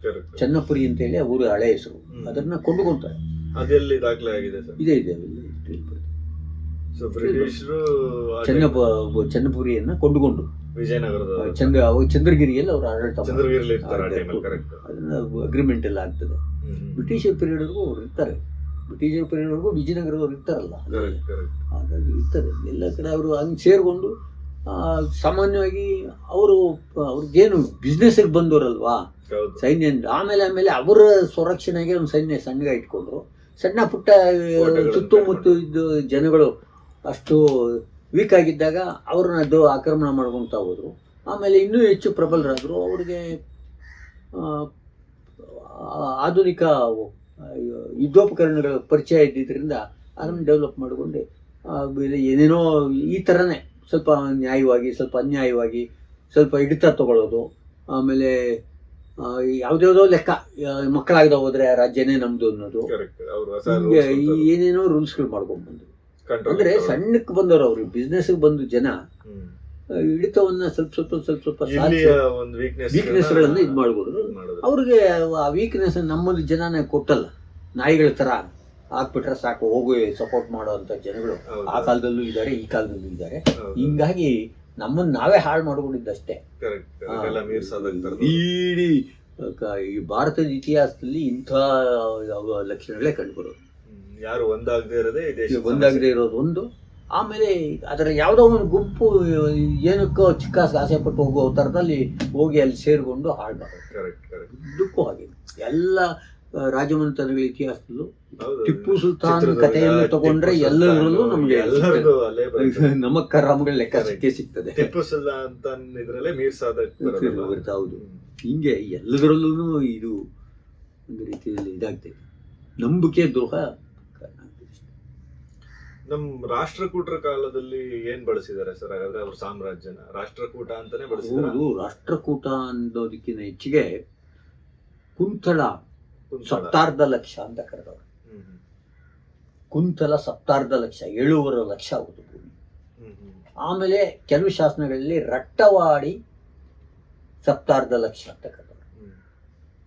Correct. ಚೆನ್ನಪುರಿ ಅಂತ ಹೇಳಿ ಅವರು ಹಳೆ ಹೆಸರು. ಅದನ್ನ ಕೊಂಡುಕೊಳ್ತಾರೆ. ಅದೆಲ್ಲಿ ದಾಖಲೆ ಆಗಿದೆ ಸರ್? ಇದೆ ಸೊ ಬ್ರಿಟಿಷರು ಚೆನ್ನಪುರಿಯನ್ನ ಕೊಂಡುಕೊಂಡ್ರು. ವಿಜಯನಗರದ ಚಂದ್ರಗಿರಿಯಲ್ಲಿ ಅವರು ಆಡಳಿತ ಚಂದ್ರಗಿರಿಯಲ್ಲಿ ಇರ್ತಾರೆ ಆ ಟೈಮಲ್ಲಿ. ಕರೆಕ್ಟ್. ಅದನ್ನ ಅಗ್ರಿಮೆಂಟ್ ಎಲ್ಲ ಆಗ್ತದೆ. ಬ್ರಿಟಿಷರ್ ಪೀರಿಯಡ್ವರೆಗೂ ಅವ್ರು ಇರ್ತಾರೆ. ಬ್ರಿಟಿಷರ್ ಪೀರಿಯಡ್ವರೆಗೂ ವಿಜಯನಗರದವ್ರು ಇರ್ತಾರಲ್ಲ, ಹಾಗಾಗಿ ಇರ್ತಾರೆ ಎಲ್ಲ ಕಡೆ. ಅವರು ಹಂಗೆ ಸೇರ್ಕೊಂಡು ಸಾಮಾನ್ಯವಾಗಿ ಅವ್ರಿಗೇನು ಬಿಸ್ನೆಸ್ಗೆ ಬಂದವರಲ್ವಾ ಸೈನ್ಯ. ಆಮೇಲೆ ಅವರ ಸ್ವರಕ್ಷಣೆಗೆ ಒಂದು ಸೈನ್ಯ ಸಣ್ಣಗ ಇಟ್ಕೊಂಡ್ರು. ಸಣ್ಣ ಪುಟ್ಟ ಸುತ್ತಮುತ್ತ ಇದ್ದ ಜನಗಳು ಅಷ್ಟು ವೀಕ್ ಆಗಿದ್ದಾಗ ಅವ್ರನ್ನ ಆಕ್ರಮಣ ಮಾಡ್ಕೊತಾ ಹೋದ್ರು. ಆಮೇಲೆ ಇನ್ನೂ ಹೆಚ್ಚು ಪ್ರಬಲರಾದರು. ಅವ್ರಿಗೆ ಆಧುನಿಕ ಯುದ್ಧೋಪಕರಣಗಳ ಪರಿಚಯ ಇದ್ದಿದ್ದರಿಂದ ಅದನ್ನು ಡೆವಲಪ್ ಮಾಡಿಕೊಂಡು ಏನೇನೋ ಈ ಥರನೇ ಸ್ವಲ್ಪ ನ್ಯಾಯವಾಗಿ, ಸ್ವಲ್ಪ ಅನ್ಯಾಯವಾಗಿ, ಸ್ವಲ್ಪ ಹಿಡಿತ ತಗೊಳ್ಳೋದು. ಆಮೇಲೆ ಯಾವುದ್ಯಾವುದೋ ಲೆಕ್ಕ, ಮಕ್ಕಳಾಗದ ಹೋದ್ರೆ ರಾಜ್ಯನೇ ನಮ್ದು ಅನ್ನೋದು, ಹಿಂಗೆ ಏನೇನೋ ರೂಲ್ಸ್ಗಳು ಮಾಡ್ಕೊಂಡ್ಬಂದ್ರು. ಅಂದ್ರೆ ಸಣ್ಣಕ್ಕೆ ಬಂದವರು, ಅವ್ರಿಗೆ ಬಿಸ್ನೆಸ್ಗೆ ಬಂದು ಜನ ಹಿಡಿತವನ್ನ ಸ್ವಲ್ಪ ವೀಕ್ನೆಸ್ಗಳನ್ನ ಇದು ಮಾಡ್ಬೋದು. ಅವ್ರಿಗೆ ಆ ವೀಕ್ನೆಸ್ ನಮ್ಮಲ್ಲಿ ಜನನೇ ಕೊಟ್ಟಲ್ಲ. ನಾಯಿಗಳ ತರ ಹಾಕ್ಬಿಟ್ರೆ ಸಾಕು, ಹೋಗಿ ಸಪೋರ್ಟ್ ಮಾಡೋ ಅಂತ ಜನಗಳು ಆ ಕಾಲದಲ್ಲೂ ಇದ್ದಾರೆ, ಈ ಕಾಲದಲ್ಲೂ ಇದ್ದಾರೆ. ಹಿಂಗಾಗಿ ನಮ್ಮನ್ನ ನಾವೇ ಹಾಳು ಮಾಡ್ಕೊಂಡಿದ್ದಷ್ಟೇ. ಇಡೀ ಈ ಭಾರತದ ಇತಿಹಾಸದಲ್ಲಿ ಇಂಥ ಲಕ್ಷಣಗಳೇ ಕಂಡುಬರೋದು. ಯಾರು ಒಂದಾಗದೇ ಇರೋದು ಒಂದು. ಆಮೇಲೆ ಅದರ ಯಾವುದೋ ಒಂದು ಗುಂಪು ಏನಕ್ಕೋ ಚಿಕ್ಕ ಆಸೆ ಪಟ್ಟು ಹೋಗೋ ಥರದಲ್ಲಿ ಹೋಗಿ ಅಲ್ಲಿ ಸೇರ್ಕೊಂಡು ಹಾಳು ಮಾಡೋದು. ಇದಕ್ಕೂ ಹಾಗೆ ಎಲ್ಲ ರಾಜಮನೆತನಗಳ ಇತಿಹಾಸದಲ್ಲೂ ಟಿಪ್ಪು ಸುಲ್ತಾನ್ ಕಥೆಯನ್ನು ತಗೊಂಡ್ರೆ ಎಲ್ಲರಲ್ಲೂ ನಮ್ಗೆ ನಮಕ್ ಕರಾಮಗಳ ಲೆಕ್ಕ ಸಿಗ್ತದೆ. ಟಿಪ್ಪು ಸುಲ್ತಾನ್ ಇದ್ರಲ್ಲೇ ಮೀರ್ ಸಾದಕ್ ಹೌದು. ಹಿಂಗೆ ಎಲ್ಲದರಲ್ಲೂ ಇದು ಒಂದು ರೀತಿಯಲ್ಲಿ ಇದಾಗ್ತದೆ. ನಂಬಿಕೆ ದ್ರೋಹ. ನಮ್ ರಾಷ್ಟ್ರಕೂಟರ ಕಾಲದಲ್ಲಿ ಏನ್ ಬಳಸಿದ್ದಾರೆ ಸರ್? ಹಾಗಾದ್ರೆ ಅವ್ರ ಸಾಮ್ರಾಜ್ಯನ ರಾಷ್ಟ್ರಕೂಟ ಅಂತಾನೆ ಬಳಸಿದ್ರು. ರಾಷ್ಟ್ರಕೂಟ ಅನ್ನೋದಕ್ಕಿಂತ ಹೆಚ್ಚಿಗೆ ಕುಂತಳ ಸಪ್ತಾರ್ಧ ಲಕ್ಷ ಅಂತ ಕರೆದವರು. ಕುಂತಲ ಸಪ್ತಾರ್ಧ ಲಕ್ಷ, 7.5 ಲಕ್ಷ ಆಗುದು ಭೂಮಿ. ಆಮೇಲೆ ಕೆಲವು ಶಾಸನಗಳಲ್ಲಿ ರಟ್ಟವಾಡಿ ಸಪ್ತಾರ್ಧ ಲಕ್ಷ ಅಂತ ಕರೆದವರು.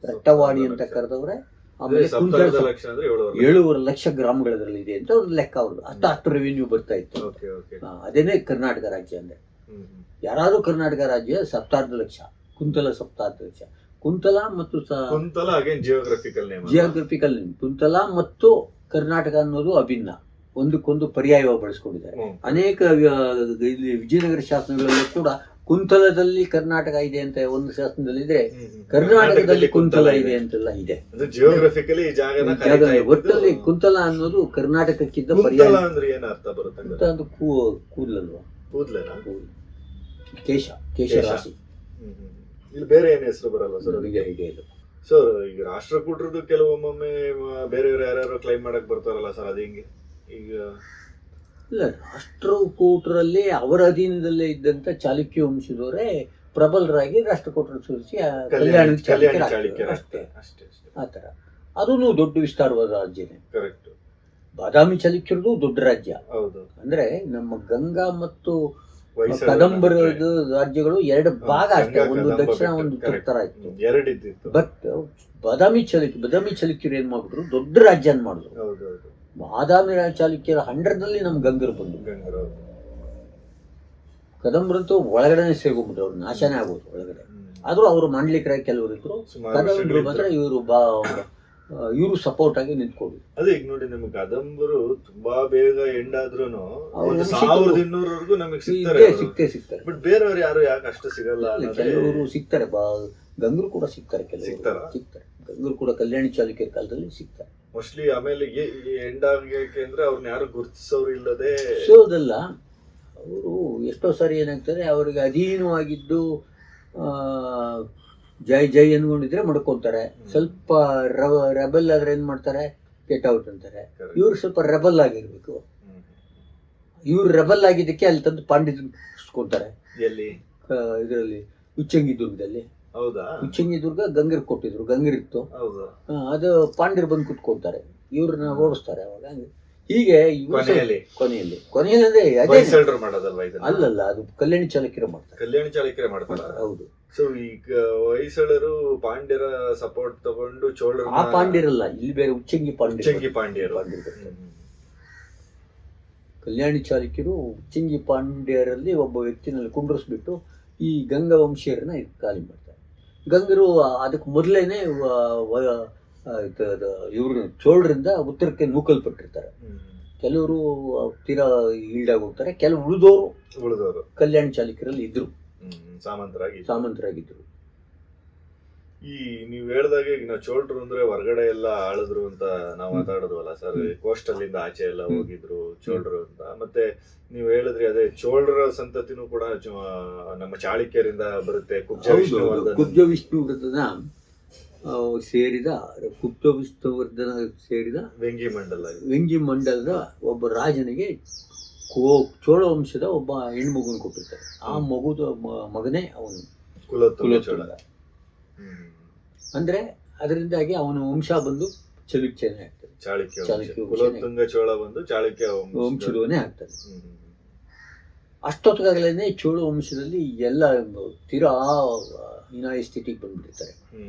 ರಟ್ಟವಾಡಿ ಅಂತ ಕರೆದವ್ರೆ. ಆಮೇಲೆ 7.5 ಲಕ್ಷ ಗ್ರಾಮಗಳಲ್ಲಿ ಇದೆ ಅಂತ ಒಂದು ಲೆಕ್ಕ. ಅವ್ರದ್ದು ಅಷ್ಟು ರೆವಿನ್ಯೂ ಬರ್ತಾ ಇತ್ತು. ಅದೇನೆ ಕರ್ನಾಟಕ ರಾಜ್ಯ ಅಂದ್ರೆ. ಯಾರಾದ್ರೂ ಕರ್ನಾಟಕ ರಾಜ್ಯ ಸಪ್ತಾರ್ಧ ಲಕ್ಷ, ಕುಂತಲ ಸಪ್ತಾರ್ಧ ಲಕ್ಷ. ಕುಂತಲ ಮತ್ತು ಜಿಯೋಗ್ರಫಿಕಲ್ ನೇಮ್. ಕುಂತಲ ಮತ್ತು ಕರ್ನಾಟಕ ಅನ್ನೋದು ಅಭಿನ್ನ, ಒಂದಕ್ಕೊಂದು ಪರ್ಯಾಯವಾಗಿ ಬಳಸ್ಕೊಂಡಿದ್ದಾರೆ. ಅನೇಕ ವಿಜಯನಗರ ಶಾಸನಗಳಲ್ಲೂ ಕೂಡ ಕುಂತಲದಲ್ಲಿ ಕರ್ನಾಟಕ ಇದೆ ಅಂತ ಒಂದು ಶಾಸನದಲ್ಲಿ ಇದ್ರೆ, ಕರ್ನಾಟಕದಲ್ಲಿ ಕುಂತಲ ಇದೆ ಅಂತೆಲ್ಲ ಇದೆ. ಒಟ್ಟಲ್ಲಿ ಕುಂತಲ ಅನ್ನೋದು ಕರ್ನಾಟಕಕ್ಕಿಂತ ಪರ್ಯಾಯ. ಕೂದಲಲ್ವಾ? ಕೇಶ ರಾಶಿ. ಬೇರೆ ಏನ್ ಹೆಸರು ಬರಲ್ಲ ಸರ್? ಸರ್ ಈಗ ರಾಷ್ಟ್ರಕೂಟರದ್ದು ಕೆಲವೊಮ್ಮೆ ಬೇರೆಯವರು ಯಾರ್ಯಾರು ಕ್ಲೈಮ್ ಮಾಡಕ್ ಬರ್ತಾರಲ್ಲ ಸರ್, ಅದು ಹಿಂಗೆ? ಈಗ ಇಲ್ಲ, ರಾಷ್ಟ್ರಕೂಟರಲ್ಲಿ ಅವರ ಅಧೀನದಲ್ಲೇ ಇದ್ದಂತ ಚಾಲುಕ್ಯ ವಂಶದವರೇ ಪ್ರಬಲರಾಗಿ ರಾಷ್ಟ್ರಕೂಟರು ಸೂರಿಸಿ ಅಷ್ಟೇ. ಆತರ ಅದೂ ದೊಡ್ಡ ವಿಸ್ತಾರವಾದ ರಾಜ್ಯನೇ. ಕರೆಕ್ಟ್. ಬಾದಾಮಿ ಚಾಲುಕ್ಯರದು ದೊಡ್ಡ ರಾಜ್ಯ. ಅಂದ್ರೆ ನಮ್ಮ ಗಂಗಾ ಮತ್ತು ಕದಂಬರ ರಾಜ್ಯಗಳು 2 ಭಾಗ ಅಷ್ಟೇ, ಒಂದು ದಕ್ಷಿಣ ಒಂದು ಉತ್ತರ ಇತ್ತು. ಬಟ್ ಬಾದಾಮಿ ಚಾಲುಕ್ಯರು ಏನ್ ಮಾಡ್ಬಿಟ್ರು, ದೊಡ್ಡ ರಾಜ್ಯ ಮಾಡಿದ್ರು. ಬಾದಾಮಿ ಚಾಲುಕ್ಯರ 100ರಲ್ಲಿ ನಮ್ ಗಂಗರು ಬಂದು, ಕದಂಬರಂತೂ ಒಳಗಡೆ ಸೇರ್ಕೊಂಡ್ಬಿಟ್ರು. ಅವ್ರು ನಾಶನೇ ಆಗೋದು ಒಳಗಡೆ. ಆದ್ರೂ ಅವ್ರು ಮಾಡ್ಲಿಕ್ಕೆ ಕೆಲವರು ಇದ್ರು. ಕದಂಬರು ಮಾತ್ರ ಇವರು ಸಪೋರ್ಟ್ ಆಗಿ ನಿಂತ್ಕೊಂಡು. ಅದೇ ಈಗ ನೋಡಿ, ನಮ್ಗೆ ಕದಂಬರು ತುಂಬಾ ಬೇಗ ಎಂಡ್ ಆದ್ರೂನು 1200ವರೆಗೂ ನಮಗೆ ಸಿಗ್ತಾರೆ. ಸಿಗ್ತಾರೆ. ಬಟ್ ಬೇರೆಯವ್ರು ಯಾರು ಯಾಕೆ ಅಷ್ಟು ಸಿಗಲ್ಲ? ಕೆಲವರು ಸಿಗ್ತಾರೆ. ಗಂಗರು ಕೂಡ ಸಿಗ್ತಾರೆ, ಕೆಲವರು ಸಿಗ್ತಾರಾ? ಸಿಗ್ತಾರೆ. ಗಂಗರು ಕೂಡ ಕಲ್ಯಾಣಿ ಚಾಲುಕ್ಯರ ಕಾಲದಲ್ಲಿ ಸಿಗ್ತಾರೆ. ಮೋಸ್ಟ್ಲಿ ಆಮೇಲೆ ಎಂಡ್ ಆಗಕ್ಕೆ ಅಂದ್ರೆ ಅವ್ರನ್ನ ಯಾರು ಗುರುತಿಸೋರು ಇಲ್ಲದೆ ಸೋದಲ್ಲ, ಅವರು ಎಷ್ಟೋ ಸಾರಿ ಏನಾಗ್ತದೆ, ಅವರಿಗೆ ಅಧೀನವಾಗಿದ್ದು ಜೈ ಜೈ ಅನ್ಕೊಂಡಿದ್ರೆ ಮಡ್ಕೊಂತಾರೆ. ಸ್ವಲ್ಪ ರೆಬಲ್ ಆದ್ರೆ ಏನ್ ಮಾಡ್ತಾರೆ, ಗೆಟ್ ಔಟ್ ಅಂತಾರೆ. ಇವ್ರು ಸ್ವಲ್ಪ ರೆಬಲ್ ಆಗಿರ್ಬೇಕು. ಇವ್ರು ರೆಬಲ್ ಆಗಿದ್ದಕ್ಕೆ ಅಲ್ಲಿ ತಂದು ಪಾಂಡಿಸ್ಕೊಂತಾರೆ. ಎಲ್ಲಿ ಇದರಲ್ಲಿ ಉಚ್ಚಂಗಿ ದುರ್ಗದಲ್ಲಿ. ಹೌದಾ? ಉಚ್ಚಂಗಿ ದುರ್ಗ ಗಂಗರ್ ಕೊಟ್ಟಿದ್ರು, ಗಂಗರಿತ್ತು. ಹೌದಾ? ಅದು ಪಾಂಡ್ಯರು ಬಂದು ಕುತ್ಕೊಳ್ತಾರೆ, ಇವ್ರನ್ನ ಓಡಿಸ್ತಾರೆ. ಅವಾಗ ಹೀಗೆ ಕೊನೆಯಲ್ಲಿ ಅಂದ್ರೆ ಅದೇ ಮಾಡೋದಲ್ವಾ ಇದನ್ನ? ಅಲ್ಲಲ್ಲ, ಅದು ಕಲ್ಯಾಣಿ ಚಾಲುಕ್ಯರು ಮಾಡ್ತಾರೆ. ಕಲ್ಯಾಣಿ ಚಾಲುಕ್ಯರೇ ಮಾಡ್ತಾರೆ. ಹೌದು. ಸೊ ಈಗ ಹೊಯ್ಸಳರು ಪಾಂಡ್ಯರ ಸಪೋರ್ಟ್ ತಗೊಂಡು ಚೋಳರು, ಆ ಪಾಂಡ್ಯರಲ್ಲ, ಇಲ್ಲಿ ಬೇರೆ ಉಚ್ಚಂಗಿ ಪಾಂಡ್ಯರು. ಕಲ್ಯಾಣಿ ಚಾಲುಕ್ಯರು ಉಚ್ಚಂಗಿ ಪಾಂಡ್ಯರಲ್ಲಿ ಒಬ್ಬ ವ್ಯಕ್ತಿನಲ್ಲಿ ಕುಂಡ್ರಿಸ್ಬಿಟ್ಟು ಈ ಗಂಗಾ ವಂಶೀಯರನ್ನ ಖಾಲಿ ಮಾಡ್ತಾರೆ. ಗಂಗರು ಅದಕ್ಕೆ ಮೊದಲೇನೆ ಇವ್ರ ಚೋಳರಿಂದ ಉತ್ತರಕ್ಕೆ ನೂಕಲ್ಪಟ್ಟಿರ್ತಾರೆ. ಕೆಲವರು ತೀರಾ ಈಲ್ಡಾಗಿ ಹೋಗ್ತಾರೆ, ಕೆಲವು ಉಳಿದವರು ಕಲ್ಯಾಣಿ ಚಾಲುಕ್ಯರಲ್ಲಿ ಇದ್ರು, ಸಾಮಂತರಾಗಿದ್ರು. ಈ ನೀವ್ ಹೇಳ್ದಾಗೆ ಈಗ ನಾವು ಚೋಳರು ಅಂದ್ರೆ ಹೊರಗಡೆ ಎಲ್ಲ ಆಳಿದ್ರು ಅಂತ ನಾವು ಮಾತಾಡೋದ್ವಲ್ಲ ಸರ್, ಕೋಸ್ಟಲ್ ಇಂದ ಆಚೆ ಎಲ್ಲ ಹೋಗಿದ್ರು ಚೋಳರು ಅಂತ. ಮತ್ತೆ ನೀವು ಹೇಳಿದ್ರಿ ಅದೇ ಚೋಳರ ಸಂತತಿನೂ ಕೂಡ ನಮ್ಮ ಚಾಳುಕ್ಯರಿಂದ ಬರುತ್ತೆ. ಕುಬ್ಜ ವಿಷ್ಣುವರ್ಧನ ಸೇರಿದ ವೆಂಗಿ ಮಂಡಲದ ಒಬ್ಬ ರಾಜನಿಗೆ ಚೋಳ ವಂಶದ ಒಬ್ಬ ಹೆಣ್ಮಗುನ ಕೊಟ್ಟಿರ್ತಾರೆ. ಆ ಮಗನೇ ಅವನು ಕುಲೋತ್ತುಂಗ. ಅಂದ್ರೆ ಅದರಿಂದಾಗಿ ಅವನ ವಂಶ ಬಂದು ಚಾಲುಕ್ಯನೇ ಆಗ್ತದೆ. ಕುಲೋತ್ತುಂಗ ಚೋಳ ಬಂದು ಚಾಳುಕ್ಯ ವಂಶದವನೇ ಆಗ್ತದೆ. ಅಷ್ಟೊತ್ತಿಗಾಗಲೇ ಚೋಳ ವಂಶದಲ್ಲಿ ಎಲ್ಲ ತೀರಾ ಹೀನಾಯ ಸ್ಥಿತಿಗೆ ಬಂದ್ಬಿಡ್ತಾರೆ.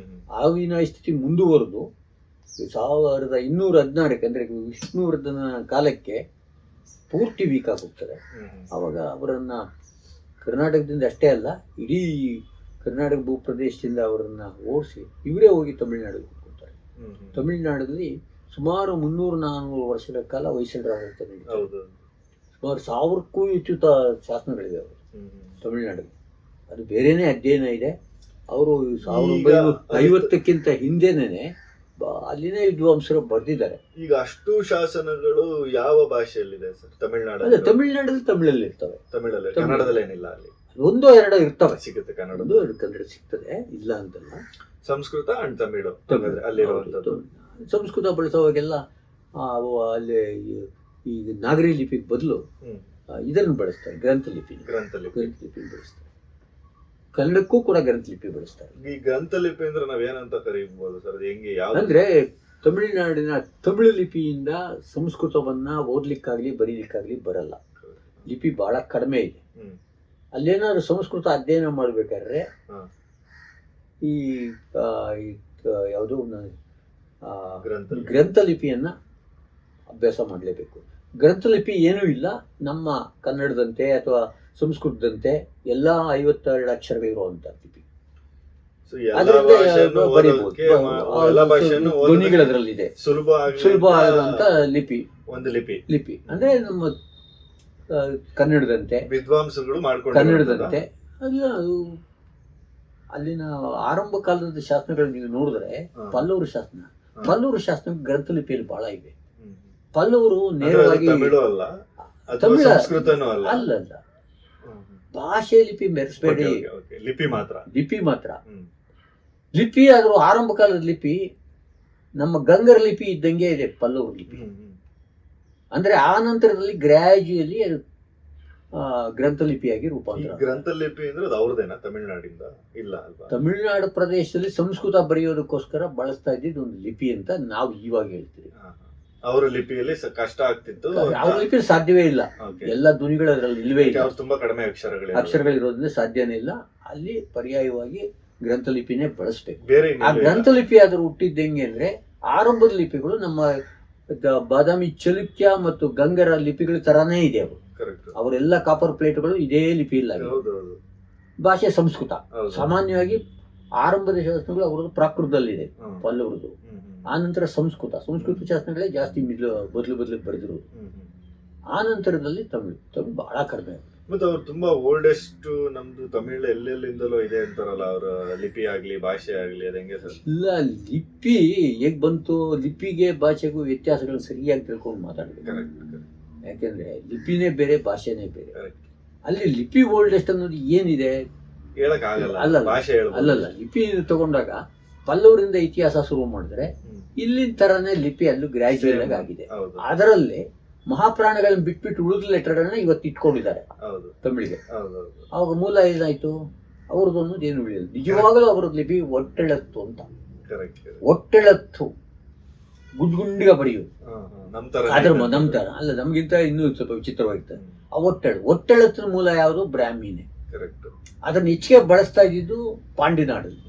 ಆ ಹೀನಾಯ ಸ್ಥಿತಿ ಮುಂದುವರೆದು 1216 ಅಂದ್ರೆ ವಿಷ್ಣುವರ್ಧನ ಕಾಲಕ್ಕೆ ಪೂರ್ತಿ ವೀಕ್ ಆಗೋಗ್ತಾರೆ. ಅವಾಗ ಅವರನ್ನ ಕರ್ನಾಟಕದಿಂದ ಅಷ್ಟೇ ಅಲ್ಲ, ಇಡೀ ಕರ್ನಾಟಕ ಭೂಪ್ರದೇಶದಿಂದ ಅವರನ್ನ ಓಡಿಸಿ ಇವರೇ ಹೋಗಿ ತಮಿಳುನಾಡಿಗೆ ಹೋಗ್ತಾರೆ. ತಮಿಳುನಾಡಲ್ಲಿ ಸುಮಾರು 300-400 ವರ್ಷಗಳ ಕಾಲ ಹೊಯ್ಸಳರ ಆಡಳಿತ ನಡೀತಾರೆ. ಸುಮಾರು 1000ಕ್ಕೂ ಹೆಚ್ಚು ಶಾಸನಗಳಿದೆ ಅವರು ತಮಿಳುನಾಡಿಗೆ. ಅದು ಬೇರೆನೇ ಅಧ್ಯಯನ ಇದೆ. ಅವರು 1950ಕ್ಕಿಂತ ಹಿಂದೆನೇ ಅಲ್ಲಿನೇ ವಿದ್ವಾಂಸರು ಬರೆದಿದ್ದಾರೆ. ಈಗ ಅಷ್ಟು ಶಾಸನಗಳು ಯಾವ ಭಾಷೆಯಲ್ಲಿದೆ ಸರ್? ತಮಿಳುನಾಡಲ್ಲಿ ತಮಿಳಲ್ಲಿ ಇರ್ತವೆ. ಕನ್ನಡದಲ್ಲಿ ಏನಿಲ್ಲ. ಅಲ್ಲಿ 1-2 ಇರ್ತವೆ, ಸಿಗುತ್ತೆ. ಕನ್ನಡ ಸಿಗ್ತದೆ, ಇಲ್ಲ ಅಂತಲ್ಲ. ಸಂಸ್ಕೃತ ಅಂಡ್ ತಮಿಳು ಅಲ್ಲಿರುವಂತದ್ದು. ಸಂಸ್ಕೃತ ಬಳಸೋವಾಗೆಲ್ಲ ಅಲ್ಲಿ ಈಗ ನಾಗರಿ ಲಿಪಿಗೆ ಬದಲು ಇದನ್ನು ಬಳಸ್ತಾರೆ, ಗ್ರಂಥ ಲಿಪಿ ಬಳಸ್ತಾರೆ. ಕನ್ನಡಕ್ಕೂ ಕೂಡ ಗ್ರಂಥಲಿಪಿ ಬಳಸ್ತಾರೆ. ಈ ಗ್ರಂಥಲಿಪಿ ಅಂದ್ರೆ ನಾವೇನಂತ ಕರೀಬಹುದು ಸರ್? ಹೆಂಗೆ ಅಂದ್ರೆ ತಮಿಳುನಾಡಿನ ತಮಿಳು ಲಿಪಿಯಿಂದ ಸಂಸ್ಕೃತವನ್ನ ಓದ್ಲಿಕ್ಕಾಗ್ಲಿ ಬರೀಲಿಕ್ಕಾಗ್ಲಿ ಬರಲ್ಲ. ಲಿಪಿ ಬಹಳ ಕಡಿಮೆ ಇದೆ. ಅಲ್ಲೇನಾದ್ರು ಸಂಸ್ಕೃತ ಅಧ್ಯಯನ ಮಾಡ್ಬೇಕಾದ್ರೆ ಈ ಯಾವುದು ಗ್ರಂಥಲಿಪಿಯನ್ನ ಅಭ್ಯಾಸ ಮಾಡಲೇಬೇಕು. ಗ್ರಂಥಲಿಪಿ ಏನೂ ಇಲ್ಲ ನಮ್ಮ ಕನ್ನಡದಂತೆ ಅಥವಾ ಸಂಸ್ಕೃತದಂತೆ ಎಲ್ಲ 52 ಅಕ್ಷರಗಳಿರುವಂತ ಲಿಪಿ. ಧ್ವನಿಗಳದ್ರಲ್ಲಿದೆ. ಸುಲಭ ಆಗಿರುವಂತ ಲಿಪಿ ಅಂದ್ರೆ ನಮ್ಮ ಕನ್ನಡದಂತೆ ವಿದ್ವಾಂಸಗಳು ಕನ್ನಡದಂತೆ ಅಲ್ಲ. ಅಲ್ಲಿನ ಆರಂಭ ಕಾಲದ ಶಾಸನಗಳು ನೀವು ನೋಡಿದ್ರೆ ಪಲ್ಲವರು ಶಾಸನ ಗ್ರಂಥಲಿಪಿಯಲ್ಲಿ ಬಹಳ ಇದೆ. ಪಲ್ಲವರು ನೇರವಾಗಿ ಅಲ್ಲಲ್ಲ, ಭಾಷೆ ಲಿಪಿ ಮೆರೆಸಬೇಡಿ, ಲಿಪಿ ಮಾತ್ರ. ಲಿಪಿ ಆದ್ರೂ ಆರಂಭ ಕಾಲದ ಲಿಪಿ ನಮ್ಮ ಗಂಗರ ಲಿಪಿ ಇದ್ದಂಗೆ ಇದೆ ಪಲ್ಲವರು ಲಿಪಿ. ಅಂದ್ರೆ ಆ ನಂತರದಲ್ಲಿ ಗ್ರಾಜುಯಲಿ ಅದು ಗ್ರಂಥಲಿಪಿಯಾಗಿ ರೂಪಾಂತರ. ಗ್ರಂಥಲಿಪಿ ಅಂದ್ರೆ ಅವ್ರದೇನಾ ತಮಿಳುನಾಡಿಂದ? ಇಲ್ಲ ಅಲ್ವಾ? ತಮಿಳುನಾಡು ಪ್ರದೇಶದಲ್ಲಿ ಸಂಸ್ಕೃತ ಬರೆಯೋದಕ್ಕೋಸ್ಕರ ಬಳಸ್ತಾ ಇದ್ದಿದ್ದು ಒಂದು ಲಿಪಿ ಅಂತ ನಾವು ಇವಾಗ ಹೇಳ್ತೀವಿ. ಅವರ ಲಿಪಿಯಲ್ಲಿ ಕಷ್ಟ ಆಗ್ತಿತ್ತು. ಅವ್ರ ಲಿಪಿ ಸಾಧ್ಯವೇ ಇಲ್ಲ, ಎಲ್ಲ ಧ್ವನಿಗಳು ಅದರಲ್ಲಿ ಇಲ್ವೇ ಇಲ್ಲ. ತುಂಬಾ ಕಡಿಮೆ ಅಕ್ಷರಗಳಿರೋದ್ರಿಂದ ಸಾಧ್ಯನೇ ಇಲ್ಲ. ಅಲ್ಲಿ ಪರ್ಯಾಯವಾಗಿ ಗ್ರಂಥಲಿಪಿನೇ ಬಳಸ್ಬೇಕು. ಆ ಗ್ರಂಥಲಿಪಿ ಆದ್ರೂ ಹುಟ್ಟಿದ್ದ ಹೆಂಗೆ ಅಂದ್ರೆ ಆರಂಭದ ಲಿಪಿಗಳು ನಮ್ಮ ಬಾದಾಮಿ ಚಾಲುಕ್ಯ ಮತ್ತು ಗಂಗರ ಲಿಪಿಗಳ ತರಾನೇ ಇದೆ. ಅವರೆಲ್ಲ ಕಾಪರ್ ಪ್ಲೇಟ್ಗಳು ಇದೇ ಲಿಪಿ ಇಲ್ಲ. ಭಾಷೆ ಸಂಸ್ಕೃತ. ಸಾಮಾನ್ಯವಾಗಿ ಆರಂಭದ ಶಾಸನಗಳು ಅವರದ್ದು ಪ್ರಾಕೃತದಲ್ಲಿದೆ ಪಲ್ಲವರದು. ಆ ನಂತರ ಸಂಸ್ಕೃತ ಶಾಸನಗಳೇ ಜಾಸ್ತಿ ಬದಲು ಬರೆದಿರೋದು. ಆ ನಂತರದಲ್ಲಿ ತಮಿಳು ಬಹಳ ಕಡಿಮೆ. ಮತ್ತೆ ಅವ್ರು ತುಂಬಾ ಓಲ್ಡೆಸ್ಟ್ ನಮ್ದು ತಮಿಳ್ ಎಲ್ಲೆಲ್ಲಿಂದಲೂ ಇದೆ ಅಂತಾರಲ್ಲ, ಅವ್ರ ಲಿಪಿ ಆಗ್ಲಿ ಭಾಷೆ ಆಗ್ಲಿ, ಅದ ಹೆಂಗೆ ಸರ್? ಇಲ್ಲ, ಲಿಪಿ ಹೇಗ್ ಬಂತು, ಲಿಪಿಗೆ ಭಾಷೆಗೂ ವ್ಯತ್ಯಾಸಗಳನ್ನ ಸರಿಯಾಗಿ ತಿಳ್ಕೊಂಡು ಮಾತಾಡ್ಬೇಕು. ಕರೆಕ್ಟ್. ಯಾಕೆಂದ್ರೆ ಲಿಪಿನೇ ಬೇರೆ, ಭಾಷೆನೇ ಬೇರೆ. ಕರೆಕ್ಟ್. ಅಲ್ಲಿ ಲಿಪಿ ಓಲ್ಡೆಸ್ಟ್ ಅನ್ನೋದು ಏನಿದೆ ಹೇಳಕ್ ಆಗಲ್ಲ, ಅಲ್ಲಲ್ಲ. ಭಾಷೆ ಹೇಳ್ಬೋದು. ಅಲ್ಲಲ್ಲ, ಲಿಪಿ ತಗೊಂಡಾಗ ಪಲ್ಲವರಿಂದ ಇತಿಹಾಸ ಶುರು ಮಾಡಿದ್ರೆ ಇಲ್ಲಿನ ತರನೇ ಲಿಪಿ ಅಲ್ಲೂ ಗ್ರಾಜುಯಲ್ ಆಗಿ ಆಗಿದೆ. ಹೌದು. ಅದರಲ್ಲಿ ಮಹಾಪ್ರಾಣಗಳನ್ನ ಬಿಟ್ಬಿಟ್ಟು ಉಳಿದ ಲೆಟರ್ಗಳನ್ನ ಇವತ್ತು ಇಟ್ಕೊಂಡಿದ್ದಾರೆ ಹೌದು. ತಮಿಳಿಗೆ. ಹೌದೌದು. ಅವಾಗ ಮೂಲ ಏನಾಯ್ತು, ಅವ್ರದ್ದು ಅನ್ನೋದು ಏನು ಉಳಿಯಲ್ಲ. ನಿಜವಾಗಲೂ ಅವ್ರದ್ದು ಲಿಪಿ ಒಟ್ಟೆಳತ್ತು ಅಂತ, ಕರೆಕ್ಟ್. ಒಟ್ಟೆಳತ್ತು ಗುಡ್ಗುಂಡಿಗ ಬರೆಯುವುದು. ನಮ್ ತರ ಅದ್ರ ನಮ್ ತರ ಅಲ್ಲ, ನಮ್ಗಿಂತ ಇನ್ನೂ ಸ್ವಲ್ಪ ವಿಚಿತ್ರವಾಗಿರ್ತದೆ. ಆ ಒಟ್ಟೆಳತ್ತಿನ ಮೂಲ ಯಾವುದು? ಬ್ರಾಹ್ಮಿನೇ. ಕರೆಕ್ಟ್. ಅದನ್ನ ಹೆಚ್ಚಿಗೆ ಬಳಸ್ತಾ ಇದ್ದಿದ್ದು ಪಾಂಡಿನಾಡಲ್ಲಿ.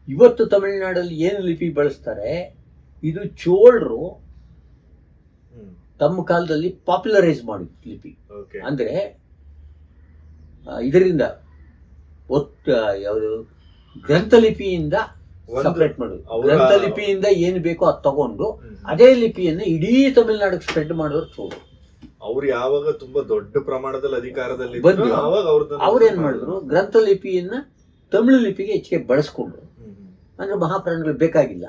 ಇವತ್ತು ತಮಿಳುನಾಡಲ್ಲಿ ಏನು ಲಿಪಿ ಬಳಸ್ತಾರೆ, ಇದು ಚೋಳರು ತಮ್ಮ ಕಾಲದಲ್ಲಿ ಪಾಪ್ಯುಲರೈಸ್ ಮಾಡಿದ್ರು ಲಿಪಿ. ಅಂದ್ರೆ ಇದರಿಂದ ಯಾವುದು ಗ್ರಂಥಲಿಪಿಯಿಂದ ಸಪರೇಟ್ ಮಾಡೋದು. ಗ್ರಂಥಲಿಪಿಯಿಂದ ಏನು ಬೇಕೋ ಅದು ತಗೊಂಡು ಅದೇ ಲಿಪಿಯನ್ನು ಇಡೀ ತಮಿಳುನಾಡಿಗೆ ಸ್ಪ್ರೆಡ್ ಮಾಡೋರು ಚೋಳರು. ಅವ್ರು ಯಾವಾಗ ತುಂಬಾ ದೊಡ್ಡ ಪ್ರಮಾಣದಲ್ಲಿ ಅಧಿಕಾರದಲ್ಲಿ ಬಂದು ಅವ್ರೇನ್ ಮಾಡಿದ್ರು, ಗ್ರಂಥಲಿಪಿಯನ್ನ ತಮಿಳು ಲಿಪಿಗೆ ಹೆಚ್ಚಿಗೆ ಬಳಸ್ಕೊಂಡ್ರು. ಅಂದ್ರೆ ಮಹಾಪ್ರಾಣಗಳು ಬೇಕಾಗಿಲ್ಲ,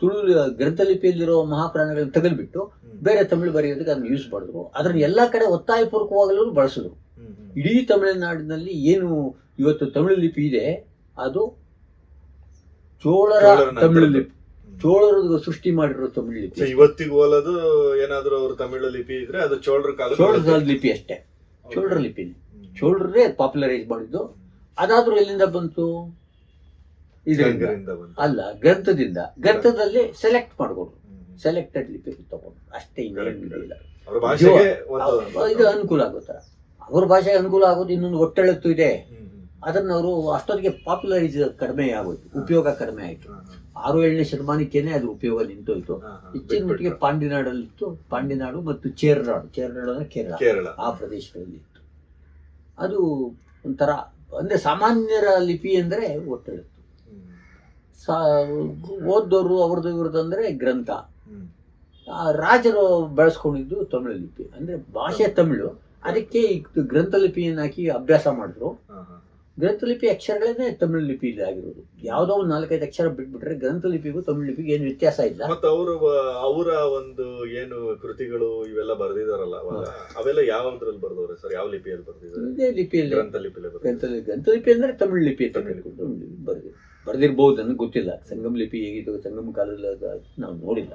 ತುಳು ಗ್ರಂಥಲಿಪಿಯಲ್ಲಿರೋ ಮಹಾಪ್ರಾಣಗಳನ್ನ ತೆಗೆದ್ಬಿಟ್ಟು ಬೇರೆ ತಮಿಳು ಬರೆಯೋದಕ್ಕೆ ಅದನ್ನ ಯೂಸ್ ಮಾಡಿದ್ರು. ಅದನ್ನ ಎಲ್ಲಾ ಕಡೆ ಒತ್ತಾಯಪೂರ್ವಕವಾಗಲೂ ಬಳಸಿದ್ರು. ಇಡೀ ತಮಿಳುನಾಡಿನಲ್ಲಿ ಏನು ಇವತ್ತು ತಮಿಳು ಲಿಪಿ ಇದೆ, ಅದು ಚೋಳರ ತಮಿಳು ಲಿಪಿ, ಚೋಳರು ಸೃಷ್ಟಿ ಮಾಡಿರೋ ತಮಿಳು ಲಿಪಿ. ಇವತ್ತಿಗೂ ಹೋಲದು ಏನಾದ್ರು ಅವ್ರ ತಮಿಳು ಲಿಪಿ ಇದ್ರೆ ಅದು ಚೋಳರ ಚೋಳರ ಲಿಪಿ ಅಷ್ಟೇ, ಚೋಳರ ಲಿಪಿನೇ. ಚೋಳರೇ ಪಾಪ್ಯುಲರೈಸ್ ಮಾಡಿದ್ದು. ಅದಾದ್ರೂ ಎಲ್ಲಿಂದ ಬಂತು? ಇದರಿಂದ ಅಲ್ಲ, ಗ್ರಂಥದಿಂದ. ಗ್ರಂಥದಲ್ಲಿ ಸೆಲೆಕ್ಟ್ ಮಾಡ್ಕೊಂಡು ಸೆಲೆಕ್ಟೆಡ್ ಲಿಪಿ ತಗೊಂಡು ಅಷ್ಟೇ, ಇನ್ನೇನಿಲ್ಲ. ಇದು ಅನುಕೂಲ ಆಗುತ್ತರ, ಅವ್ರ ಭಾಷೆಗೆ ಅನುಕೂಲ ಆಗೋದು. ಇನ್ನೊಂದು ಒಟ್ಟೆಳತ್ತು ಇದೆ, ಅದನ್ನ ಅವರು ಅಷ್ಟೊತ್ತಿಗೆ ಪಾಪ್ಯುಲರೈಸ್ ಕಡಿಮೆ ಆಗೋಯ್ತು, ಉಪಯೋಗ ಕಡಿಮೆ ಆಯ್ತು. 6-7ನೇ ಶತಮಾನಕ್ಕೇನೆ ಅದ್ರ ಉಪಯೋಗ ನಿಂತೋಯ್ತು. ಹೆಚ್ಚಿನ ಮಟ್ಟಿಗೆ ಪಾಂಡಿನಾಡಲ್ಲಿತ್ತು, ಪಾಂಡಿನಾಡು ಮತ್ತು ಚೇರನಾಡು ಅಂದ್ರೆ ಕೇರಳ, ಆ ಪ್ರದೇಶಗಳಲ್ಲಿ ಇತ್ತು. ಅದು ಒಂಥರ ಅಂದ್ರೆ ಸಾಮಾನ್ಯರ ಲಿಪಿ ಅಂದ್ರೆ ಒಟ್ಟೆಳತ್ತು. ಓದ್ದವರು ಅವ್ರದ್ದು ಇವ್ರದ್ದು ಅಂದ್ರೆ ಗ್ರಂಥ. ರಾಜರು ಬಳಸ್ಕೊಂಡಿದ್ದು ತಮಿಳು ಲಿಪಿ, ಅಂದ್ರೆ ಭಾಷೆ ತಮಿಳು. ಅದಕ್ಕೆ ಗ್ರಂಥಲಿಪಿಯನ್ನು ಹಾಕಿ ಅಭ್ಯಾಸ ಮಾಡಿದ್ರು. ಗ್ರಂಥಲಿಪಿ ಅಕ್ಷರಗಳೇ ತಮಿಳು ಲಿಪಿ ಆಗಿರೋದು. ಯಾವ್ದೋ ಒಂದು 4-5 ಅಕ್ಷರ ಬಿಟ್ಬಿಟ್ರೆ ಗ್ರಂಥಲಿಪಿಗೂ ತಮಿಳು ಲಿಪಿಗೂ ಏನು ವ್ಯತ್ಯಾಸ ಇಲ್ಲ. ಮತ್ತೆ ಅವರ ಒಂದು ಏನು ಕೃತಿಗಳು ಇವೆಲ್ಲ ಬರ್ದಿದಾರಲ್ಲ, ಅವೆಲ್ಲ ಯಾವ್ದ್ರಲ್ಲಿ ಬರ್ದವ್ರೆ ಸರ್? ಯಾವ ಲಿಪಿಯಲ್ಲಿ ಬರ್ದಿದ್ದಾರೆ? ಇದೇ ಲಿಪಿಯಲ್ಲಿ, ಗ್ರಂಥಲಿಪಿ ಅಂದ್ರೆ ತಮಿಳು ಲಿಪಿ ಬರ್ದಿರ್ಬಹುದು, ನನಗೆ ಗೊತ್ತಿಲ್ಲ. ಸಂಗಮ ಲಿಪಿ ಹೇಗಿತ್ತು, ಸಂಗಮ ಕಾಲದಲ್ಲಿ ನಾವು ನೋಡಿಲ್ಲ.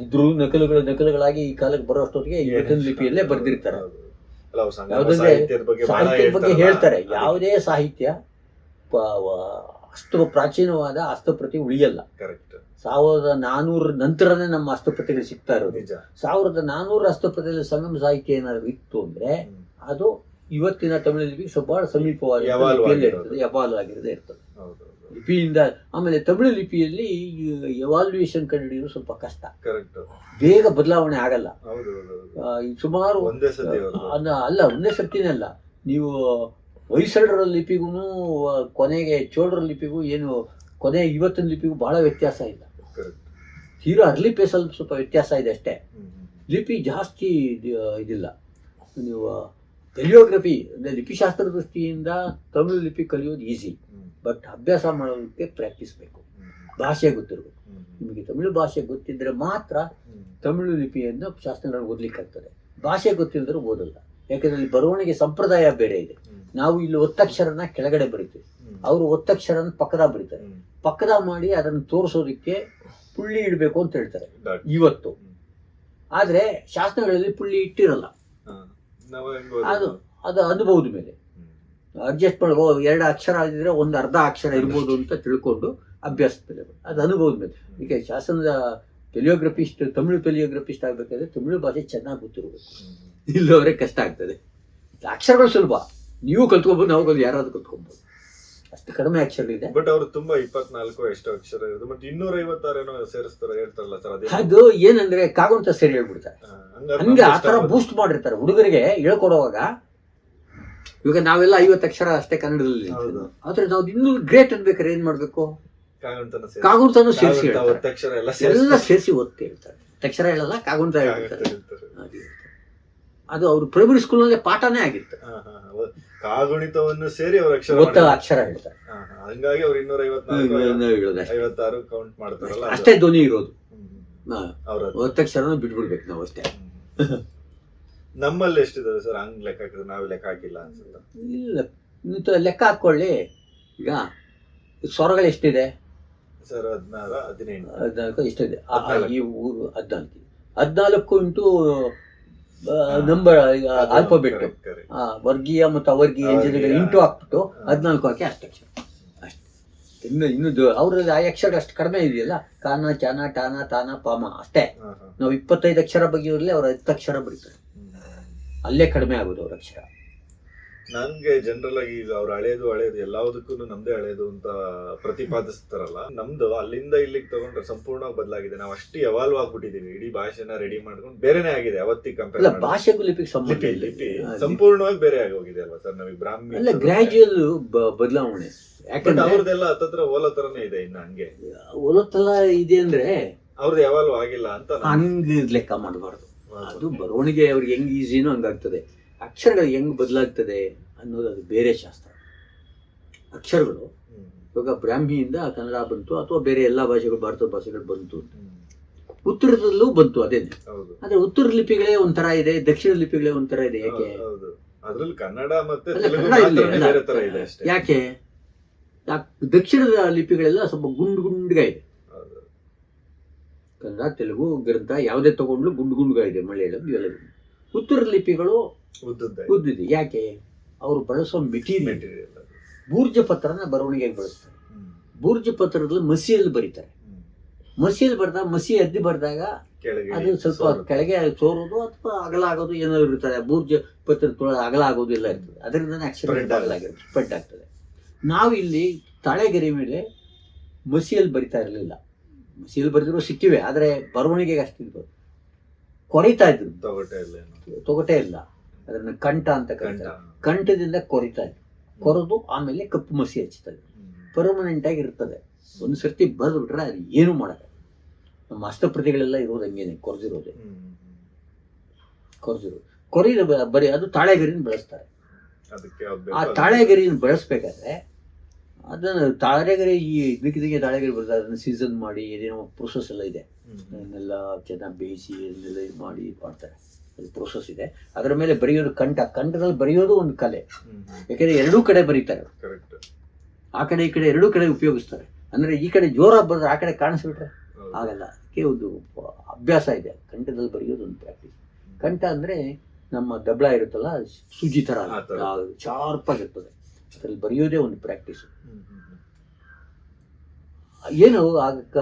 ಇದ್ರೂ ನಕಲುಗಳಾಗಿ ಈ ಕಾಲಕ್ಕೆ ಬರೋ ಅಷ್ಟೊತ್ತಿಗೆ ಇವತ್ತಿನ ಲಿಪಿಯಲ್ಲೇ ಬರ್ದಿರ್ತಾರೆ. ಸಾಹಿತ್ಯದ ಬಗ್ಗೆ ಹೇಳ್ತಾರೆ. ಯಾವುದೇ ಸಾಹಿತ್ಯ ಅಷ್ಟು ಪ್ರಾಚೀನವಾದ ಹಸ್ತಪ್ರತಿ ಉಳಿಯಲ್ಲ. 1400 ನಂತರನೇ ನಮ್ಮ ಹಸ್ತಪ್ರತಿಗಳು ಸಿಗ್ತಾ ಇರೋದು. 1400 ಹಸ್ತಪ್ರತಿಯಲ್ಲಿ ಸಂಗಮ ಸಾಹಿತ್ಯ ಏನಾದ್ರು ಇತ್ತು ಅಂದ್ರೆ ಅದು ಇವತ್ತಿನ ತಮಿಳು ಲಿಪಿಗೆ ಸ್ವಲ್ಪ ಸಮೀಪವಾಗಿ ಎವಾಲ್ವ್ ಇರ್ತದೆ ಲಿಪಿಯಿಂದ. ಆಮೇಲೆ ತಮಿಳು ಲಿಪಿಯಲ್ಲಿ ಎವಾಲ್ಯೂಯೇಷನ್ ಕಂಡುಹಿಡಿಯೋದು ಸ್ವಲ್ಪ ಕಷ್ಟ, ಬೇಗ ಬದಲಾವಣೆ ಆಗಲ್ಲ. ಸುಮಾರು ಒಂದೇ ಸರ್ತಿನೇ ಅಲ್ಲ. ನೀವು ಹೊಯ್ಸಳರ ಲಿಪಿಗೂ ಕೊನೆಗೆ ಚೋಳರ ಲಿಪಿಗೂ ಏನು ಕೊನೆ ಇವತ್ತಿನ ಲಿಪಿಗೂ ಬಹಳ ವ್ಯತ್ಯಾಸ ಇಲ್ಲ. ತೀರಾ ಅರ್ಲಿ ಪೇಸಲ್ಲಿ ಸ್ವಲ್ಪ ವ್ಯತ್ಯಾಸ ಇದೆ ಅಷ್ಟೇ. ಲಿಪಿ ಜಾಸ್ತಿ ಇದಿಲ್ಲ. ನೀವು ಟೆಲಿಯೋಗ್ರಫಿ ಅಂದರೆ ಲಿಪಿಶಾಸ್ತ್ರ ದೃಷ್ಟಿಯಿಂದ ತಮಿಳು ಲಿಪಿ ಕಲಿಯೋದು ಈಸಿ, ಬಟ್ ಅಭ್ಯಾಸ ಮಾಡೋದಕ್ಕೆ ಪ್ರಾಕ್ಟೀಸ್ ಬೇಕು, ಭಾಷೆ ಗೊತ್ತಿರಬೇಕು. ನಿಮಗೆ ತಮಿಳು ಭಾಷೆ ಗೊತ್ತಿದ್ರೆ ಮಾತ್ರ ತಮಿಳು ಲಿಪಿಯನ್ನು ಶಾಸ್ತ್ರಗಳನ್ನು ಓದಲಿಕ್ಕಾಗ್ತದೆ. ಭಾಷೆ ಗೊತ್ತಿಲ್ಲದ್ರೆ ಓದಲ್ಲ. ಯಾಕಂದ್ರೆ ಅಲ್ಲಿ ಬರವಣಿಗೆ ಸಂಪ್ರದಾಯ ಬೇರೆ ಇದೆ. ನಾವು ಇಲ್ಲಿ ಒತ್ತಕ್ಷರನ ಕೆಳಗಡೆ ಬರೀತೀವಿ, ಅವರು ಒತ್ತಕ್ಷರನ ಪಕ್ಕದ ಬರೀತಾರೆ. ಪಕ್ಕದ ಮಾಡಿ ಅದನ್ನು ತೋರಿಸೋದಕ್ಕೆ ಪುಳ್ಳಿ ಇಡಬೇಕು ಅಂತ ಹೇಳ್ತಾರೆ ಇವತ್ತು. ಆದ್ರೆ ಶಾಸ್ತ್ರಗಳಲ್ಲಿ ಪುಳ್ಳಿ ಇಟ್ಟಿರಲ್ಲ. ಅದು ಅನುಭವದ ಮೇಲೆ ಅಡ್ಜಸ್ಟ್ ಮಾಡೋ 2 ಅಕ್ಷರ ಆಗಿದ್ರೆ 1 ಅರ್ಧ ಅಕ್ಷರ ಇರ್ಬೋದು ಅಂತ ತಿಳ್ಕೊಂಡು ಅಭ್ಯಾಸದ ಮೇಲೆ, ಅದು ಅನುಭವದ ಮೇಲೆ. ಈಗ ಶಾಸನದ ಟೆಲಿಯೋಗ್ರಫಿಸ್ಟ್, ತಮಿಳು ಟೆಲಿಯೋಗ್ರಫಿಸ್ಟ್ ಆಗ್ಬೇಕಾದ್ರೆ ತಮಿಳು ಭಾಷೆ ಚೆನ್ನಾಗಿ ಗೊತ್ತಿರಬೇಕು, ಇಲ್ಲವರೆ ಕಷ್ಟ ಆಗ್ತದೆ. ಅಕ್ಷರಗಳು ಸುಲಭ, ನೀವು ಕಲ್ತ್ಕೊಬೋದು, ನಾವು ಯಾರಾದ್ರೂ ಕಲ್ತ್ಕೊಬೋದು, ಅಷ್ಟು ಕಡಿಮೆ ಅಕ್ಷರಗಳಿದೆ. ಬಟ್ ಅವರು ತುಂಬಾ 24 ಎಷ್ಟು ಅಕ್ಷರ ಇರೋದು, ಮತ್ತೆ 256 ಸೇರಿಸ್ತಾರೆ ಹೇಳ್ತಾರಲ್ಲ ಸರ್. ಅದು ಏನಂದ್ರೆ ಕಾಗುಂತ ಸೇರಿ ಹೇಳ್ಬಿಡ್ತಾರೆ. ಹಂಗೆ ಆತರ ಬೂಸ್ಟ್ ಮಾಡಿರ್ತಾರೆ ಹುಡುಗರಿಗೆ ಹೇಳ್ಕೊಡುವಾಗ. ಇವಾಗ ನಾವೆಲ್ಲ 50 ಅಕ್ಷರ ಅಷ್ಟೇ ಕನ್ನಡದಲ್ಲಿ, ಆದ್ರೆ ನಾವು ಇನ್ನೂ ಗ್ರೇಟ್ ಅನ್ಬೇಕಾದ್ರೆ ಏನ್ ಮಾಡ್ಬೇಕು? ಕಾಗುಂತನೂ ಸೇರಿಸಿ ಎಲ್ಲ ಸೇರಿಸಿ ಓದ್ತಿ ಹೇಳ್ತಾರೆ. ಅಕ್ಷರ ಹೇಳಲ್ಲ, ಕಾಗುಂತ ಹೇಳ್ತಾರೆ. ಅದು ಅವ್ರು ಪ್ರೈಮರಿ ಸ್ಕೂಲಲ್ಲೇ ಪಾಠನೇ ಆಗಿತ್ತು. ಕಾಗುಣಿತವನ್ನು ಸೇರಿ ಅವ್ರ ಅಕ್ಷರ ಅಕ್ಷರ ಹೇಳ್ತಾರೆ. ಹಂಗಾಗಿ ಅವ್ರು 256 ಕೌಂಟ್ ಮಾಡ್ತಾರಲ್ಲ, ಅಷ್ಟೇ ಧ್ವನಿ ಇರೋದು. ಒತ್ತಕ್ಷರನ ಬಿಟ್ಬಿಡ್ಬೇಕು ನಾವು ಅಷ್ಟೇ. ನಮ್ಮಲ್ಲಿ ಎಷ್ಟಿದಾವೆ ಸರ್ ಹಂಗ್ ಲೆಕ್ಕ ಹಾಕಿದ್ರೆ? ನಾವು ಲೆಕ್ಕ ಹಾಕಿಲ್ಲ ಅನ್ಸುತ್ತೆ. ಇಲ್ಲ, ಲೆಕ್ಕ ಹಾಕೊಳ್ಳಿ. ಈಗ ಸ್ವರಗಳು ಎಷ್ಟಿದೆ ಸರ್? 16, 17 ಎಷ್ಟಿದೆ? ಈ ಊರು 14 ಇಂಟು ನಂಬರ್ ಆಲ್ಫಾಬೆಟ್, ವರ್ಗೀಯ ಮತ್ತು ಅವರ್ಗೀಯ ಇಂಟು ಹಾಕ್ಬಿಟ್ಟು 14 ಹಾಕಿ ಅಷ್ಟಕ್ಷರ ಅಷ್ಟೇ. ಇನ್ನು ಅವ್ರಲ್ಲಿ ಆ ಅಕ್ಷರ ಅಷ್ಟು ಕಡಿಮೆ ಇದೆಯಲ್ಲ, ಕಾನ, ಚಾನ, ಟಾನ, ತಾನ, ಪಾಮ ಅಷ್ಟೇ. ನಾವು 25 ಅಕ್ಷರ ಬಗೆಯವರಲ್ಲಿ ಅವ್ರ 10 ಅಕ್ಷರ ಬರೀತಾರೆ. ಅಲ್ಲೇ ಕಡಿಮೆ ಆಗೋದು ಅವ್ರ ಅಕ್ಷರ. ನಂಗೆ ಜನರಲ್ ಆಗಿ ಈಗ ಅವ್ರು ಹಳೇದು ಎಲ್ಲದಕ್ಕೂ ನಮ್ದೇ ಹಳೇದು ಅಂತ ಪ್ರತಿಪಾದಿಸ್ತಾರಲ್ಲ, ನಮ್ದು ಅಲ್ಲಿಂದ ಇಲ್ಲಿಗೆ ತಗೊಂಡ್ರೆ ಸಂಪೂರ್ಣವಾಗಿ ಬದಲಾಗಿದೆ. ನಾವು ಅಷ್ಟು ಎವಾಲ್ವ್ ಆಗ್ಬಿಟ್ಟಿದೀವಿ, ಇಡೀ ಭಾಷೆನ ರೆಡಿ ಮಾಡ್ಕೊಂಡು ಬೇರೆನೆ ಆಗಿದೆ ಅವತ್ತಿಗೆ ಕಂಪೇರ್. ಭಾಷೆಗೂ ಲಿಪಿಗೆ ಸಂಬಂಧ ಲಿಪಿ ಸಂಪೂರ್ಣವಾಗಿ ಬೇರೆ ಆಗೋಗಿದೆ ಅಲ್ವಾ ಸರ್? ನಮಗೆ ಬ್ರಾಹ್ಮಿ ಗ್ರಾಜುಯಲ್ ಬದಲಾವಣೆ. ಯಾಕಂದ್ರೆ ಅವ್ರದ್ದೆಲ್ಲ ಹತ್ತತ್ರ ಓಲೋ ತರನೇ ಇದೆ. ಇನ್ನು ಹಂಗೆ ಓಲೋತ್ತಲ ಇದೆ ಅಂದ್ರೆ ಅವ್ರದ್ದು ಎವಾಲ್ವ್ ಆಗಿಲ್ಲ ಅಂತ ಹಂಗ್ ಲೆಕ್ಕ ಮಾಡಬಾರ್ದು. ಅದು ಬರವಣಿಗೆ ಅವ್ರಿಗೆ ಹೆಂಗ್ ಈಸಿನೋ ಹಂಗಾಗ್ತದೆ. ಅಕ್ಷರಗಳು ಹೆಂಗ್ ಬದಲಾಗ್ತದೆ ಅನ್ನೋದು ಅದು ಬೇರೆ ಶಾಸ್ತ್ರ. ಅಕ್ಷರಗಳು ಇವಾಗ ಬ್ರಾಹ್ಮಿಯಿಂದ ಕನ್ನಡ ಬಂತು, ಅಥವಾ ಬೇರೆ ಎಲ್ಲಾ ಭಾಷೆಗಳು, ಭಾರತದ ಭಾಷೆಗಳು ಬಂತು, ಉತ್ತರದಲ್ಲೂ ಬಂತು ಅದೇನೆ. ಆದ್ರೆ ಉತ್ತರ ಲಿಪಿಗಳೇ ಒಂಥರ ಇದೆ, ದಕ್ಷಿಣ ಲಿಪಿಗಳೇ ಒಂಥರ ಇದೆ. ಯಾಕೆ? ಅದ್ರಲ್ಲಿ ಕನ್ನಡ ಮತ್ತೆ ಯಾಕೆ? ದಕ್ಷಿಣದ ಲಿಪಿಗಳೆಲ್ಲ ಸ್ವಲ್ಪ ಗುಂಡ್ಗ ಇದೆ. ಕನ್ನಡ, ತೆಲುಗು ಗ್ರಂಥ ಯಾವುದೇ ತಗೊಂಡ್ಲು ಗುಂಡ್ಗ ಇದೆ. ಮಲಯಾಳಂ ಇವೆಲ್ಲ. ಉತ್ತರ ಲಿಪಿಗಳು ಉದ್ದಿದೆ. ಯಾಕೆ? ಅವರು ಬಳಸೋ ಮೆಟೀರಿಯಲ್. ಬೂರ್ಜ ಪತ್ರನ ಬರವಣಿಗೆಗೆ ಬಳಸ್ತಾರೆ. ಬೂರ್ಜ ಪತ್ರದಲ್ಲಿ ಮಸಿಯಲ್ಲಿ ಬರೀತಾರೆ. ಮಸಿಯಲ್ಲಿ ಬರೆದಾಗ, ಮಸಿ ಅದ್ದಿ ಬರೆದಾಗ ಅದು ಸ್ವಲ್ಪ ಕೆಳಗೆ ಸೋರೋದು ಅಥವಾ ಅಗಲ ಆಗೋದು ಏನಾದ್ರು ಇರ್ತದೆ. ಬೂರ್ಜ ಪತ್ರ ಅಗಲ ಆಗೋದು ಎಲ್ಲ ಇರ್ತದೆ. ಅದರಿಂದನೇ ಅಕ್ಷರ ಸ್ಪ್ರೆಡ್ ಆಗ್ತದೆ. ನಾವು ಇಲ್ಲಿ ತಾಳೆಗರಿ ಮೇಲೆ ಮಸಿಯಲ್ಲಿ ಬರಿತಾ ಇರಲಿಲ್ಲ. ಮಸಿಯಲ್ಲಿ ಬರೆದಿರೋ ಸಿಕ್ಕಿವೆ, ಆದರೆ ಬರವಣಿಗೆಗೆ ಅಷ್ಟಿರ್ಬೋದು. ಕೊರಿತಾ ಇದ್ರು, ತೊಗಟೆ ಇಲ್ಲ, ಅದನ್ನ ಕಂಠ ಅಂತ ಕರೀತಾರೆ. ಕಂಠದಿಂದ ಕೊರಿತಾ ಇದ್ರು. ಕೊರೆದು ಆಮೇಲೆ ಕಪ್ಪು ಮಸಿ ಹಚ್ತಾ ಇದ್ರು. ಪರ್ಮನೆಂಟ್ ಆಗಿ ಇರ್ತದೆ. ಒಂದು ಸರ್ತಿ ಬರೆದು ಬಿಟ್ರೆ ಅದು ಏನು ಮಾಡಲ್ಲ. ನಮ್ಮ ಹಸ್ತಪ್ರತಿಗಳೆಲ್ಲ ಇರೋದು ಹಂಗೇನೆ, ಕೊರೆದಿರೋದು. ಕೊರಿದ ಬರೀ ಅದು ತಾಳೆಗರಿನ ಬಳಸ್ತಾರೆ. ಆ ತಾಳೆಗರಿನ ಬಳಸ್ಬೇಕಾದ್ರೆ ಅದನ್ನ ತಾಳೆಗರಿ, ಈ ಇದಕ್ಕೆ ತಾಳೆಗರಿ ಬರ್ತದೆ, ಅದನ್ನ ಸೀಸನ್ ಮಾಡಿ ಏನೇನೋ ಪ್ರೊಸೆಸ್ ಎಲ್ಲ ಇದೆ. ಅದನ್ನೆಲ್ಲ ಚೆನ್ನಾಗಿ ಬೇಯಿಸಿ ಅದನ್ನೆಲ್ಲ ಮಾಡಿ ಮಾಡ್ತಾರೆ. ಅದು ಪ್ರೊಸೆಸ್ ಇದೆ. ಅದರ ಮೇಲೆ ಬರೆಯೋದು ಕಂಠದಲ್ಲಿ ಬರೆಯೋದು ಒಂದು ಕಲೆ. ಯಾಕಂದ್ರೆ ಎರಡೂ ಕಡೆ ಬರೀತಾರೆ. ಆ ಕಡೆ ಈ ಕಡೆ ಎರಡೂ ಕಡೆ ಉಪಯೋಗಿಸ್ತಾರೆ. ಅಂದ್ರೆ ಈ ಕಡೆ ಜೋರಾಗಿ ಬರೆದ್ರೆ ಆ ಕಡೆ ಕಾಣಿಸ್ಬಿಟ್ರೆ ಆಗಲ್ಲ. ಅದಕ್ಕೆ ಒಂದು ಅಭ್ಯಾಸ ಇದೆ. ಕಂಠದಲ್ಲಿ ಬರೆಯೋದು ಒಂದು ಪ್ರಾಕ್ಟೀಸ್. ಕಂಠ ಅಂದ್ರೆ ನಮ್ಮ ದಬ್ಳ ಇರುತ್ತಲ್ಲ, ಸೂಜಿ ತರ ಶಾರ್ಪ್ ಆಗಿರ್ತದೆ. ಅದ್ರಲ್ಲಿ ಬರೆಯೋದೇ ಒಂದು ಪ್ರಾಕ್ಟೀಸ್. ಏನು ಆಗ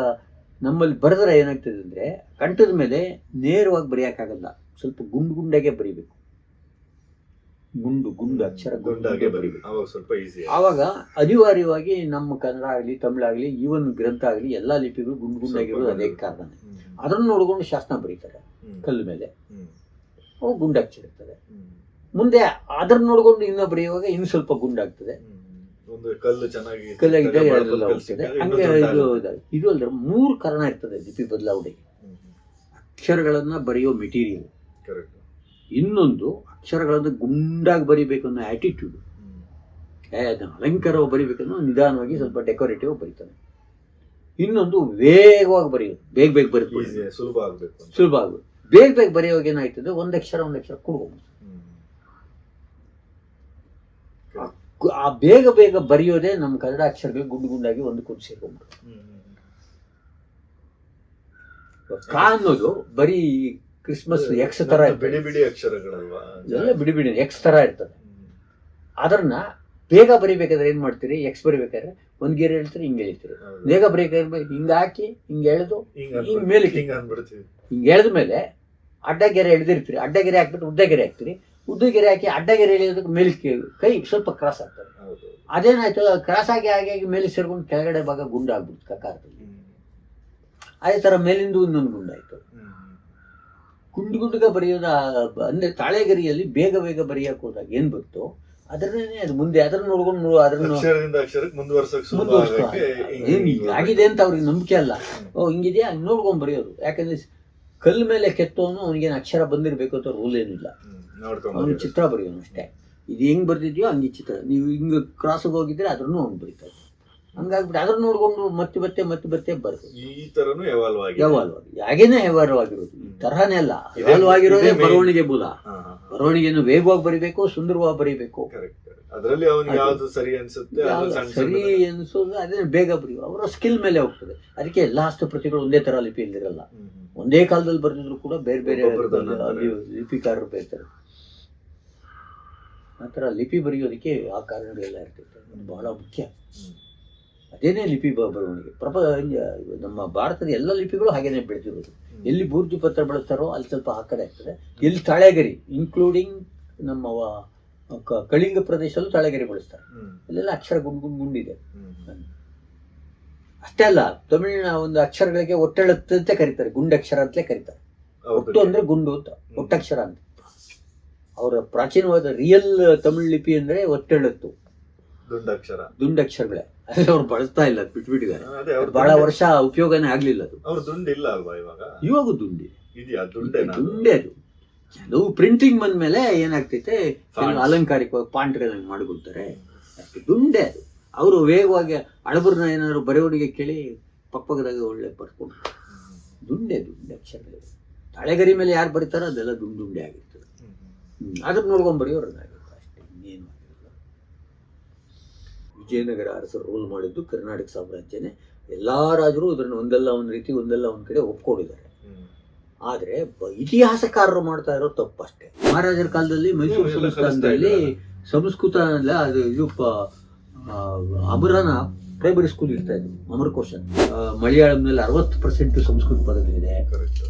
ನಮ್ಮಲ್ಲಿ ಬರೆದ್ರೆ ಏನಾಗ್ತದೆ ಅಂದ್ರೆ, ಕಂಠದ ಮೇಲೆ ನೇರವಾಗಿ ಬರೆಯಕ್ಕಾಗಲ್ಲ. ಸ್ವಲ್ಪ ಗುಂಡಾಗೆ ಬರಿಬೇಕು. ಗುಂಡು ಅಕ್ಷರ ಗುಂಡಾಗೆ ಬರಿಬೇಕು. ಆವಾಗ ಅನಿವಾರ್ಯವಾಗಿ ನಮ್ಮ ಕನ್ನಡ ಆಗಲಿ, ತಮಿಳಾಗಲಿ, ಈವನ್ ಗ್ರಂಥ ಆಗಲಿ, ಎಲ್ಲಾ ಲಿಪಿಗಳು ಗುಂಡಾಗಿರೋದು ಅದೇ ಕಾರಣ. ಅದನ್ನು ನೋಡ್ಕೊಂಡು ಶಾಸನ ಬರೀತಾರೆ ಕಲ್ಲು ಮೇಲೆ. ಅವು ಗುಂಡಾಕ್ಷರ ಇರ್ತದೆ. ಮುಂದೆ ಅದನ್ನ ನೋಡ್ಕೊಂಡು ಇನ್ನೂ ಬರೆಯುವಾಗ ಇನ್ನು ಸ್ವಲ್ಪ ಗುಂಡಾಗ್ತದೆ. ಕಲ್ಲಾಗಿದ್ದಾಗ ಎಲ್ಲ ಹೋಗ್ತದೆ. ಹಂಗೆ ಇದು ಅಲ್ಲದೆ 3 ಕಾರಣ ಇರ್ತದೆ ಲಿಪಿ ಬದಲಾವಣೆಗೆ. ಅಕ್ಷರಗಳನ್ನ ಬರೆಯೋ ಮೆಟೀರಿಯಲ್, ಇನ್ನೊಂದು ಅಕ್ಷರಗಳನ್ನು ಗುಂಡಾಗಿ ಬರಿಬೇಕು ಅನ್ನೋ ಆಟಿಟ್ಯೂಡ್, ಅಲಂಕಾರವಾಗಿ ಬರಿಬೇಕನ್ನೋ ನಿಧಾನವಾಗಿ ಸ್ವಲ್ಪ ಡೆಕೋರೇಟಿವ್ ಬರೀತಾನೆ. ಇನ್ನೊಂದು ವೇಗವಾಗಿ ಬರೆಯೋದು, ಬೇಗ ಬರೀಬೇಕು, ಸುಲಭ ಆಗ್ಬೇಕು. ಬೇಗ ಬರೆಯುವಾಗ ಏನಾಯ್ತದೆ, ಒಂದಕ್ಷರ ಕುಡ್ಕೊಂಡು ಆ ಬೇಗ ಬರೆಯೋದೇ ನಮ್ಮ ಕನ್ನಡ ಅಕ್ಷರಗಳು ಗುಂಡಾಗಿ ಒಂದಕ್ಕೊಂದು ಸೇರ್ಕೊಂಡ್ಬಿಡು. ಕಾ ಅನ್ನೋದು ಬರೀ ಕ್ರಿಸ್ಮಸ್ ಎಕ್ಸ್ ತರ ಬಿಡಿ ಅಕ್ಷರಗಳಲ್ವಾ, ಎಲ್ಲ ಬಿಡಿ ಎಕ್ಸ್ ತರ ಇರ್ತದೆ. ಅದನ್ನ ಬೇಗ ಬರಿಬೇಕಾದ್ರೆ ಏನ್ ಮಾಡ್ತೀರಿ, ಎಕ್ಸ್ ಬರಿಬೇಕಾದ್ರೆ ಒಂದ್ ಗೆರೆ ಹೇಳ್ತೀರಿ, ಹಿಂಗೆ ಹೇಳ್ತೀರಿ. ಬೇಗ ಬರೀಬೇಕಾದ್ರೆ ಹಿಂಗ ಹಾಕಿ ಹಿಂಗೆ ಎಳೆದು ಹಿಂಗ್ ಮೇಲೆ ಹಿಂಗೆ ಎಳೆದ ಮೇಲೆ ಅಡ್ಡ ಗೆರೆ ಎಳೆದಿರ್ತೀರಿ. ಅಡ್ಡ ಗೆರೆ ಹಾಕ್ಬಿಟ್ಟು ಉದ್ದ ಗೆರೆ ಹಾಕ್ತೀರಿ. ಉದ್ದ ಗೆರೆ ಹಾಕಿ ಅಡ್ಡ ಗೆರೆ ಎಳೆಯೋದಕ್ಕೆ ಮೇಲೆ ಕೈ ಸ್ವಲ್ಪ ಕ್ರಾಸ್ ಆಗ್ತದೆ. ಅದೇನಾಯ್ತು, ಕ್ರಾಸ್ ಆಗಿ ಮೇಲೆ ಸೇರ್ಕೊಂಡು ಕೆಳಗಡೆ ಭಾಗ ಗುಂಡು ಆಗ್ಬಿಡ್ತು ಕಕಾರದಲ್ಲಿ. ಅದೇ ತರ ಮೇಲಿಂದ ಇನ್ನೊಂದು ಗುಂಡಾಯ್ತು. ಗುಂಡುಗ ಬರೆಯೋದ ಅಂದ್ರೆ ತಾಳೆಗರಿಯಲ್ಲಿ ಬೇಗ ಬರೆಯಕ್ಕೆ ಹೋದಾಗ ಏನ್ ಬಂತು ಅದನ್ನೇ ಅದು ಮುಂದೆ ಅದನ್ನ ನೋಡ್ಕೊಂಡು ಅದನ್ನು ಆಗಿದೆ ಅಂತ ಅವ್ರಿಗೆ ನಂಬಿಕೆ ಅಲ್ಲ. ಹಿಂಗಿದೆಯಾ ನೋಡ್ಕೊಂಡ್ ಬರೆಯೋದು. ಯಾಕಂದ್ರೆ ಕಲ್ಲು ಮೇಲೆ ಕೆತ್ತೋನು ಅವನಿಗೇನು ಅಕ್ಷರ ಬಂದಿರ್ಬೇಕು ಅಂತ ರೂಲ್ ಏನಿಲ್ಲ. ಅವನು ಚಿತ್ರ ಬರೆಯೋನು ಅಷ್ಟೇ. ಇದು ಹೆಂಗ್ ಬರ್ದಿದ್ಯೋ ಹಂಗೆ ಚಿತ್ರ, ನೀವು ಹಿಂಗ್ ಕ್ರಾಸ್ಗೆ ಹೋಗಿದ್ರೆ ಅದ್ರೂ ಅವ್ನು ಬರೀತಾರೆ. ಹಂಗಾಗ್ಬಿಟ್ಟು ಅದ್ರ ನೋಡ್ಕೊಂಡು ಮತ್ತೆ ಬರ್ತದೆ. ಈ ತರನು ಎವಾಲ್ವ್ ಆಗಿ ಹಾಗೇನೆ ಎವಾಲ್ವ್ ಆಗಿರೋದು ಈ ತರಹನೇ ಅಲ್ಲ. ಎವಾಲ್ವ್ ಆಗಿರೋದೇ ಬರವಣಿಗೆ ಮೂಲ. ಬರವಣಿಗೆಯನ್ನು ವೇಗವಾಗಿ ಬರಿಬೇಕು, ಸುಂದರವಾಗಿ ಬರಿಬೇಕು. ಅದರಲ್ಲಿ ಅವನಿಗೆ ಯಾವ್ದು ಸರಿ ಅನ್ಸುತ್ತೆ ಸರಿ ಅನ್ಸೋದು ಅದೇ ಬೇಗ ಬರೆಯುವ ಅವರ ಸ್ಕಿಲ್ ಮೇಲೆ ಹೋಗ್ತದೆ. ಅದಕ್ಕೆ ಎಲ್ಲಾ ಹಸ್ತಪ್ರತಿಗಳು ಒಂದೇ ತರ ಲಿಪಿಯಲ್ಲಿರಲ್ಲ. ಒಂದೇ ಕಾಲದಲ್ಲಿ ಬರೆದಿದ್ರು ಕೂಡ ಬೇರೆ ಬೇರೆ ಲಿಪಿಕಾರರು ಬೇರ್ತಾರೆ. ಆ ಥರ ಲಿಪಿ ಬರೆಯೋದಕ್ಕೆ ಆ ಕಾರಣಗಳೆಲ್ಲ ಇರ್ತೈತೆ. ಬಹಳ ಮುಖ್ಯ. ಅದೇನೇ ಲಿಪಿ ಬರವಣಿಗೆ. ನಮ್ಮ ಭಾರತದ ಎಲ್ಲ ಲಿಪಿಗಳು ಹಾಗೇನೆ ಬೆಳೆದಿರೋದು. ಎಲ್ಲಿ ಬೂರ್ಜು ಪತ್ರ ಬಳಸ್ತಾರೋ ಅಲ್ಲಿ ಸ್ವಲ್ಪ ಆ ಕಡೆ ಆಗ್ತದೆ. ಎಲ್ಲಿ ತಾಳೆಗರಿ ಇನ್ಕ್ಲೂಡಿಂಗ್ ನಮ್ಮ ಕಳಿಂಗ ಪ್ರದೇಶದಲ್ಲೂ ತಾಳೆಗರಿ ಬಳಸ್ತಾರೆ. ಅಲ್ಲೆಲ್ಲ ಅಕ್ಷರ ಗುಂಡಿದೆ. ಅಷ್ಟೇ ಅಲ್ಲ, ತಮಿಳಿನ ಒಂದು ಅಕ್ಷರಗಳಿಗೆ ಒಟ್ಟೆಳುತ್ತಂತೆ ಕರೀತಾರೆ, ಗುಂಡಕ್ಷರ ಅಂತಲೇ ಕರೀತಾರೆ. ಒಟ್ಟು ಅಂದ್ರೆ ಗುಂಡು ಅಂತ, ಒಟ್ಟಕ್ಷರ ಅಂತ. ಅವರ ಪ್ರಾಚೀನವಾದ ರಿಯಲ್ ತಮಿಳ್ ಲಿಪಿ ಅಂದ್ರೆ ಒಟ್ಟೆಳುತ್ತು, ದುಂಡಕ್ಷರಗಳೇ. ಅದೇ ಅವ್ರು ಬಳಸ್ತಾ ಇಲ್ಲ, ಬಿಟ್ಬಿಟ್ಟಿದ್ದಾರೆ. ಬಹಳ ವರ್ಷ ಉಪಯೋಗನೇ ಆಗ್ಲಿಲ್ಲ ಅದು. ಇವಾಗ ದುಂಡಿ ದುಂಡೆ ಅದು. ಕೆಲವು ಪ್ರಿಂಟಿಂಗ್ ಬಂದ ಮೇಲೆ ಏನಾಗ್ತೈತೆ, ಅಲಂಕಾರಿಕವಾಗಿ ಪಾಂಟ್ಗಳನ್ನ ಮಾಡ್ಕೊಳ್ತಾರೆ. ದುಂಡೆ ಅದು. ಅವರು ವೇಗವಾಗಿ ಹಳಬರನ್ನ ಏನಾದ್ರು ಬರೆವಣಿಗೆ ಕೇಳಿ ಪಕ್ಕದಾಗ ಒಳ್ಳೆ ಬರ್ಕೊಂಡು ದುಂಡೆ ಅಕ್ಷರಗಳು. ತಾಳೆಗರಿ ಮೇಲೆ ಯಾರು ಬರೀತಾರೋ ಅದೆಲ್ಲ ದುಂಡೆ ಆಗಿರ್ತದೆ. ಅದನ್ನ ನೋಡ್ಕೊಂಡ್ ಬರೆಯೋರು ಅಷ್ಟೇ, ಇನ್ನೇನು ಆಗಿರಲ್ಲ. ವಿಜಯನಗರ ಅರಸರು ರೂಲ್ ಮಾಡಿದ್ದು ಕರ್ನಾಟಕ ಸಾಮ್ರಾಜ್ಯನೇ. ಎಲ್ಲಾ ರಾಜರು ಇದನ್ನು ಒಂದಲ್ಲ ಒಂದು ರೀತಿ ಒಂದಲ್ಲ ಒಂದ್ ಕಡೆ ಒಪ್ಕೊಂಡಿದ್ದಾರೆ. ಆದ್ರೆ ಇತಿಹಾಸಕಾರರು ಮಾಡ್ತಾ ಇರೋ ತಪ್ಪಷ್ಟೇ. ಮಹಾರಾಜರ ಕಾಲದಲ್ಲಿ ಮೈಸೂರು ಸಂಸ್ಥಾನದಲ್ಲಿ ಸಂಸ್ಕೃತ ಅದು ಇದು ಅಮರನ ಪ್ರೈಮರಿ ಸ್ಕೂಲ್ ಇರ್ತಾ ಇದ್ರು, ಅಮರಕೋಶ. ಮಲಯಾಳಂನಲ್ಲಿ 60% ಸಂಸ್ಕೃತ ಪದಗಳಿದೆ.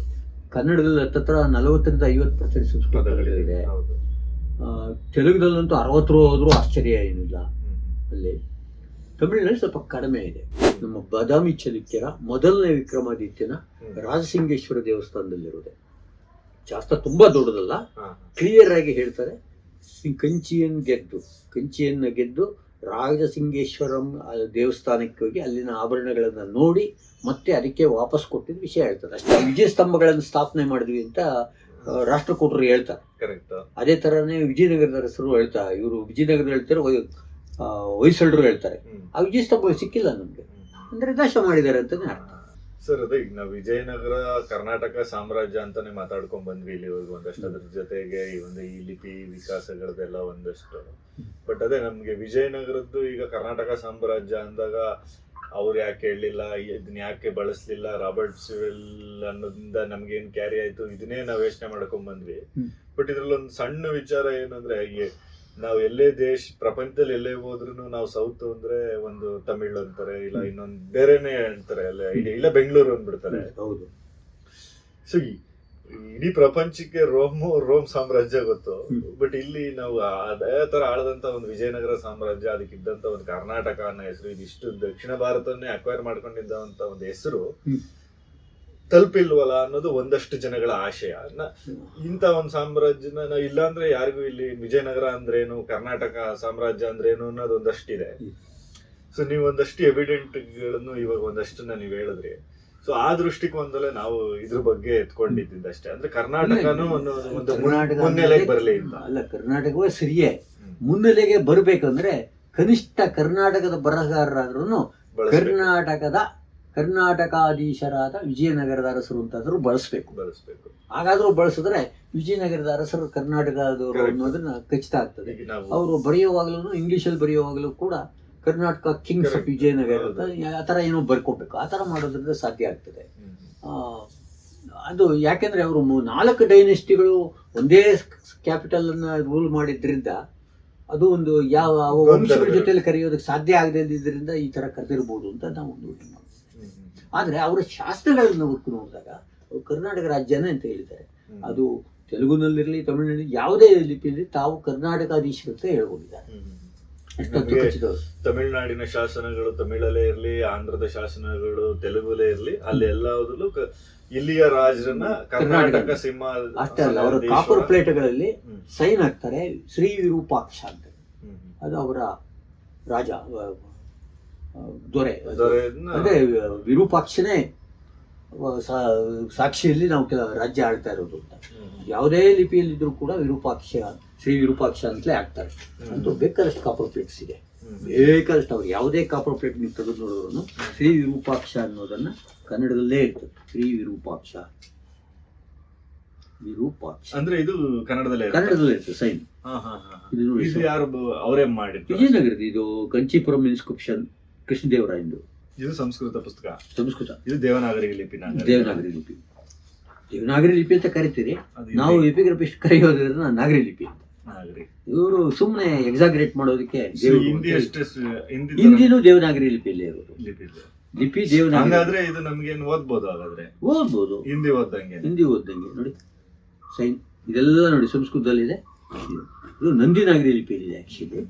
ಕನ್ನಡದಲ್ಲಿ ಹತ್ತತ್ರ 40-50% ಸಂಸ್ಕೃತ ಪದಗಳಿದೆ. ತೆಲುಗುದಲ್ಲಂತೂ 60 ಹೋದ್ರೂ ಆಶ್ಚರ್ಯ ಏನಿಲ್ಲ. ಅಲ್ಲಿ ತಮಿಳಿನಲ್ಲಿ ಸ್ವಲ್ಪ ಕಡಿಮೆ ಇದೆ. ನಮ್ಮ ಬಾದಾಮಿ ಚಾಲುಕ್ಯರ ಮೊದಲನೇ ವಿಕ್ರಮಾದಿತ್ಯನ ರಾಜಸಿಂಗೇಶ್ವರ ದೇವಸ್ಥಾನದಲ್ಲಿರೋದೆ. ಶಾಸ್ತ್ರ ತುಂಬಾ ದೊಡ್ಡದಲ್ಲ, ಕ್ಲಿಯರ್ ಆಗಿ ಹೇಳ್ತಾರೆ. ಕಂಚಿಯನ್ನ ಗೆದ್ದು ರಾಜಸಿಂಗೇಶ್ವರಂ ದೇವಸ್ಥಾನಕ್ಕೆ ಹೋಗಿ ಅಲ್ಲಿನ ಆಭರಣಗಳನ್ನ ನೋಡಿ ಮತ್ತೆ ಅದಕ್ಕೆ ವಾಪಸ್ ಕೊಟ್ಟಿದ್ದ ವಿಷಯ ಹೇಳ್ತಾರೆ ಅಷ್ಟೇ. ವಿಜಯ ಸ್ತಂಭಗಳನ್ನು ಸ್ಥಾಪನೆ ಮಾಡಿದ್ವಿ ಅಂತ ರಾಷ್ಟ್ರಕೂಟರು ಹೇಳ್ತಾರೆ. ಅದೇ ತರನೇ ವಿಜಯನಗರದ ಅರಸರು ಹೇಳ್ತಾರೆ. ಇವರು ವಿಜಯನಗರ ಹೇಳ್ತಾರೆ, ಹೊಯ್ಸಳರು ಹೇಳ್ತಾರೆ. ಆ ವಿಜಯ ಸ್ತಂಭ ಸಿಕ್ಕಿಲ್ಲ ನಮ್ಗೆ, ಅಂದ್ರೆ ನಾಶ ಮಾಡಿದ್ದಾರೆ ಅಂತಾನೆ ಅರ್ಥ. ಸರ್, ಅದೇ ಈಗ ನಾವು ವಿಜಯನಗರ ಕರ್ನಾಟಕ ಸಾಮ್ರಾಜ್ಯ ಅಂತಾನೆ ಮಾತಾಡ್ಕೊಂಡ್ ಬಂದ್ವಿ ಇಲ್ಲಿವರೆಗೂ ಒಂದಷ್ಟು. ಅದ್ರ ಜೊತೆಗೆ ಈ ಲಿಪಿ ವಿಕಾಸಗಳದೆಲ್ಲ ಒಂದಷ್ಟು. ಬಟ್ ಅದೇ ನಮ್ಗೆ ವಿಜಯನಗರದ್ದು ಈಗ ಕರ್ನಾಟಕ ಸಾಮ್ರಾಜ್ಯ ಅಂದಾಗ ಅವ್ರು ಯಾಕೆ ಹೇಳಲಿಲ್ಲ, ಇದನ್ನ ಯಾಕೆ ಬಳಸ್ಲಿಲ್ಲ, ರಾಬರ್ಟ್ ಸಿವಿಲ್ ಅನ್ನೋದ್ರಿಂದ ನಮ್ಗೆ ಏನ್ ಕ್ಯಾರಿ ಆಯ್ತು, ಇದನ್ನೇ ನಾವ್ ಯೋಚನೆ ಮಾಡ್ಕೊಂಡ್ ಬಂದ್ವಿ. ಬಟ್ ಇದ್ರಲ್ಲಿ ಒಂದು ಸಣ್ಣ ವಿಚಾರ ಏನಂದ್ರೆ, ನಾವು ಎಲ್ಲೇ ಪ್ರಪಂಚದಲ್ಲಿ ಎಲ್ಲೇ ಹೋದ್ರು ನಾವು ಸೌತ್ ಅಂದ್ರೆ ಒಂದು ತಮಿಳ್ ಅಂತಾರೆ, ಇಲ್ಲ ಇನ್ನೊಂದು ಬೇರೆನೆ ಅಂತಾರೆ, ಇಲ್ಲ ಬೆಂಗಳೂರು ಅಂದ್ಬಿಡ್ತಾರೆ. ಹೌದು. ಸೊ ಇಡೀ ಪ್ರಪಂಚಕ್ಕೆ ರೋಮ್ ಸಾಮ್ರಾಜ್ಯ ಗೊತ್ತು. ಬಟ್ ಇಲ್ಲಿ ನಾವು ಅದೇ ತರ ಆಳದಂತ ಒಂದು ವಿಜಯನಗರ ಸಾಮ್ರಾಜ್ಯ, ಅದಕ್ಕಿದ್ದಂತ ಒಂದು ಕರ್ನಾಟಕ ಅನ್ನೋ ಹೆಸರು, ಇದಿಷ್ಟು ದಕ್ಷಿಣ ಭಾರತವನ್ನೇ ಅಕ್ವೈರ್ ಮಾಡ್ಕೊಂಡಿದ್ದಂತ ಒಂದು ಹೆಸರು ತಲುಪಿಲ್ವಲ್ಲ ಅನ್ನೋದು ಒಂದಷ್ಟು ಜನಗಳ ಆಶಯ. ಇಂಥ ಒಂದು ಸಾಮ್ರಾಜ್ಯನ ನಾವು ಇಲ್ಲಾಂದ್ರೆ ಯಾರಿಗೂ ಇಲ್ಲಿ ವಿಜಯನಗರ ಅಂದ್ರೇನು, ಕರ್ನಾಟಕ ಸಾಮ್ರಾಜ್ಯ ಅಂದ್ರೇನು ಅನ್ನೋದು ಒಂದಷ್ಟಿದೆ. ಸೊ ನೀವು ಒಂದಷ್ಟು ಎವಿಡೆಂಟ್ಗಳನ್ನು ಇವಾಗ ಒಂದಷ್ಟನ್ನ ನೀವು ಹೇಳಿದ್ರಿ. ಸೊ ಆ ದೃಷ್ಟಿಕೋನದಲ್ಲೇ ನಾವು ಇದ್ರ ಬಗ್ಗೆ ಎತ್ಕೊಂಡಿದ್ದಷ್ಟೇ. ಅಂದ್ರೆ ಕರ್ನಾಟಕನೂ ಒಂದು ಮುನ್ನೆಲೆಗೆ ಬರಲಿ ಅಂತ ಅಲ್ಲ, ಕರ್ನಾಟಕವೇ ಸರಿಯೇ ಮುನ್ನೆಲೆಗೆ ಬರ್ಬೇಕಂದ್ರೆ ಕನಿಷ್ಠ ಕರ್ನಾಟಕದ ಬರಹಗಾರರಾದ್ರೂ ಕರ್ನಾಟಕಾಧೀಶರಾದ ವಿಜಯನಗರದ ಅರಸರು ಅಂತಾದ್ರೂ ಬಳಸ್ಬೇಕು. ಹಾಗಾದ್ರೂ ಬಳಸಿದ್ರೆ ವಿಜಯನಗರದ ಅರಸರು ಕರ್ನಾಟಕದವರು ಅನ್ನೋದನ್ನ ಖಚಿತ ಆಗ್ತದೆ. ಅವರು ಬರೆಯುವಾಗಲೂ ಇಂಗ್ಲಿಷಲ್ಲಿ ಬರೆಯುವಾಗಲೂ ಕೂಡ ಕರ್ನಾಟಕ ಕಿಂಗ್ಸ್ ಆಫ್ ವಿಜಯನಗರ ಅಂತ ಆ ಥರ ಏನೋ ಬರ್ಕೋಬೇಕು. ಆ ಥರ ಮಾಡೋದ್ರಿಂದ ಸಾಧ್ಯ ಆಗ್ತದೆ. ಅದು ಯಾಕೆಂದ್ರೆ ಅವರು 4 ಡೈನೆಸ್ಟಿಗಳು ಒಂದೇ ಕ್ಯಾಪಿಟಲ್ ಅನ್ನ ರೂಲ್ ಮಾಡಿದ್ರಿಂದ ಅದು ಒಂದು ಯಾವ ವಂಶಗಳ ಜೊತೆಲಿ ಕರೆಯೋದಕ್ಕೆ ಸಾಧ್ಯ ಆಗದೆ ಇದ್ರಿಂದ ಈ ತರ ಕರೆದಿರ್ಬೋದು ಅಂತ ನಾವು ಒಂದು. ಆದ್ರೆ ಅವರ ಶಾಸ್ತ್ರಗಳನ್ನ ಹೊತ್ತು ನೋಡಿದಾಗ ಅವರು ಕರ್ನಾಟಕ ರಾಜ್ಯನೇ ಅಂತ ಹೇಳಿದ್ದಾರೆ. ಅದು ತೆಲುಗುನಲ್ಲಿರಲಿ ತಮಿಳಿನಲ್ಲಿ ಯಾವುದೇ ಲಿಪಿಯಲ್ಲಿ ತಾವು ಕರ್ನಾಟಕಾಧೀಶರು ಅಂತ ಹೇಳ್ಕೊಂಡಿದ್ದಾರೆ. ತಮಿಳುನಾಡಿನ ಶಾಸನಗಳು ತಮಿಳಲ್ಲೇ ಇರ್ಲಿ, ಆಂಧ್ರದ ಶಾಸನಗಳು ತೆಲುಗುಲೇ ಇರ್ಲಿ, ಅಲ್ಲಿ ಎಲ್ಲದಲ್ಲೂ ಇಲ್ಲಿಯ ರಾಜರನ್ನ ಕರ್ನಾಟಕ ಸಿಂಹ ಅಷ್ಟೇ ಅಲ್ಲ, ಅವರ ಕಾಪರ್ ಪ್ಲೇಟ್ಗಳಲ್ಲಿ ಸೈನ್ ಹಾಕ್ತಾರೆ ಶ್ರೀ ವಿರೂಪಾಕ್ಷ ಅಂತ. ಅದು ಅವರ ರಾಜ ದೊರೆ ಅಂದ್ರೆ ವಿರೂಪಾಕ್ಷನೇ ಸಾಕ್ಷಿಯಲ್ಲಿ ನಾವು ರಾಜ್ಯ ಆಳ್ತಾ ಇರೋದು ಅಂತ. ಯಾವುದೇ ಲಿಪಿಯಲ್ಲಿದ್ದರೂ ಕೂಡ ವಿರೂಪಾಕ್ಷ, ಶ್ರೀ ವಿರೂಪಾಕ್ಷ ಅಂತಲೇ ಆಗ್ತಾರೆ. ಅಂತೂ ಬೇಕಾದಷ್ಟು ಕಾಪರ್ ಪ್ಲೇಟ್ಸ್ ಇದೆ, ಬೇಕಾದಷ್ಟು. ಅವ್ರು ಯಾವುದೇ ಕಾಪರ್ ಪ್ಲೇಟ್ ನೀವು ತೆಗೆದು ನೋಡಿದ್ರು ಶ್ರೀ ವಿರೂಪಾಕ್ಷ ಅನ್ನೋದನ್ನ ಕನ್ನಡದಲ್ಲೇ ಇರ್ತದೆ. ಶ್ರೀ ವಿರೂಪಾಕ್ಷ, ವಿರೂಪಾಕ್ಷ ಅಂದ್ರೆ ಇದು ಕನ್ನಡದಲ್ಲೇ ಇರ್ತದೆ ಸೈನ್. ಇದು ಯಾರು ಅವರೇ ಮಾಡಿದ್ದು? ವಿಜಯನಗರದ, ಇದು ಕಂಚೀಪುರಂ ಇನ್ಸ್ಕ್ರಿಪ್ಷನ್, ಕೃಷ್ಣದೇವರಾಯಂದು. ಇದು ಸಂಸ್ಕೃತ ಪುಸ್ತಕ, ಸಂಸ್ಕೃತ. ಇದು ದೇವನಾಗರಿ ಲಿಪಿ. ದೇವನಾಗರಿ ಲಿಪಿ, ದೇವನಾಗರಿ ಲಿಪಿ ಅಂತ ಕರಿತೀರಿ ನಾವು. ಎಪಿಗ್ರಫಿಸ್ಟ್ ಕರೆಯೋದ್ರಿಂದ ನಾಗರಿ ಲಿಪಿ ಅಂತ. ಇವರು ಸುಮ್ಮನೆ ಎಕ್ಸಾಗ್ರೇಟ್ ಮಾಡೋದಕ್ಕೆ ಹಿಂದಿನೂ ದೇವನಾಗರಿ ಲಿಪಿಯಲ್ಲೇ ಇರೋದು. ಲಿಪಿ ದೇವನಾಗರಿ. ಹಾಗಾದ್ರೆ ಇದು ನಮ್ಗೆ ಓದ್ಬೋದು, ಹಾಗಾದ್ರೆ ಓದ್ಬೋದು. ಹಿಂದಿ ಓದ್ದಂಗೆ ನೋಡಿ ಸೈನ್ ಇದೆಲ್ಲ ನೋಡಿ ಸಂಸ್ಕೃತದಲ್ಲಿದೆ. ಇದು ನಂದಿನಾಗರಿ ಲಿಪಿಯಲ್ಲಿದೆ ಆಕ್ಚುಲಿ.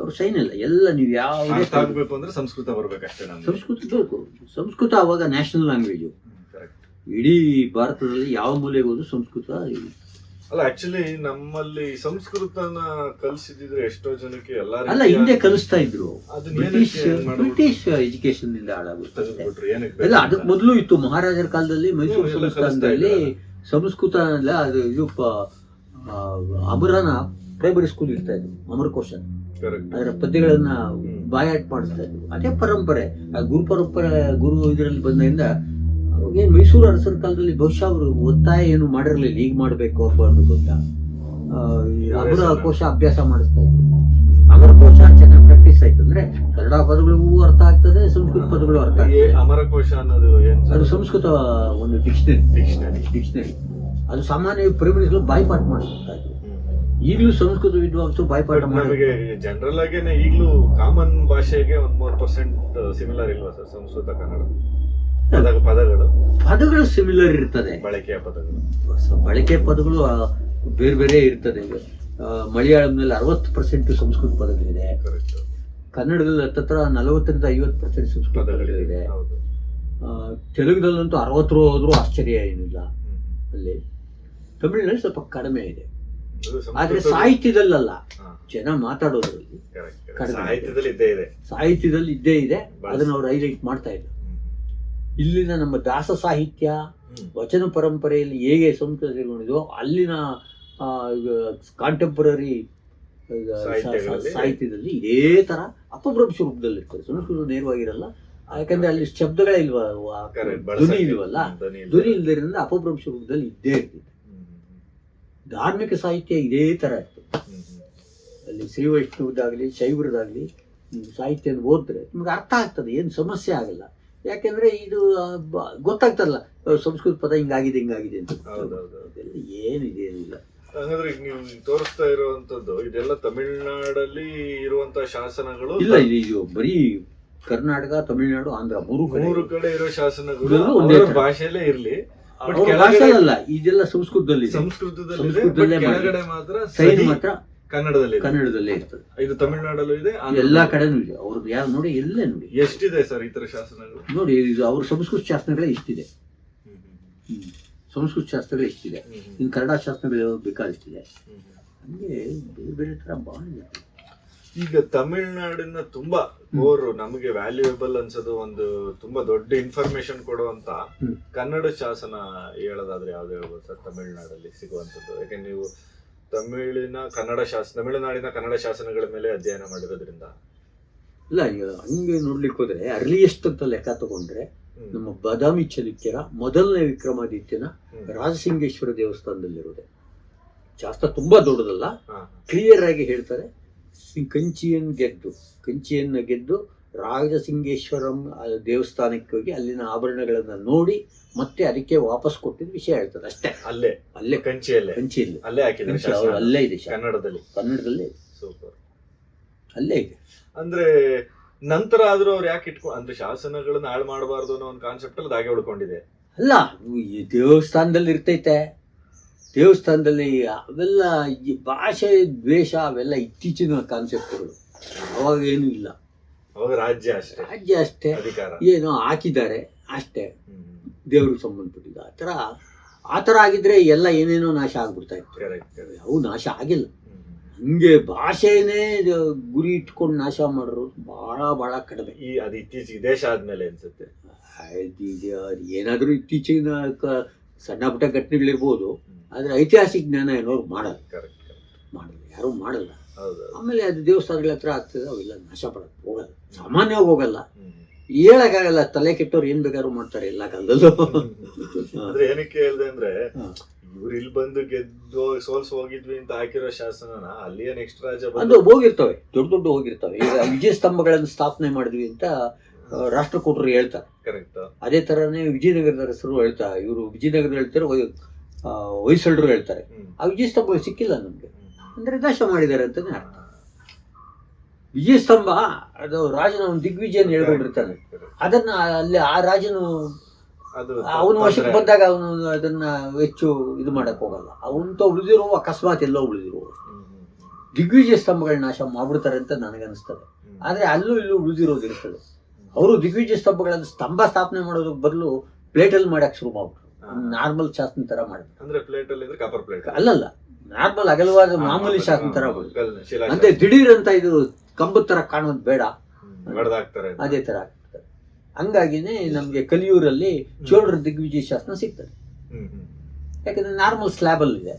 ಅವ್ರ ಸೈನ್ ಎಲ್ಲ ನೀವು ಯಾವುದೇ ಆಗ್ಬೇಕು ಅಂದ್ರೆ ಸಂಸ್ಕೃತ ಬರ್ಬೇಕಷ್ಟೇ. ಸಂಸ್ಕೃತ ಬೇಕು. ಸಂಸ್ಕೃತ ಅವಾಗ ನ್ಯಾಷನಲ್ ಲ್ಯಾಂಗ್ವೇಜು. ಇಡೀ ಭಾರತದಲ್ಲಿ ಯಾವ ಮೂಲೆಗೆ ಹೋದ್ರು ಸಂಸ್ಕೃತ. ಅಲ್ಲ, ಆಕ್ಚುಲಿ ನಮ್ಮಲ್ಲಿ ಸಂಸ್ಕೃತನ ಕಲಿಸಿದ್ರೆ ಎಷ್ಟೋ ಜನಕ್ಕೆ ಅಲ್ಲ, ಹಿಂದೆ ಕಲಿಸ್ತಾ ಇದ್ರು. ಬ್ರಿಟಿಷ್ ಎಜುಕೇಶನ್ ಇಂದ ಹಾಳಾಗುತ್ತೆ. ಎಲ್ಲ ಅದಕ್ಕೆ ಮೊದಲು ಇತ್ತು. ಮಹಾರಾಜರ ಕಾಲದಲ್ಲಿ ಮೈಸೂರು ಸಂಸ್ಥಾನದಲ್ಲಿ ಸಂಸ್ಕೃತ ಅಲ್ಲ, ಅದು ಇದು ಅಮರನ ಪ್ರೈಮರಿ ಸ್ಕೂಲ್ ಇರ್ತಾ ಇದ್ರು. ಅಮರಕೋಶ, ಅದರ ಪದ್ಯಗಳನ್ನ ಬಾಯಾಟ್ ಮಾಡಿಸ್ತಾ ಇದ್ರು. ಅದೇ ಪರಂಪರೆ. ಗುರು ಇದರಲ್ಲಿ ಬಂದಿಂದ ಏನ್ ಮೈಸೂರು ಅರಸರ ಕಾಲದಲ್ಲಿ ಬಹುಶಃ ಅವರು ಒತ್ತಾಯ ಏನು ಮಾಡಿರ್ಲಿಲ್ಲ, ಈಗ ಮಾಡ್ಬೇಕು ಅನ್ನೋದು ಗೊತ್ತ. ಅಮರ ಕೋಶ ಅಭ್ಯಾಸ ಮಾಡಿಸ್ತಾ ಇದ್ರು. ಅಮರ ಕೋಶ ಚೆನ್ನಾಗಿ ಪ್ರಾಕ್ಟೀಸ್ ಆಯ್ತು ಅಂದ್ರೆ ಕನ್ನಡ ಪದಗಳಿಗೂ ಅರ್ಥ ಆಗ್ತದೆ, ಸಂಸ್ಕೃತ ಪದಗಳು ಅರ್ಥ ಆಗ್ತದೆ. ಅಮರಕೋಶ ಅನ್ನೋದು ಅದು ಸಂಸ್ಕೃತ ಒಂದು ಡಿಕ್ಷನರಿ. ಅದು ಸಾಮಾನ್ಯ ಪ್ರೈಮರಿ ಬಾಯ್ಪಾಠ ಮಾಡಿಸ್ತಾ ಇದ್ರು. ಈಗಲೂ ಸಂಸ್ಕೃತ ವಿದ್ವಾಂಸರು ಬಾಯ್ಪಾಠ ಮಾಡಿ ಜನರಲ್ ಆಗೇನೆ ಈಗಲೂ ಕಾಮನ್ ಭಾಷೆಗೆ 3% ಸಿಮಿಲರ್ ಇಲ್ವಾ ಸರ್ ಸಂಸ್ಕೃತ ಕನ್ನಡ? ಪದಗಳು ಸಿಮಿಲರ್ ಇರ್ತದೆ. ಬಳಕೆಯ ಪದಗಳು ಬೇರೆ ಬೇರೆ ಇರ್ತದೆ. ಮಲಯಾಳಂನಲ್ಲಿ 60% ಸಂಸ್ಕೃತ ಪದಗಳಿದೆ. ಕನ್ನಡದಲ್ಲಿ ಹತ್ತತ್ರ 40-50% ಸಂಸ್ಕೃತ ಪದಗಳಿದೆ. ತೆಲುಗಿನಲ್ಲಂತೂ 60 ಹೋದ್ರೂ ಆಶ್ಚರ್ಯ ಏನಿಲ್ಲ. ಅಲ್ಲಿ ತಮಿಳಿನಲ್ಲಿ ಸ್ವಲ್ಪ ಕಡಿಮೆ ಇದೆ. ಆದ್ರೆ ಸಾಹಿತ್ಯದಲ್ಲ, ಜನ ಮಾತಾಡೋದ್ರಲ್ಲಿ ಸಾಹಿತ್ಯದಲ್ಲಿ ಇದ್ದೇ ಇದೆ. ಅದನ್ನ ಅವ್ರು ಹೈಲೈಟ್ ಮಾಡ್ತಾ ಇದ್ದಾರೆ. ಇಲ್ಲಿನ ನಮ್ಮ ದಾಸ ಸಾಹಿತ್ಯ, ವಚನ ಪರಂಪರೆಯಲ್ಲಿ ಹೇಗೆ ಸಂಸ್ಕೃತ ತಿಳ್ಕೊಂಡಿದೋ ಅಲ್ಲಿನ ಕಾಂಟೆಂಪರರಿ ಸಾಹಿತ್ಯದಲ್ಲಿ ಇದೇ ತರ ಅಪಭ್ರಂಶ ರೂಪದಲ್ಲಿ ಇರ್ತದೆ. ಸಂಸ್ಕೃತ ನೇರವಾಗಿರಲ್ಲ, ಯಾಕಂದ್ರೆ ಅಲ್ಲಿ ಶಬ್ದಗಳೇ ಇಲ್ವಾ, ಧ್ವನಿ ಇಲ್ವಲ್ಲ. ಧ್ವನಿ ಇಲ್ದರಿಂದ ಅಪಭ್ರಂಶ ರೂಪದಲ್ಲಿ ಇದ್ದೇ ಇರ್ತದೆ. ಧಾರ್ಮಿಕ ಸಾಹಿತ್ಯ ಇದೇ ತರ ಇರ್ತದೆ. ಅಲ್ಲಿ ಶ್ರೀ ವೈಷ್ಣವದಾಗ್ಲಿ ಶೈವರದಾಗ್ಲಿ ಸಾಹಿತ್ಯ ಓದಿದ್ರೆ ನಿಮ್ಗೆ ಅರ್ಥ ಆಗ್ತದೆ, ಏನು ಸಮಸ್ಯೆ ಆಗಲ್ಲ. ಯಾಕೆಂದ್ರೆ ಇದು ಗೊತ್ತಾಗ್ತಲ್ಲ, ಸಂಸ್ಕೃತ ಪದ ಹಿಂಗಾಗಿದೆ ಅಂತ. ಏನಿಲ್ಲ. ಹಾಗಾದ್ರೆ ಈಗ ನೀವು ತೋರಿಸ್ತಾ ಇರುವಂತದ್ದು ಇದೆಲ್ಲ ತಮಿಳುನಾಡಲ್ಲಿ ಇರುವಂತಹ ಶಾಸನಗಳು? ಇಲ್ಲ, ಇದು ಬರೀ ಕರ್ನಾಟಕ, ತಮಿಳುನಾಡು, ಆಂಧ್ರ ಮೂರು ಕಡೆ ಇರೋ ಶಾಸನಗಳು ಭಾಷೆಯಲ್ಲೇ ಇರ್ಲಿ, ಅಲ್ಲ, ಇದೆಲ್ಲ ಸಂಸ್ಕೃತದಲ್ಲಿ ಮಾತ್ರ ಸೈನ್ ಮಾತ್ರ ಕನ್ನಡದಲ್ಲೇ ಇರ್ತದೆ. ಇದು ತಮಿಳುನಾಡಲ್ಲೂ ಇದೆ, ಎಲ್ಲಾ ಕಡೆನೂ ಇದೆ. ಅವ್ರದ್ದು ಯಾರು ನೋಡಿ, ಎಲ್ಲೇ ನೋಡಿ. ಎಷ್ಟಿದೆ ಸರ್ ಈ ತರ ಶಾಸನಗಳು? ನೋಡಿ, ಇದು ಅವ್ರ ಸಂಸ್ಕೃತ ಶಾಸನಗಳೇ ಇಷ್ಟಿದೆ. ಸಂಸ್ಕೃತ ಶಾಸ್ತ್ರಗಳೇ ಇಷ್ಟಿದೆ. ಇನ್ನು ಕನ್ನಡ ಶಾಸ್ತ್ರಗಳು ಬೇಕಾದಷ್ಟಿದೆ. ಹಂಗೆ ಬೇರೆ ಬೇರೆ ತರ ಬಹಳ ಇದೆ. ಈಗ ತಮಿಳ್ನಾಡಿನ ತುಂಬಾ ಕೋರ್ ನಮಗೆ ವ್ಯಾಲ್ಯೂಯಬಲ್ ಅನ್ಸೋದು, ಒಂದು ತುಂಬಾ ದೊಡ್ಡ ಇನ್ಫಾರ್ಮೇಶನ್ ಕೊಡುವಂತ ಕನ್ನಡ ಶಾಸನ ಹೇಳೋದಾದ್ರೆ ಯಾವ್ದು ಹೇಳ್ಬೋದು ಸರ್ ತಮಿಳ್ನಾಡಲ್ಲಿ ಸಿಗುವಂತದ್ದು? ಯಾಕಂದ್ರೆ ನೀವು ತಮಿಳುನಾಡಿನ ಕನ್ನಡ ಶಾಸನಗಳ ಮೇಲೆ ಅಧ್ಯಯನ ಮಾಡಿರೋದ್ರಿಂದ. ಇಲ್ಲ, ಈಗ ಹಂಗೆ ನೋಡ್ಲಿಕ್ಕೆ ಹೋದ್ರೆ ಅರ್ಲಿಯೆಸ್ಟ್ ಅಂತ ಲೆಕ್ಕ ತಗೊಂಡ್ರೆ ನಮ್ಮ ಬಾದಾಮಿ ಚಾಲುಕ್ಯರ ಮೊದಲನೇ ವಿಕ್ರಮಾದಿತ್ಯನ ರಾಜಸಿಂಗೇಶ್ವರ ದೇವಸ್ಥಾನದಲ್ಲಿರೋದೆ. ಶಾಸ್ತ್ರ ತುಂಬಾ ದೊಡ್ಡದಲ್ಲ, ಕ್ಲಿಯರ್ ಆಗಿ ಹೇಳ್ತಾರೆ. ಕಂಚಿಯನ್ನ ಗೆದ್ದು ರಾಜಸಿಂಗೇಶ್ವರಂ ದೇವಸ್ಥಾನಕ್ಕೆ ಹೋಗಿ ಅಲ್ಲಿನ ಆಭರಣಗಳನ್ನ ನೋಡಿ ಮತ್ತೆ ಅದಕ್ಕೆ ವಾಪಸ್ ಕೊಟ್ಟಿದ್ದ ವಿಷಯ ಹೇಳ್ತಾರೆ ಅಷ್ಟೇ. ಅಲ್ಲೇ ಕಂಚಿಯಲ್ಲಿ ಅಲ್ಲೇ ಇದೆ. ಕನ್ನಡದಲ್ಲೇ ಸೂಪರ್, ಅಲ್ಲೇ ಇದೆ. ಅಂದ್ರೆ ನಂತರ ಆದ್ರೂ ಅವ್ರು ಯಾಕೆ ಅಂದ್ರೆ ಶಾಸನಗಳನ್ನ ಹಾಳು ಮಾಡಬಾರ್ದು ಅನ್ನೋ ಒಂದು ಕಾನ್ಸೆಪ್ಟ್ ಅಲ್ಲಿ ಹಾಗೆ ಉಳ್ಕೊಂಡಿದೆ. ಅಲ್ಲ, ಈ ದೇವಸ್ಥಾನದಲ್ಲಿ ಇರ್ತೈತೆ. ದೇವಸ್ಥಾನದಲ್ಲಿ ಅವೆಲ್ಲ ಭಾಷೆ ದ್ವೇಷ ಅವೆಲ್ಲ ಇತ್ತೀಚಿನ ಕಾನ್ಸೆಪ್ಟ್ಗಳು. ಅವಾಗ ಏನೂ ಇಲ್ಲ. ಅವಾಗ ರಾಜ್ಯ ಅಷ್ಟೇ ಏನೋ ಹಾಕಿದ್ದಾರೆ ಅಷ್ಟೇ, ದೇವ್ರಿಗೆ ಸಂಬಂಧಪಟ್ಟಿದ್ದು. ಆ ಥರ ಆಗಿದ್ರೆ ಎಲ್ಲ ಏನೇನೋ ನಾಶ ಆಗ್ಬಿಡ್ತಾ ಇತ್ತು. ಅವು ನಾಶ ಆಗಿಲ್ಲ. ಹಂಗೆ ಭಾಷೆನೇ ಗುರಿ ಇಟ್ಕೊಂಡು ನಾಶ ಮಾಡೋರು ಬಹಳ ಕಡಿಮೆ. ಅದು ಇತ್ತೀಚೆಗೆ ದೇಶ ಆದ್ಮೇಲೆ ಅನ್ಸುತ್ತೆ. ಏನಾದರೂ ಇತ್ತೀಚಿನ ಸಣ್ಣ ಪುಟ್ಟ ಘಟನೆಗಳಿರ್ಬೋದು, ಆದರೆ ಐತಿಹಾಸಿಕ ಜ್ಞಾನ ಏನೋರು ಮಾಡಲ್ಲ, ಯಾರೂ ಮಾಡಲ್ಲ. ಆಮೇಲೆ ಅದು ದೇವಸ್ಥಾನಗಳ ಹತ್ರ ಆಗ್ತದೆ, ಅವೆಲ್ಲ ನಾಶ ಪಡಕ್ಕೆ ಹೋಗಲ್ಲ, ಸಾಮಾನ್ಯವಾಗಿ ಹೋಗಲ್ಲ. ಹೇಳಕ್ಕಾಗಲ್ಲ, ತಲೆ ಕೆಟ್ಟವ್ರು ಏನ್ ಬೇಕಾದ್ರೂ ಮಾಡ್ತಾರೆ ಎಲ್ಲ ಕಾಲದಲ್ಲೂ. ಅಂದ್ರೆ ಏನಕ್ಕೆ ಹೇಳ್ದೆ ಅಂದ್ರೆ, ಇವ್ರು ಇಲ್ಲಿ ಬಂದು ಗೆದ್ದು ಸೋಲ್ಸ್ ಹೋಗಿದ್ವಿ ಅಂತ ಹಾಕಿರೋ ಶಾಸನ ಅಲ್ಲಿ ನೆಕ್ಸ್ಟ್ ರಾಜ ಅದು ಹೋಗಿರ್ತವೆ, ದೊಡ್ಡ ಹೋಗಿರ್ತವೆ. ಈಗ ವಿಜಯ ಸ್ತಂಭಗಳನ್ನು ಸ್ಥಾಪನೆ ಮಾಡಿದ್ವಿ ಅಂತ ರಾಷ್ಟ್ರಕೂಟರು ಹೇಳ್ತಾರೆ. ಕರೆಕ್ಟ್. ಅದೇ ತರನೇ ವಿಜಯನಗರದ ಹೆಸರು ಹೇಳ್ತಾರೆ, ಇವರು ವಿಜಯನಗರ ಹೇಳ್ತಾರೆ, ಹೊಯ್ಸಳರು ಹೇಳ್ತಾರೆ. ಆ ವಿಜಯ ಸ್ತಂಭ ಸಿಕ್ಕಿಲ್ಲ ನಮ್ಗೆ, ಅಂದ್ರೆ ನಾಶ ಮಾಡಿದ್ದಾರೆ ಅಂತಾನೆ ಅರ್ಥ. ವಿಜಯ ಸ್ತಂಭ ಅದು ರಾಜನ ಒಂದು ದಿಗ್ವಿಜಯನ ಹೇಳ್ಕೊಂಡಿರ್ತಾನೆ, ಅದನ್ನ ಅಲ್ಲಿ ಆ ರಾಜನು ಅವನ ವಶಕ್ಕೆ ಬಂದಾಗ ಅವನು ಅದನ್ನ ಹೆಚ್ಚು ಇದು ಮಾಡಕ್ ಹೋಗಲ್ಲ. ಅವಂತ ಉಳಿದಿರೋ ಅಕಸ್ಮಾತ್ ಎಲ್ಲೋ ಉಳಿದಿರೋ ದಿಗ್ವಿಜಯ ಸ್ತಂಭಗಳ ನಾಶ ಮಾಡ್ಬಿಡ್ತಾರೆ ಅಂತ ನನಗನ್ನಿಸ್ತದೆ. ಆದ್ರೆ ಅಲ್ಲೂ ಇಲ್ಲೂ ಉಳಿದಿರೋದಿರ್ತದೆ. ಅವರು ದಿಗ್ವಿಜಯ ಸ್ತಂಭಗಳನ್ನು ಸ್ತಂಭ ಸ್ಥಾಪನೆ ಮಾಡೋದಕ್ಕೆ ಬದಲು ಪ್ಲೇಟಲ್ಲಿ ಮಾಡಕ್ ಶುರು ಮಾಡ್ಬಿಟ್ರು. ನಾರ್ಮಲ್ ಶಾಸನ ತರ ಮಾಡಿದ್ರು. ಅಂದ್ರೆ ಪ್ಲೇಟ್ ಅಲ್ಲಿ ಕಾಪರ್ ಪ್ಲೇಟ್ ಅಲ್ಲಲ್ಲ, ನಾರ್ಮಲ್ ಅಗಲವಾದ ಮಾಮೂಲಿ ಶಾಸನ ತರ ಅಂದ್ರೆ ದಿಢೀರ್ ಅಂತ ಇದು ಕಂಬದ ತರ ಕಾಣೋದು ಬೇಡ, ಅದೇ ತರ ಆಗ್ತಾರೆ. ಹಂಗಾಗಿನೇ ನಮ್ಗೆ ಕಲಿಯೂರಲ್ಲಿ ಚೋಳರ ದಿಗ್ವಿಜಯ ಶಾಸನ ಸಿಗ್ತದೆ, ಯಾಕಂದ್ರೆ ನಾರ್ಮಲ್ ಸ್ಲ್ಯಾಬ್ ಅಲ್ಲಿ ಇದೆ.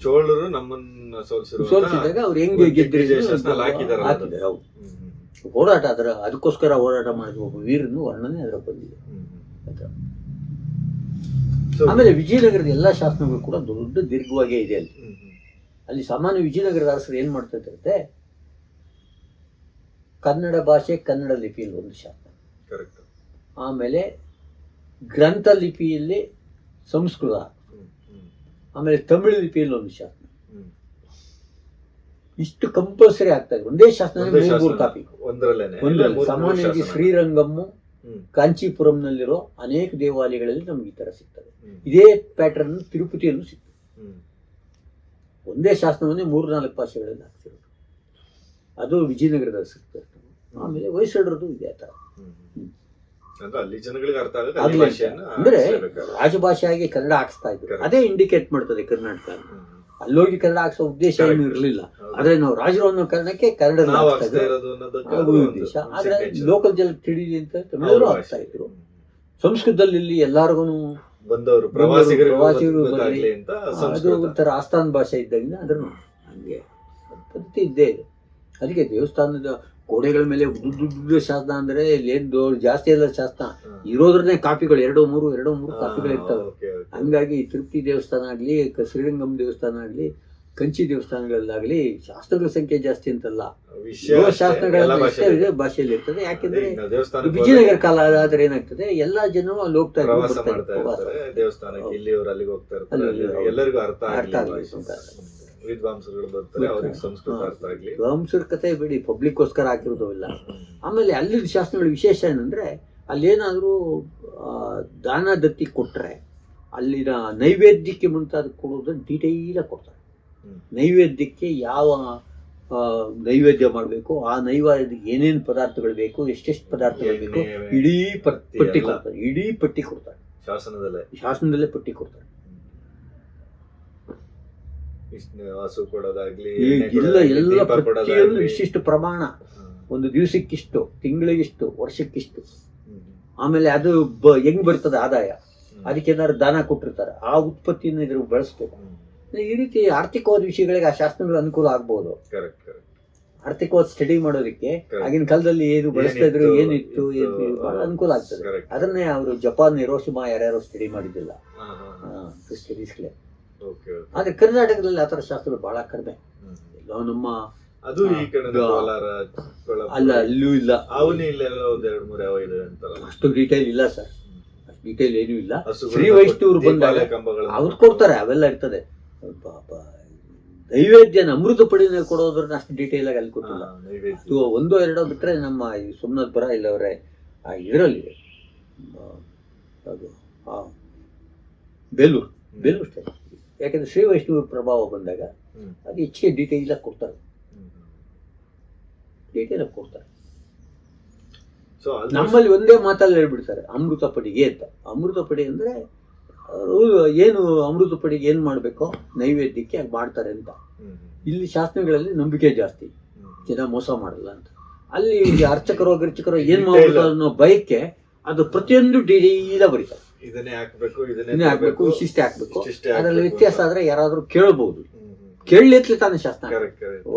ಚೋಳರು ನಮ್ಮನ್ನ ಸೋಲಿಸಿದಾಗ ಅವ್ರು ಹೆಂಗೆ ಗೆದ್ದಿದ್ದಾರೆ ಹಾಕಿದ್ದಾರೆ. ಹೌದು, ಹೋರಾಟ ಅದರ ಅದಕ್ಕೋಸ್ಕರ ಹೋರಾಟ ಮಾಡಿದ ಒಬ್ಬ ವೀರನು ವರ್ಣನೆ ಅದರ ಬಂದಿದೆ. ಆಮೇಲೆ ವಿಜಯನಗರದ ಎಲ್ಲಾ ಶಾಸನಗಳು ಕೂಡ ದೊಡ್ಡ ದೀರ್ಘವಾಗೇ ಇದೆ ಅಲ್ಲಿ. ಅಲ್ಲಿ ಸಾಮಾನ್ಯ ವಿಜಯನಗರದ ಅರಸರು ಏನ್ ಮಾಡ್ತಾ ಇರುತ್ತೆ, ಕನ್ನಡ ಭಾಷೆ ಕನ್ನಡ ಲಿಪಿಯಲ್ಲಿ ಒಂದು ಶಾಸನ, ಆಮೇಲೆ ಗ್ರಂಥ ಲಿಪಿಯಲ್ಲಿ ಸಂಸ್ಕೃತ, ಆಮೇಲೆ ತಮಿಳು ಲಿಪಿಯಲ್ಲಿ ಒಂದು ಶಾಸನ. ಇಷ್ಟು ಕಂಪಲ್ಸರಿ ಆಗ್ತಾ ಇದ್ರು. ಒಂದೇ ಶಾಸನ ಮೂರು ಕಾಪಿ ಒಂದರಲ್ಲಿ. ಸಾಮಾನ್ಯವಾಗಿ ಶ್ರೀರಂಗಮ್ಮು ಕಾಂಚೀಪುರಂನಲ್ಲಿರೋ ಅನೇಕ ದೇವಾಲಯಗಳಲ್ಲಿ ನಮ್ಗೆ ಈ ತರ ಸಿಗ್ತದೆ. ಇದೇ ಪ್ಯಾಟರ್ನ್ ತಿರುಪತಿಯಲ್ಲೂ ಸಿಗ್ತದೆ. ಒಂದೇ ಶಾಸನವನ್ನೇ 3-4 ಭಾಷೆಗಳಲ್ಲಿ ಹಾಕ್ತಿರೋದು, ಅದು ವಿಜಯನಗರದ ಸಿಗ್ತದೆ. ಆಮೇಲೆ ಹೊಯ್ಸಳರದು ಇದೆ ಆ ತರ. ಅಂದ್ರೆ ರಾಜಭಾಷೆಯಾಗಿ ಕನ್ನಡ ಹಾಕ್ಸ್ತಾ ಇದ್ರು, ಅದೇ ಇಂಡಿಕೇಟ್ ಮಾಡ್ತದೆ ಕರ್ನಾಟಕ. ಅಲ್ಲೋಗಿ ಕನ್ನಡ ಹಾಕ್ಸೋ ಉದ್ದೇಶ ಏನು ಇರಲಿಲ್ಲ, ಆದ್ರೆ ನಾವು ರಾಜರು ಅನ್ನೋ ಕಾರಣಕ್ಕೆ ಕನ್ನಡ ಉದ್ದೇಶ. ಆದ್ರೆ ಲೋಕಲ್ ಜನ ತಿಳಿಲಿ ಅಂತ ತಮಿಳರು ಹಾಕ್ತಾ ಇದ್ರು. ಸಂಸ್ಕೃತದಲ್ಲಿ ಇಲ್ಲಿ ಎಲ್ಲಾರ್ಗು ಪ್ರವಾಸಿಗರು ಬರಲಿ, ಅದು ಒಂಥರ ಆಸ್ಥಾನ ಭಾಷೆ ಇದ್ದಾಗ ಅದನ್ನು ಹಂಗೆ ಪದ್ಧತಿ ಇದ್ದೇ ಇದೆ. ಅದಕ್ಕೆ ದೇವಸ್ಥಾನದ ಗೋಡೆಗಳ ಮೇಲೆ ಉದ್ದುದ್ದ ಶಾಸನ ಅಂದ್ರೆ ಏನು ಜಾಸ್ತಿ ಎಲ್ಲ ಶಾಸನ ಇರೋದ್ರನ್ನೇ ಕಾಪಿಗಳು 2-3 ಕಾಪಿಗಳು ಇರ್ತವೆ. ಹಂಗಾಗಿ ತಿರುಪತಿ ದೇವಸ್ಥಾನ ಆಗ್ಲಿ, ಶ್ರೀರಂಗಂ ದೇವಸ್ಥಾನ ಆಗ್ಲಿ, ಕಂಚಿ ದೇವಸ್ಥಾನಗಳಲ್ಲಾಗ್ಲಿ ಶಾಸ್ತ್ರಗಳ ಸಂಖ್ಯೆ ಜಾಸ್ತಿ ಅಂತಲ್ಲ, ಶಾಸ್ತ್ರಗಳೆಲ್ಲ ಭಾಷೆಯಲ್ಲಿ ಇರ್ತದೆ. ಯಾಕೆಂದ್ರೆ ವಿಜಯನಗರ ಕಾಲ ಆದ್ರೆ ಏನಾಗ್ತದೆ, ಎಲ್ಲಾ ಜನರು ಅಲ್ಲಿ ಹೋಗ್ತಾ ವಿದ್ವಾಂಸರ ಕತೆ ಬಿಡಿ, ಪಬ್ಲಿಕ್ಗೋಸ್ಕರ ಹಾಕಿರೋದಿಲ್ಲ. ಆಮೇಲೆ ಅಲ್ಲಿ ಶಾಸನಗಳ ವಿಶೇಷ ಏನಂದ್ರೆ, ಅಲ್ಲೇನಾದ್ರೂ ದಾನ ದತ್ತಿ ಕೊಟ್ರೆ ಅಲ್ಲಿನ ನೈವೇದ್ಯಕ್ಕೆ ಮುಂತಾದ ಕೊಡೋದನ್ನ ಡೀಟೈಲ್ ಆಗಿ ಕೊಡ್ತಾರೆ. ನೈವೇದ್ಯಕ್ಕೆ ಯಾವ ನೈವೇದ್ಯ ಮಾಡಬೇಕು, ಆ ನೈವೇದ್ಯಕ್ಕೆ ಏನೇನು ಪದಾರ್ಥಗಳು ಬೇಕು, ಎಷ್ಟೆಷ್ಟು ಪದಾರ್ಥಗಳು ಬೇಕು, ಇಡೀ ಪಟ್ಟಿ ಕೊಡ್ತಾರೆ. ಇಡೀ ಪಟ್ಟಿ ಕೊಡ್ತಾರೆ, ಶಾಸನದಲ್ಲೇ ಪಟ್ಟಿ ಕೊಡ್ತಾರೆ. ಇಲ್ಲ, ಎಲ್ಲ ಪ್ರತಿಯೊಂದು ಇಷ್ಟಿಷ್ಟು ಪ್ರಮಾಣ, ಒಂದು ದಿವಸಕ್ಕಿಷ್ಟು, ತಿಂಗಳಿಗಿಷ್ಟು, ವರ್ಷಕ್ಕಿಷ್ಟು. ಆಮೇಲೆ ಅದು ಹೆಂಗ್ ಬರ್ತದೆ ಆದಾಯ, ಅದಕ್ಕೆ ಏನಾದ್ರು ದಾನ ಕೊಟ್ಟಿರ್ತಾರೆ, ಆ ಉತ್ಪತ್ತಿಯನ್ನು ಇದ್ರ ಬಳಸ್ಬೇಕು. ಈ ರೀತಿ ಆರ್ಥಿಕವಾದ ವಿಷಯಗಳಿಗೆ ಆ ಶಾಸ್ತ್ರಗಳು ಅನುಕೂಲ ಆಗ್ಬಹುದು. ಆರ್ಥಿಕವಾದ ಸ್ಟಡಿ ಮಾಡೋದಕ್ಕೆ ಆಗಿನ ಕಾಲದಲ್ಲಿ ಏನು ಬಳಸ್ತಾ ಇದ್ರು, ಏನಿತ್ತು, ಬಹಳ ಅನುಕೂಲ ಆಗ್ತದೆ. ಅದನ್ನೇ ಅವರು ಜಪಾನ್, ಹಿರೋಶಿಮಾ ಯಾರ್ಯಾರೋ ಸ್ಟಡಿ ಮಾಡಿದ್ದಿಲ್ಲ ಸ್ಟಡೀಸ್ಗಳೇ. ಆದ್ರೆ ಕರ್ನಾಟಕದಲ್ಲಿ ಆತರ ಶಾಸ್ತ್ರಗಳು ಬಹಳ ಕಡಿಮೆ. ಎಲ್ಲ ನಮ್ಮ ಅಲ್ಲ, ಅಲ್ಲೂ ಇಲ್ಲ, ಅಷ್ಟು ಡೀಟೇಲ್ ಇಲ್ಲ ಸರ್, ಅಷ್ಟು ಡೀಟೇಲ್ ಏನೂ ಇಲ್ಲ. ಶ್ರೀ ವೈಷ್ಣವರು ಬಂದಾಗ ಅವ್ರು ಕೊಡ್ತಾರೆ, ಅವೆಲ್ಲ ಇರ್ತದೆ. ನೈವೇದ್ಯನ ಅಮೃತ ಪಡಿನ ಕೊಡೋದ್ರನ್ನ ಅಷ್ಟು ಡೀಟೇಲ್ ಆಗಿ ಅಲ್ಲಿ ಕೊಟ್ಟಿಲ್ಲ. ಅದು 1-2 ಬಿಟ್ರೆ ನಮ್ಮ ಈ ಸೋಮನಾಥಪುರ ಇಲ್ಲವರೆ ಇದರಲ್ಲಿ ಅದು ಬೇಲೂರು ಸ್ಟೈಲ್. ಯಾಕಂದ್ರೆ ಶ್ರೀ ವೈಷ್ಣವ ಪ್ರಭಾವ ಬಂದಾಗ ಅದು ಹೆಚ್ಚಿಗೆ ಡೀಟೇಲ್ ಆಗಿ ಕೊಡ್ತಾರೆ. ನಮ್ಮಲ್ಲಿ ಒಂದೇ ಮಾತಲ್ಲಿ ಹೇಳ್ಬಿಡ್ತಾರೆ ಅಮೃತ ಪಡಿಗೆ ಅಂತ. ಅಮೃತ ಪಡಿ ಅಂದ್ರೆ ಏನು ಅಮೃತ ಪಡಿಗೆ ಏನ್ ಮಾಡ್ಬೇಕೋ ನೈವೇದ್ಯಕ್ಕೆ ಅದು ಮಾಡ್ತಾರೆ ಅಂತ. ಇಲ್ಲಿ ಶಾಸನಗಳಲ್ಲಿ ನಂಬಿಕೆ ಜಾಸ್ತಿ, ಜನ ಮೋಸ ಮಾಡಲ್ಲ ಅಂತ. ಅಲ್ಲಿ ಅರ್ಚಕರೋ ಗಿರ್ಚಕರೋ ಏನ್ ಮಾಡ್ಬೇಕು ಅನ್ನೋ ಬಯಕೆ ಅದು ಪ್ರತಿಯೊಂದು ಡೀಲ ಬರೀತಾರೆ. ಇದನ್ನೇ ಹಾಕ್ಬೇಕು, ಇದನ್ನೇ ಹಾಕ್ಬೇಕು, ಇಷ್ಟಿಷ್ಟೇ ಹಾಕ್ಬೇಕು. ಅದರಲ್ಲಿ ವ್ಯತ್ಯಾಸ ಆದ್ರೆ ಯಾರಾದ್ರೂ ಕೇಳಬಹುದು. ಕೇಳಲಿಕ್ಕೆ ತಾನೇ ಶಾಸ್ತ್ರ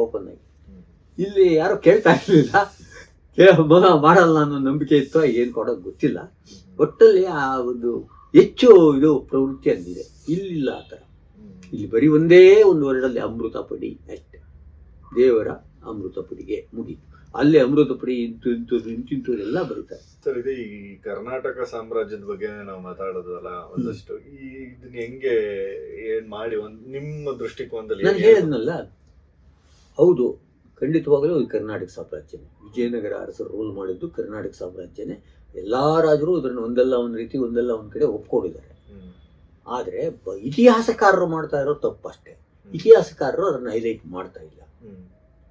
ಓಪನ್ ಆಗಿ. ಇಲ್ಲಿ ಯಾರು ಕೇಳ್ತಾ ಇರ್ಲಿಲ್ಲ, ಮಾಡಲ್ಲ ಅನ್ನೋ ನಂಬಿಕೆ ಇತ್ತು, ಏನ್ ಕೊಡೋದು ಗೊತ್ತಿಲ್ಲ. ಒಟ್ಟಲ್ಲಿ ಆ ಒಂದು ಹೆಚ್ಚು ಇದು ಪ್ರವೃತ್ತಿ ಅಂದಿದೆ. ಇಲ್ಲಿಲ್ಲ ಆ ಥರ. ಇಲ್ಲಿ ಬರೀ ಒಂದೇ ಒಂದು ವರ್ಡಲ್ಲಿ ಅಮೃತ ಪಡಿ ಅಷ್ಟೇ, ದೇವರ ಅಮೃತ ಪಡಿಗೆ ಮುಗೀತು. ಅಲ್ಲೇ ಅಮೃತ ಪಡಿ ಇಂತಿಂತು ಎಲ್ಲ ಬರೀತಾರೆ. ಸರ್, ಇದು ಈ ಕರ್ನಾಟಕ ಸಾಮ್ರಾಜ್ಯದ ಬಗ್ಗೆ ನಾವು ಮಾತಾಡೋದಲ್ಲ ಒಂದಷ್ಟು, ಇದನ್ನ ಹೆಂಗೆ ಏನ್ ಮಾಡಿ ನಿಮ್ಮ ದೃಷ್ಟಿಕೋನದಲ್ಲಿ ನಾನು ಹೇಳಿದ್ನಲ್ಲ, ಹೌದು ಖಂಡಿತವಾಗಲೂ ಇದು ಕರ್ನಾಟಕ ಸಾಮ್ರಾಜ್ಯನೇ. ವಿಜಯನಗರ ಅರಸರು ರೂಲ್ ಮಾಡಿದ್ದು ಕರ್ನಾಟಕ ಸಾಮ್ರಾಜ್ಯನೇ. ಎಲ್ಲಾ ರಾಜರು ಇದನ್ನು ಒಂದಲ್ಲ ಒಂದು ರೀತಿ ಒಂದಲ್ಲ ಒಂದ್ ಕಡೆ ಒಪ್ಕೊಂಡಿದ್ದಾರೆ. ಆದ್ರೆ ಇತಿಹಾಸಕಾರರು ಮಾಡ್ತಾ ಇರೋ ತಪ್ಪಷ್ಟೇ. ಇತಿಹಾಸಕಾರರು ಅದನ್ನ ಹೈಲೈಟ್ ಮಾಡ್ತಾ ಇಲ್ಲ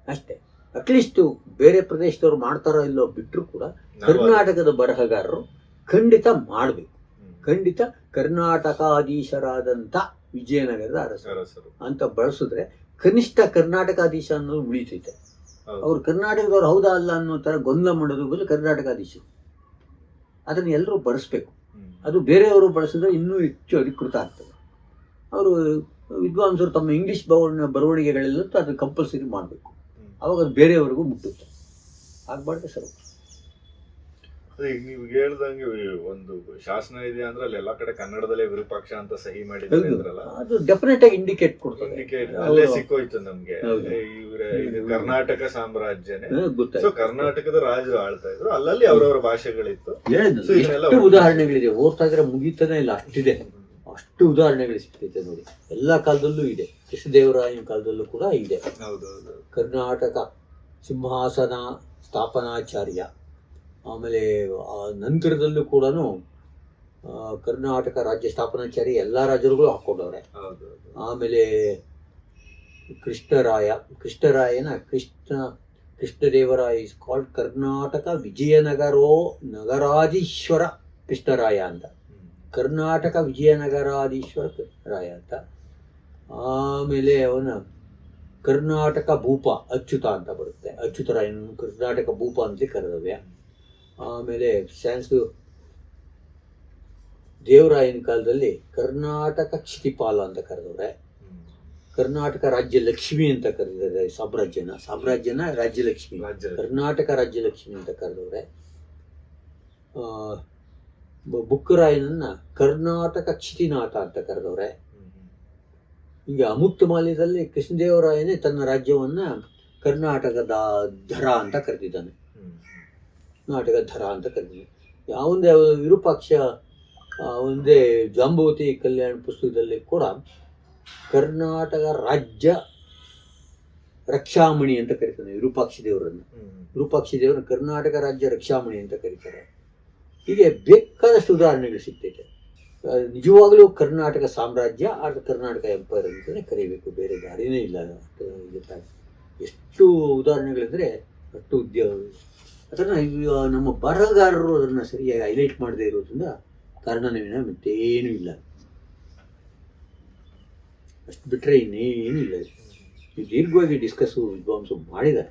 ಅಷ್ಟೇ. ಅಟ್ಲೀಸ್ಟ್ ಬೇರೆ ಪ್ರದೇಶದವ್ರು ಮಾಡ್ತಾರೋ ಇಲ್ಲೋ ಬಿಟ್ಟರು ಕೂಡ ಕರ್ನಾಟಕದ ಬರಹಗಾರರು ಖಂಡಿತ ಮಾಡಬೇಕು. ಖಂಡಿತ ಕರ್ನಾಟಕಾಧೀಶರಾದಂಥ ವಿಜಯನಗರದ ಅರಸರು ಅಂತ ಬಳಸಿದ್ರೆ ಕನಿಷ್ಠ ಕರ್ನಾಟಕಾಧೀಶ ಅನ್ನೋದು ಉಳಿತೈತೆ. ಅವ್ರು ಕರ್ನಾಟಕದವ್ರು ಹೌದಾ ಅಲ್ಲ ಅನ್ನೋ ತರ ಗೊಂದಲ ಮಾಡೋದು ಬದಲು ಕರ್ನಾಟಕಾಧೀಶರು ಅದನ್ನ ಎಲ್ಲರೂ ಬಳಸ್ಬೇಕು. ಅದು ಬೇರೆಯವರು ಬಳಸಿದ್ರೆ ಇನ್ನೂ ಹೆಚ್ಚು ಅಧಿಕೃತ ಆಗ್ತದೆ. ಅವರು ವಿದ್ವಾಂಸರು ತಮ್ಮ ಇಂಗ್ಲಿಷ್ ಬರವಣಿಗೆಗಳೆಲ್ಲ ಅದು ಕಂಪಲ್ಸರಿ ಮಾಡಬೇಕು. ಅವಾಗ ಅದು ಬೇರೆಯವರೆಗೂ ಮುಟ್ಟುತ್ತೆ. ಆಗ್ಬಾರ್ದು ಸರ್. ಈಗ ನೀವು ಹೇಳ್ದಂಗೆ ಒಂದು ಶಾಸನ ಇದೆ ಅಂದ್ರೆ ಅಲ್ಲಿ ಎಲ್ಲಾ ಕಡೆ ಕನ್ನಡದಲ್ಲೇ ವಿರೂಪಾಕ್ಷ ಅಂತ ಸಹಿ ಮಾಡಿದ್ರಲ್ಲ, ಅದು ಡೆಫಿನೆಟ್ ಆಗಿ ಇಂಡಿಕೇಟ್ ಕೊಡ್ತದೆ. ಅಲ್ಲೇ ಸಿಕ್ಕೋಯ್ತು ನಮ್ಗೆ. ಇದು ಕರ್ನಾಟಕ ಸಾಮ್ರಾಜ್ಯನೇ. ಸೊ ಕರ್ನಾಟಕದ ರಾಜರು ಆಳ್ತಾ ಇದ್ರು, ಅಲ್ಲಲ್ಲಿ ಅವ್ರವ್ರ ಭಾಷೆಗಳಿತ್ತು. ಎಷ್ಟು ಉದಾಹರಣೆಗಳಿದೆ, ಓದ್ತಾ ಇದ್ರೆ ಮುಗೀತಾನೆ ಇಲ್ಲ, ಅಷ್ಟಿದೆ. ಅಷ್ಟು ಉದಾಹರಣೆಗಳು ಸಿಗ್ತೈತೆ ನೋಡಿ. ಎಲ್ಲಾ ಕಾಲದಲ್ಲೂ ಇದೆ. ಕೃಷ್ಣದೇವರಾಯನ ಕಾಲದಲ್ಲೂ ಕೂಡ ಇದೆ. ಕರ್ನಾಟಕ ಸಿಂಹಾಸನ ಸ್ಥಾಪನಾಚಾರ್ಯ. ಆಮೇಲೆ ನಂತರದಲ್ಲೂ ಕೂಡ ಕರ್ನಾಟಕ ರಾಜ್ಯ ಸ್ಥಾಪನಾಚಾರ್ಯ ಎಲ್ಲಾ ರಾಜರುಗಳು ಹಾಕೊಂಡವ್ರೆ. ಆಮೇಲೆ ಕೃಷ್ಣರಾಯನ ಕೃಷ್ಣದೇವರಾಯ ಇಸ್ ಕಾಲ್ಡ್ ಕರ್ನಾಟಕ ನಗರಾಧೀಶ್ವರ ಕೃಷ್ಣರಾಯ ಅಂತ. ಕರ್ನಾಟಕ ವಿಜಯನಗರಾಧೀಶ್ವರ ರಾಯ ಅಂತ. ಆಮೇಲೆ ಅವನ ಕರ್ನಾಟಕ ಭೂಪ ಅಚ್ಯುತ ಅಂತ ಬರುತ್ತೆ. ಅಚ್ಯುತರಾಯನ ಕರ್ನಾಟಕ ಭೂಪ ಅಂತಲೇ ಕರೆದವ್ಯ. ಆಮೇಲೆ ದೇವರಾಯನ ಕಾಲದಲ್ಲಿ ಕರ್ನಾಟಕ ಕ್ಷಿತಿಪಾಲ ಅಂತ ಕರೆದವ್ರೆ. ಕರ್ನಾಟಕ ರಾಜ್ಯ ಲಕ್ಷ್ಮಿ ಅಂತ ಕರೆದಿದ್ದಾರೆ. ಸಾಮ್ರಾಜ್ಯನ ರಾಜ್ಯಲಕ್ಷ್ಮಿ, ಕರ್ನಾಟಕ ರಾಜ್ಯಲಕ್ಷ್ಮಿ ಅಂತ ಕರೆದವ್ರೆ. ಬುಕ್ಕರಾಯನನ್ನ ಕರ್ನಾಟಕ ಕ್ಷಿತಿನಾಥ ಅಂತ ಕರೆದವ್ರೆ. ಈಗ ಅಮುಕ್ತಮಾಲ್ಯದಲ್ಲಿ ಕೃಷ್ಣದೇವರಾಯನೇ ತನ್ನ ರಾಜ್ಯವನ್ನ ಕರ್ನಾಟಕದ ಧರ ಅಂತ ಕರೆದಿದ್ದಾನೆ. ಕರ್ನಾಟಕ ಧರ ಅಂತ ಕರೆದಿದ್ದಾನೆ. ಯಾವಂದೇ ವಿರೂಪಾಕ್ಷ ಒಂದೇ ಜಾಂಬವತಿ ಕಲ್ಯಾಣ ಪುಸ್ತಕದಲ್ಲಿ ಕೂಡ ಕರ್ನಾಟಕ ರಾಜ್ಯ ರಕ್ಷಾಮಣಿ ಅಂತ ಕರೀತಾನೆ ವಿರೂಪಾಕ್ಷಿ ದೇವರನ್ನು. ವಿರೂಪಾಕ್ಷಿ ದೇವರನ್ನು ಕರ್ನಾಟಕ ರಾಜ್ಯ ರಕ್ಷಾಮಣಿ ಅಂತ ಕರೀತಾರೆ. ಹೀಗೆ ಬೇಕಾದಷ್ಟು ಉದಾಹರಣೆಗಳು ಸಿಗ್ತೈತೆ. ನಿಜವಾಗಲೂ ಕರ್ನಾಟಕ ಸಾಮ್ರಾಜ್ಯ ಅಥವಾ ಕರ್ನಾಟಕ ಎಂಪೈರ್ ಅಂತಲೇ ಕರೀಬೇಕು, ಬೇರೆ ದಾರಿನೇ ಇಲ್ಲ. ಎಷ್ಟು ಉದಾಹರಣೆಗಳಿದ್ರೆ ಅಷ್ಟು ಉದ್ಯೋಗ. ಅದನ್ನು ನಮ್ಮ ಬರಹಗಾರರು ಅದನ್ನು ಸರಿಯಾಗಿ ಹೈಲೈಟ್ ಮಾಡದೇ ಇರೋದ್ರಿಂದ ಕಾರಣನೇ ಮತ್ತೇನೂ ಇಲ್ಲ. ಅಷ್ಟು ಬಿಟ್ಟರೆ ಇನ್ನೇನೂ ಇಲ್ಲ. ದೀರ್ಘವಾಗಿ ಡಿಸ್ಕಸ್ಸು ವಿದ್ವಾಂಸರು ಮಾಡಿದ್ದಾರೆ.